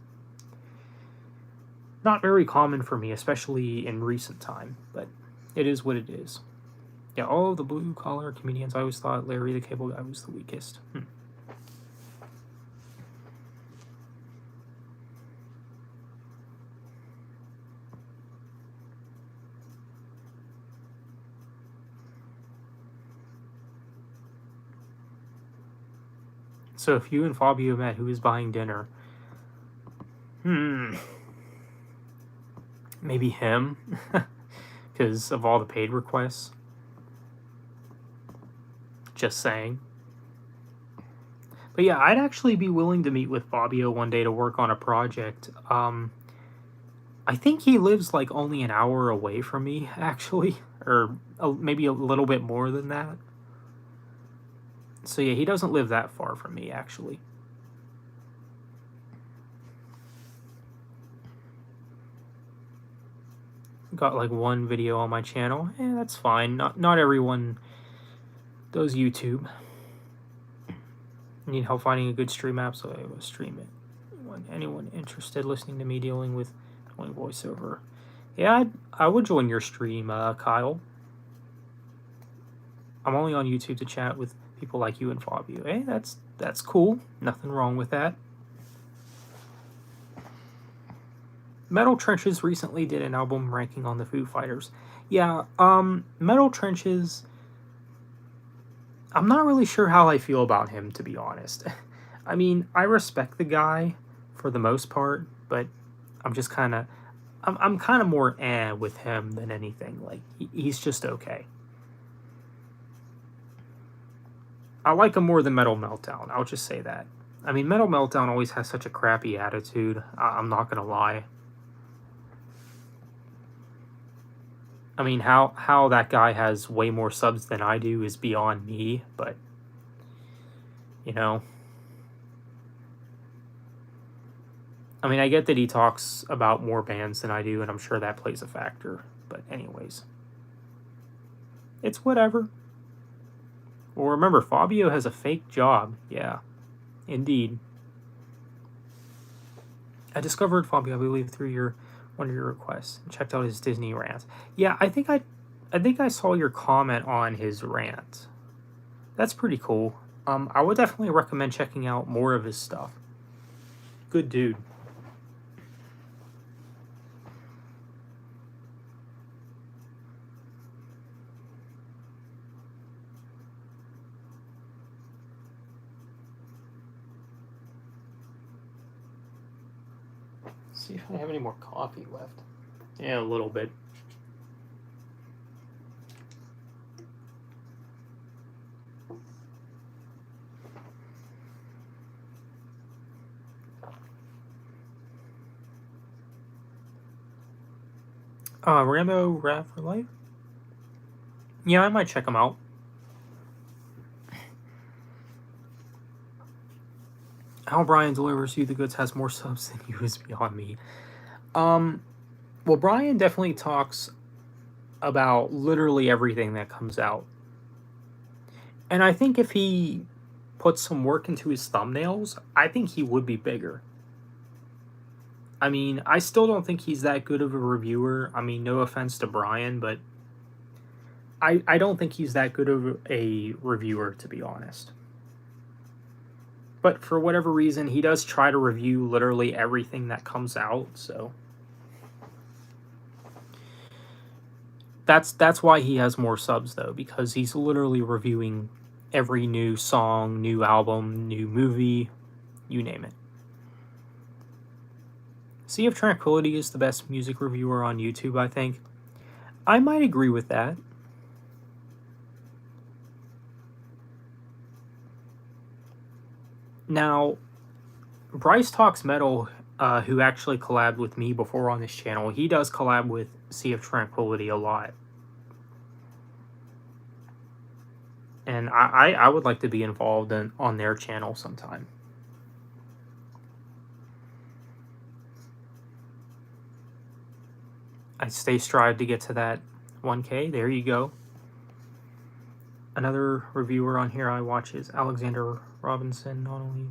not very common for me, especially in recent time, but it is what it is. Yeah, all of the blue-collar comedians, I always thought Larry the Cable Guy was the weakest. So if you and Fabio met, who is buying dinner? Maybe him, because of all the paid requests. Just saying. But yeah, I'd actually be willing to meet with Fabio one day to work on a project. I think he lives like only an hour away from me, actually, or maybe a little bit more than that. So yeah, he doesn't live that far from me, actually. Got like one video on my channel. That's fine. Not everyone does YouTube. Need help finding a good stream app, so I will stream it. Anyone interested listening to me dealing with voiceover? Yeah, I would join your stream, Kyle. I'm only on YouTube to chat with people like you and Fabio. Hey, that's cool. Nothing wrong with that. Metal Trenches recently did an album ranking on the Foo Fighters. Yeah, Metal Trenches, I'm not really sure how I feel about him, to be honest. I mean, I respect the guy for the most part, but I'm just kind of, I'm kind of more with him than anything. Like, he's just okay. I like him more than Metal Meltdown, I'll just say that. I mean, Metal Meltdown always has such a crappy attitude, I'm not gonna lie. I mean, how that guy has way more subs than I do is beyond me, but, you know. I mean, I get that he talks about more bands than I do, and I'm sure that plays a factor, but anyways. It's whatever. Well, remember, Fabio has a fake job. Yeah, indeed. I discovered Fabio, I believe, through one of your requests. Checked out his Disney rant. Yeah, I think I saw your comment on his rant. That's pretty cool. I would definitely recommend checking out more of his stuff. Good dude. See if I have any more coffee left. Yeah, a little bit. Rambo Rap for Life? Yeah, I might check them out. How Brian delivers you the goods has more subs than you is beyond me. Well, Brian definitely talks about literally everything that comes out. And I think if he put some work into his thumbnails, I think he would be bigger. I mean, I still don't think he's that good of a reviewer. I mean, no offense to Brian, but I don't think he's that good of a reviewer, to be honest. But for whatever reason, he does try to review literally everything that comes out, so that's why he has more subs, though, because he's literally reviewing every new song, new album, new movie, you name it. Sea of Tranquility is the best music reviewer on YouTube, I think. I might agree with that. Now, Bryce Talks Metal, who actually collabed with me before on this channel, he does collab with Sea of Tranquility a lot. And I would like to be involved on their channel sometime. I strive to get to that 1K. There you go. Another reviewer on here I watch is Alexander Robinson, not only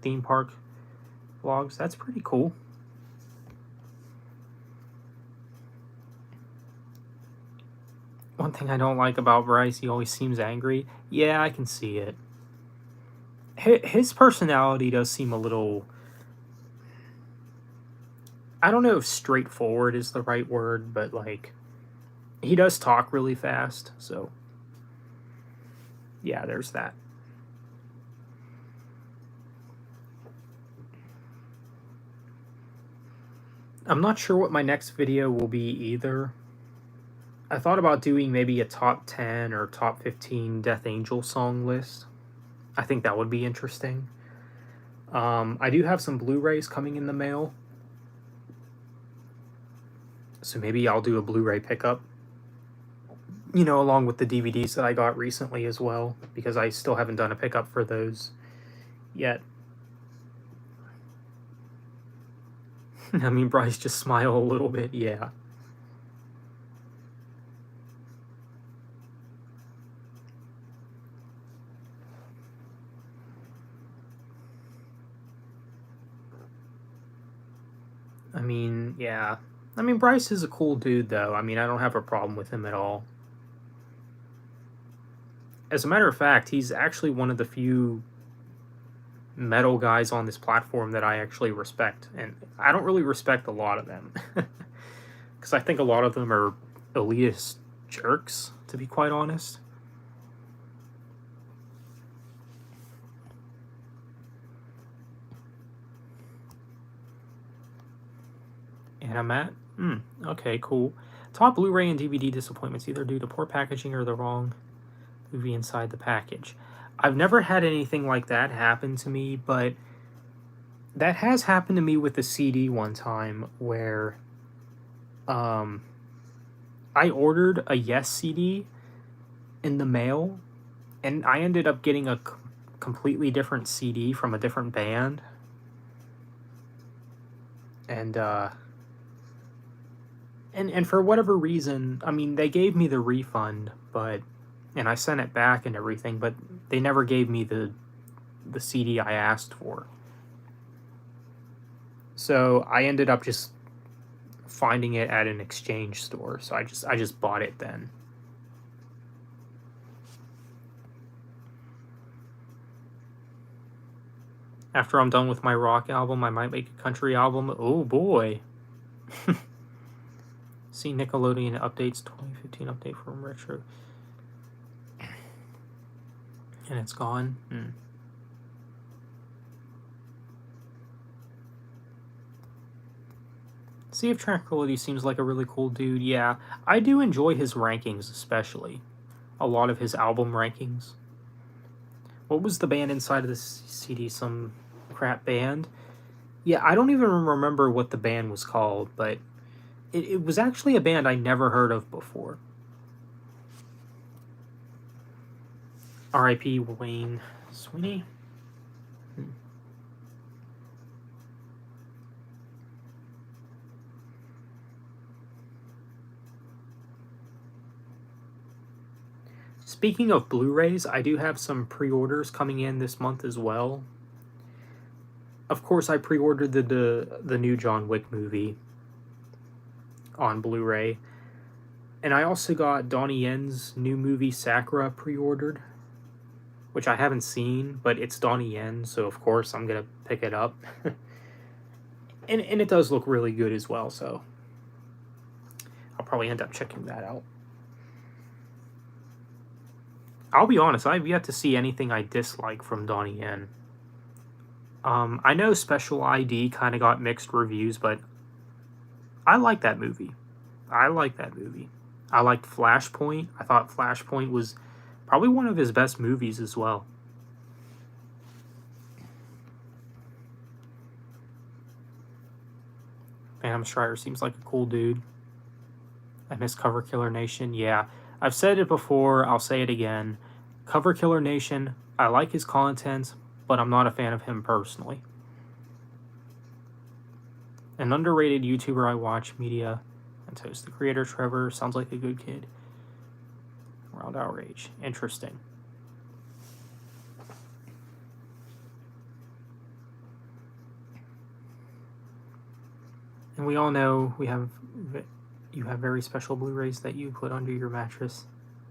theme park vlogs. That's pretty cool. One thing I don't like about Bryce, he always seems angry. Yeah, I can see it. His personality does seem a little... I don't know if straightforward is the right word, but like, he does talk really fast, so yeah, there's that. I'm not sure what my next video will be either. I thought about doing maybe a top 10 or top 15 Death Angel song list. I think that would be interesting. I do have some Blu-rays coming in the mail, so maybe I'll do a Blu-ray pickup, you know, along with the DVDs that I got recently as well, because I still haven't done a pickup for those yet. I mean, Bryce just smiled a little bit, yeah. I mean, yeah. I mean, Bryce is a cool dude, though. I mean, I don't have a problem with him at all. As a matter of fact, he's actually one of the few metal guys on this platform that I actually respect. And I don't really respect a lot of them. Because I think a lot of them are elitist jerks, to be quite honest. And I'm at... okay, cool. Top Blu-ray and DVD disappointments, either due to poor packaging or the wrong movie inside the package. I've never had anything like that happen to me, but that has happened to me with the CD one time, where I ordered a Yes CD in the mail, and I ended up getting a completely different CD from a different band. And for whatever reason, I mean, they gave me the refund, and I sent it back and everything, but they never gave me the CD I asked for. So I ended up just finding it at an exchange store, so I just bought it then. After I'm done with my rock album, I might make a country album. Oh boy. See Nickelodeon updates, 2015 update from Retro. And it's gone. Sea of Tranquility seems like a really cool dude. Yeah, I do enjoy his rankings, especially. A lot of his album rankings. What was the band inside of this CD? Some crap band? Yeah, I don't even remember what the band was called, but it was actually a band I never heard of before. R.I.P. Wayne Sweeney. Speaking of Blu-rays, I do have some pre-orders coming in this month as well. Of course, I pre-ordered the new John Wick movie on Blu-ray. And I also got Donnie Yen's new movie Sakura pre-ordered, which I haven't seen, but it's Donnie Yen, so of course I'm going to pick it up. and it does look really good as well, so I'll probably end up checking that out. I'll be honest, I've yet to see anything I dislike from Donnie Yen. I know Special ID kind of got mixed reviews, but I like that movie. I liked Flashpoint. I thought Flashpoint was probably one of his best movies as well. Phantom Strider seems like a cool dude. I miss Cover Killer Nation. Yeah, I've said it before, I'll say it again. Cover Killer Nation, I like his content, but I'm not a fan of him personally. An underrated YouTuber I watch, Media and Toast. The creator, Trevor, sounds like a good kid. Around our age. Interesting. And we all know you have very special Blu-rays that you put under your mattress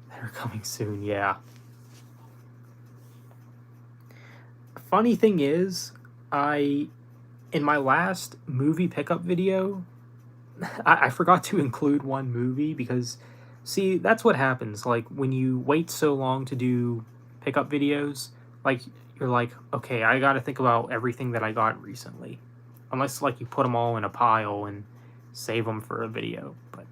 that are coming soon. Yeah. Funny thing is, in my last movie pickup video, I forgot to include one movie because, see, that's what happens. Like, when you wait so long to do pickup videos, like, you're like, okay, I gotta think about everything that I got recently. Unless, like, you put them all in a pile and save them for a video. But,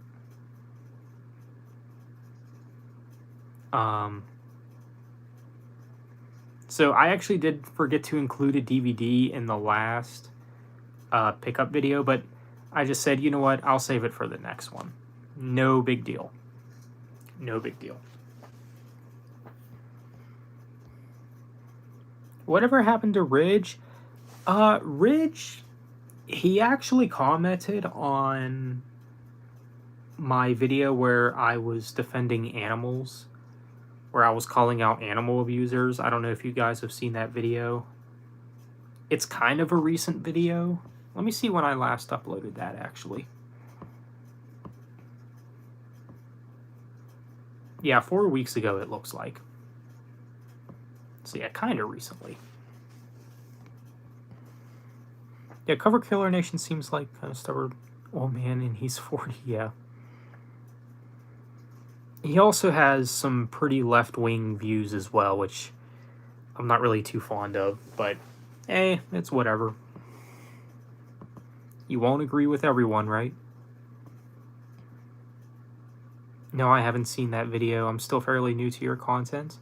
so I actually did forget to include a DVD in the last pickup video, but I just said, you know what, I'll save it for the next one. No big deal. No big deal. Whatever happened to Ridge? Ridge, he actually commented on my video where I was defending animals, where I was calling out animal abusers. I don't know if you guys have seen that video. It's kind of a recent video. Let me see when I last uploaded that, actually. Yeah, 4 weeks ago, it looks like. So yeah, kind of recently. Yeah, Cover Killer Nation seems like kind of stubborn old man, and he's 40, yeah. He also has some pretty left-wing views as well, which I'm not really too fond of, but it's whatever. You won't agree with everyone, right? No, I haven't seen that video. I'm still fairly new to your content.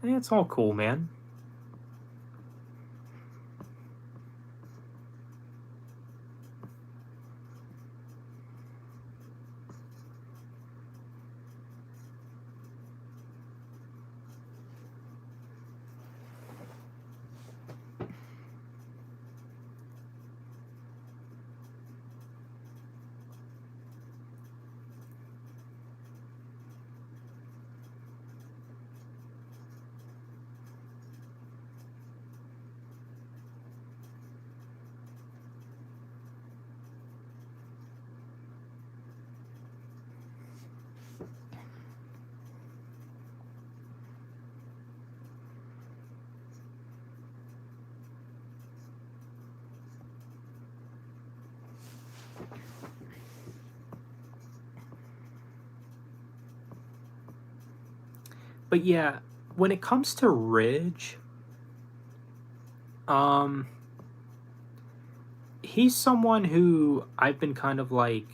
It's all cool, man. But yeah, when it comes to Ridge, he's someone who I've been kind of like,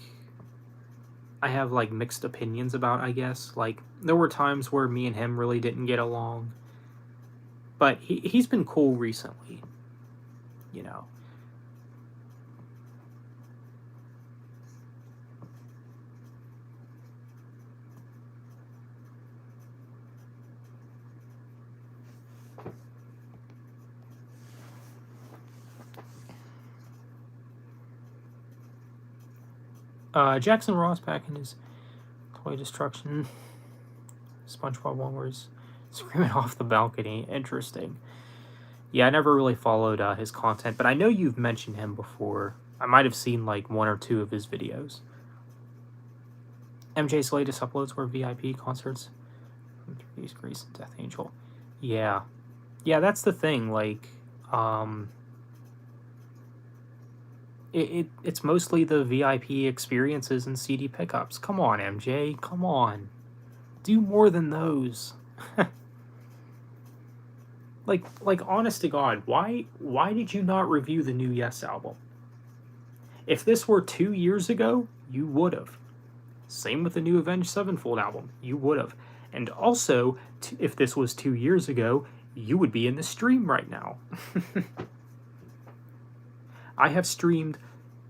I have like mixed opinions about, I guess. Like, there were times where me and him really didn't get along, but he's been cool recently, you know. Jackson Ross back in his toy destruction. SpongeBob one where he's screaming off the balcony. Interesting. Yeah, I never really followed his content, but I know you've mentioned him before. I might have seen like 1 or 2 of his videos. MJ's latest uploads were VIP concerts. Grease and Death Angel. Yeah. Yeah, that's the thing. Like, it's mostly the VIP experiences and CD pickups. Come on, MJ. Come on. Do more than those. like honest to God, why did you not review the new Yes album? If this were 2 years ago, you would have. Same with the new Avenged Sevenfold album. You would have. And also, if this was 2 years ago, you would be in the stream right now. I have streamed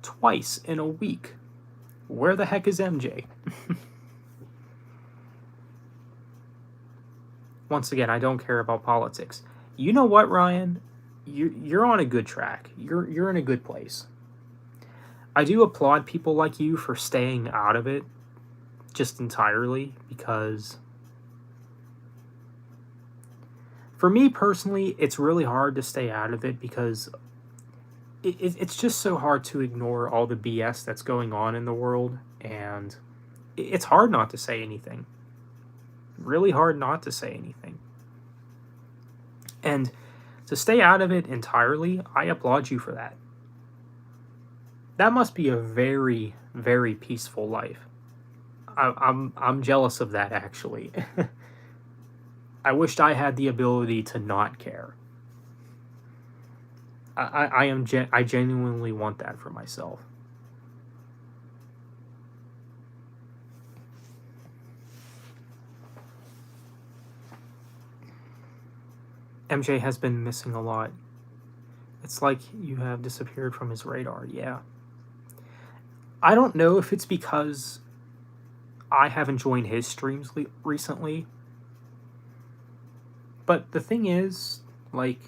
twice in a week. Where the heck is MJ? Once again, I don't care about politics. You know what, Ryan? You're on a good track. You're in a good place. I do applaud people like you for staying out of it just entirely, because for me personally, it's really hard to stay out of it because it's just so hard to ignore all the BS that's going on in the world, and it's hard not to say anything. Really hard not to say anything. And to stay out of it entirely, I applaud you for that. That must be a very, very peaceful life. I'm jealous of that, actually. I wished I had the ability to not care. I genuinely want that for myself. MJ has been missing a lot. It's like you have disappeared from his radar, yeah. I don't know if it's because I haven't joined his streams recently. But the thing is, like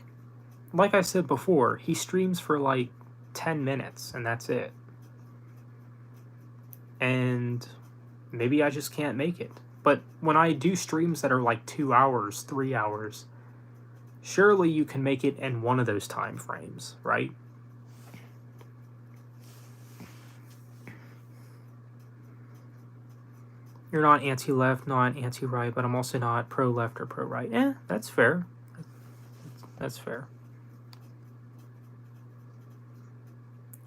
I said before, he streams for like 10 minutes and that's it. And maybe I just can't make it. But when I do streams that are like 2 hours, 3 hours, surely you can make it in one of those time frames, right? You're not anti-left, not anti-right, but I'm also not pro-left or pro-right. That's fair. That's fair.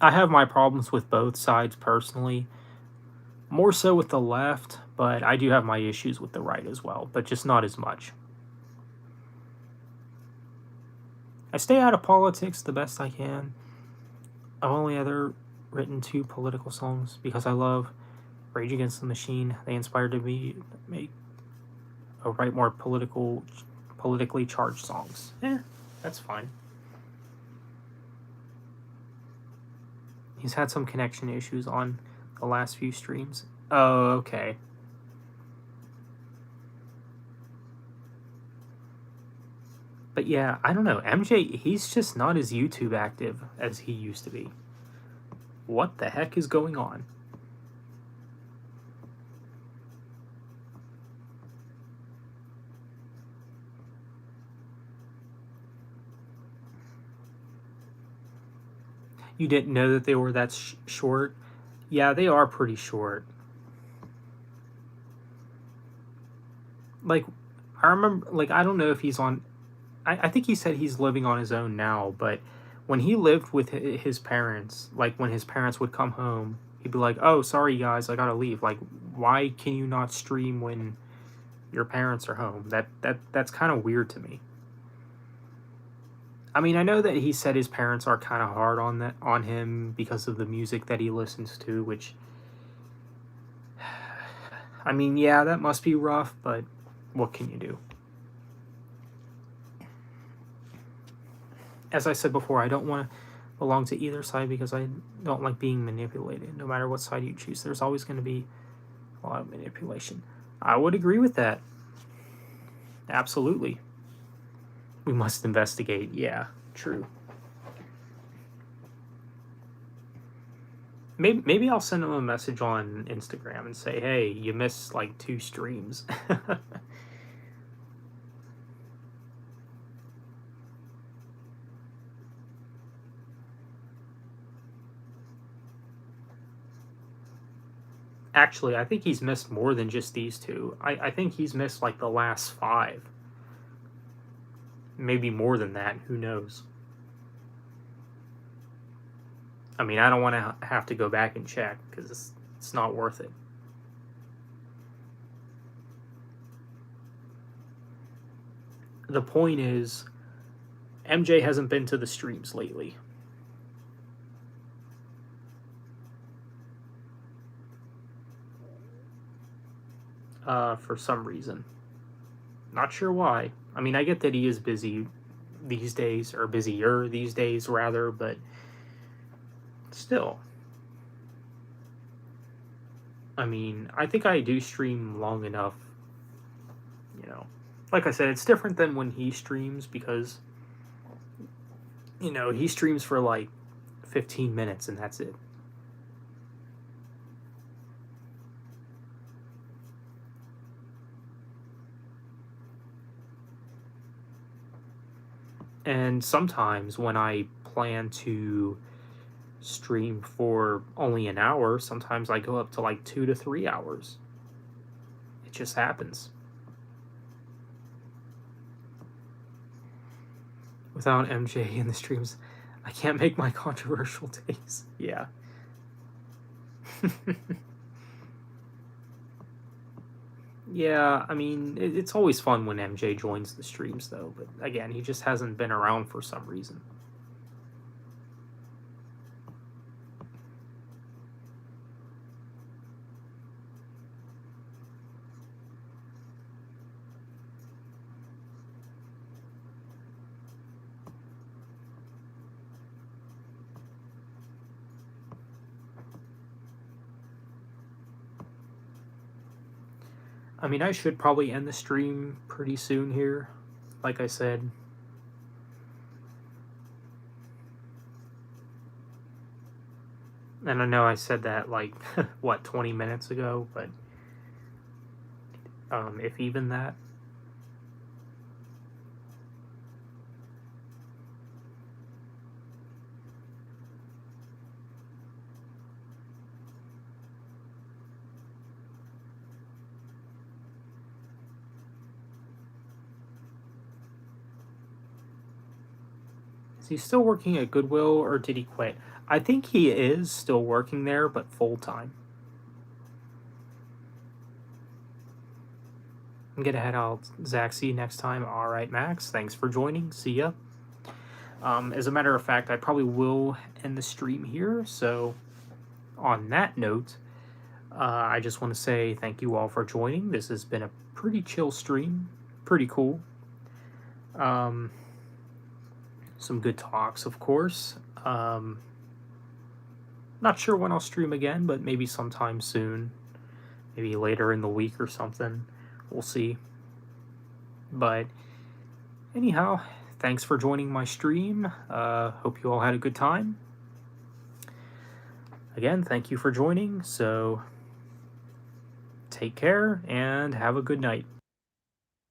I have my problems with both sides personally. More so with the left, but I do have my issues with the right as well, but just not as much. I stay out of politics the best I can. I've only ever written 2 political songs because I love Rage Against the Machine. They inspired me to write more politically charged songs. That's fine. He's had some connection issues on the last few streams. Oh, okay. But yeah, I don't know. MJ, he's just not as YouTube active as he used to be. What the heck is going on? You didn't know that they were that short? Yeah, they are pretty short. Like, I remember, like, I don't know if he's on... I think he said he's living on his own now, but when he lived with his parents, like, when his parents would come home, he'd be like, oh, sorry, guys, I gotta leave. Like, why can you not stream when your parents are home? That's kind of weird to me. I mean, I know that he said his parents are kind of hard on him because of the music that he listens to, which, I mean, yeah, that must be rough, but what can you do? As I said before, I don't want to belong to either side because I don't like being manipulated. No matter what side you choose, there's always going to be a lot of manipulation. I would agree with that. Absolutely. We must investigate. Yeah, true. Maybe I'll send him a message on Instagram and say, hey, you missed like 2 streams. Actually, I think he's missed more than just these 2. I think he's missed like the last 5. Maybe more than that, who knows. I mean, I don't want to have to go back and check because it's not worth it. The point is, MJ hasn't been to the streams lately. For some reason. Not sure why. I mean, I get that he is busy these days, or busier these days, rather, but still. I mean, I think I do stream long enough, you know. Like I said, it's different than when he streams because, you know, he streams for like 15 minutes and that's it. And sometimes when I plan to stream for only an hour, sometimes I go up to like 2 to 3 hours. It just happens. Without MJ in the streams, I can't make my controversial takes. Yeah. Yeah, I mean, it's always fun when MJ joins the streams, though. But again, he just hasn't been around for some reason. I mean, I should probably end the stream pretty soon here, like I said. And I know I said that like, what, 20 minutes ago, but if even that. Is he still working at Goodwill, or did he quit? I think he is still working there, but full-time. I'm gonna head out. Zach, see you next time. Alright, Max, thanks for joining. See ya. As a matter of fact, I probably will end the stream here, so on that note, I just want to say thank you all for joining. This has been a pretty chill stream. Pretty cool. Some good talks, of course. Not sure when I'll stream again, but maybe sometime soon. Maybe later in the week or something. We'll see. But anyhow, thanks for joining my stream. Hope you all had a good time. Again, thank you for joining. So take care and have a good night.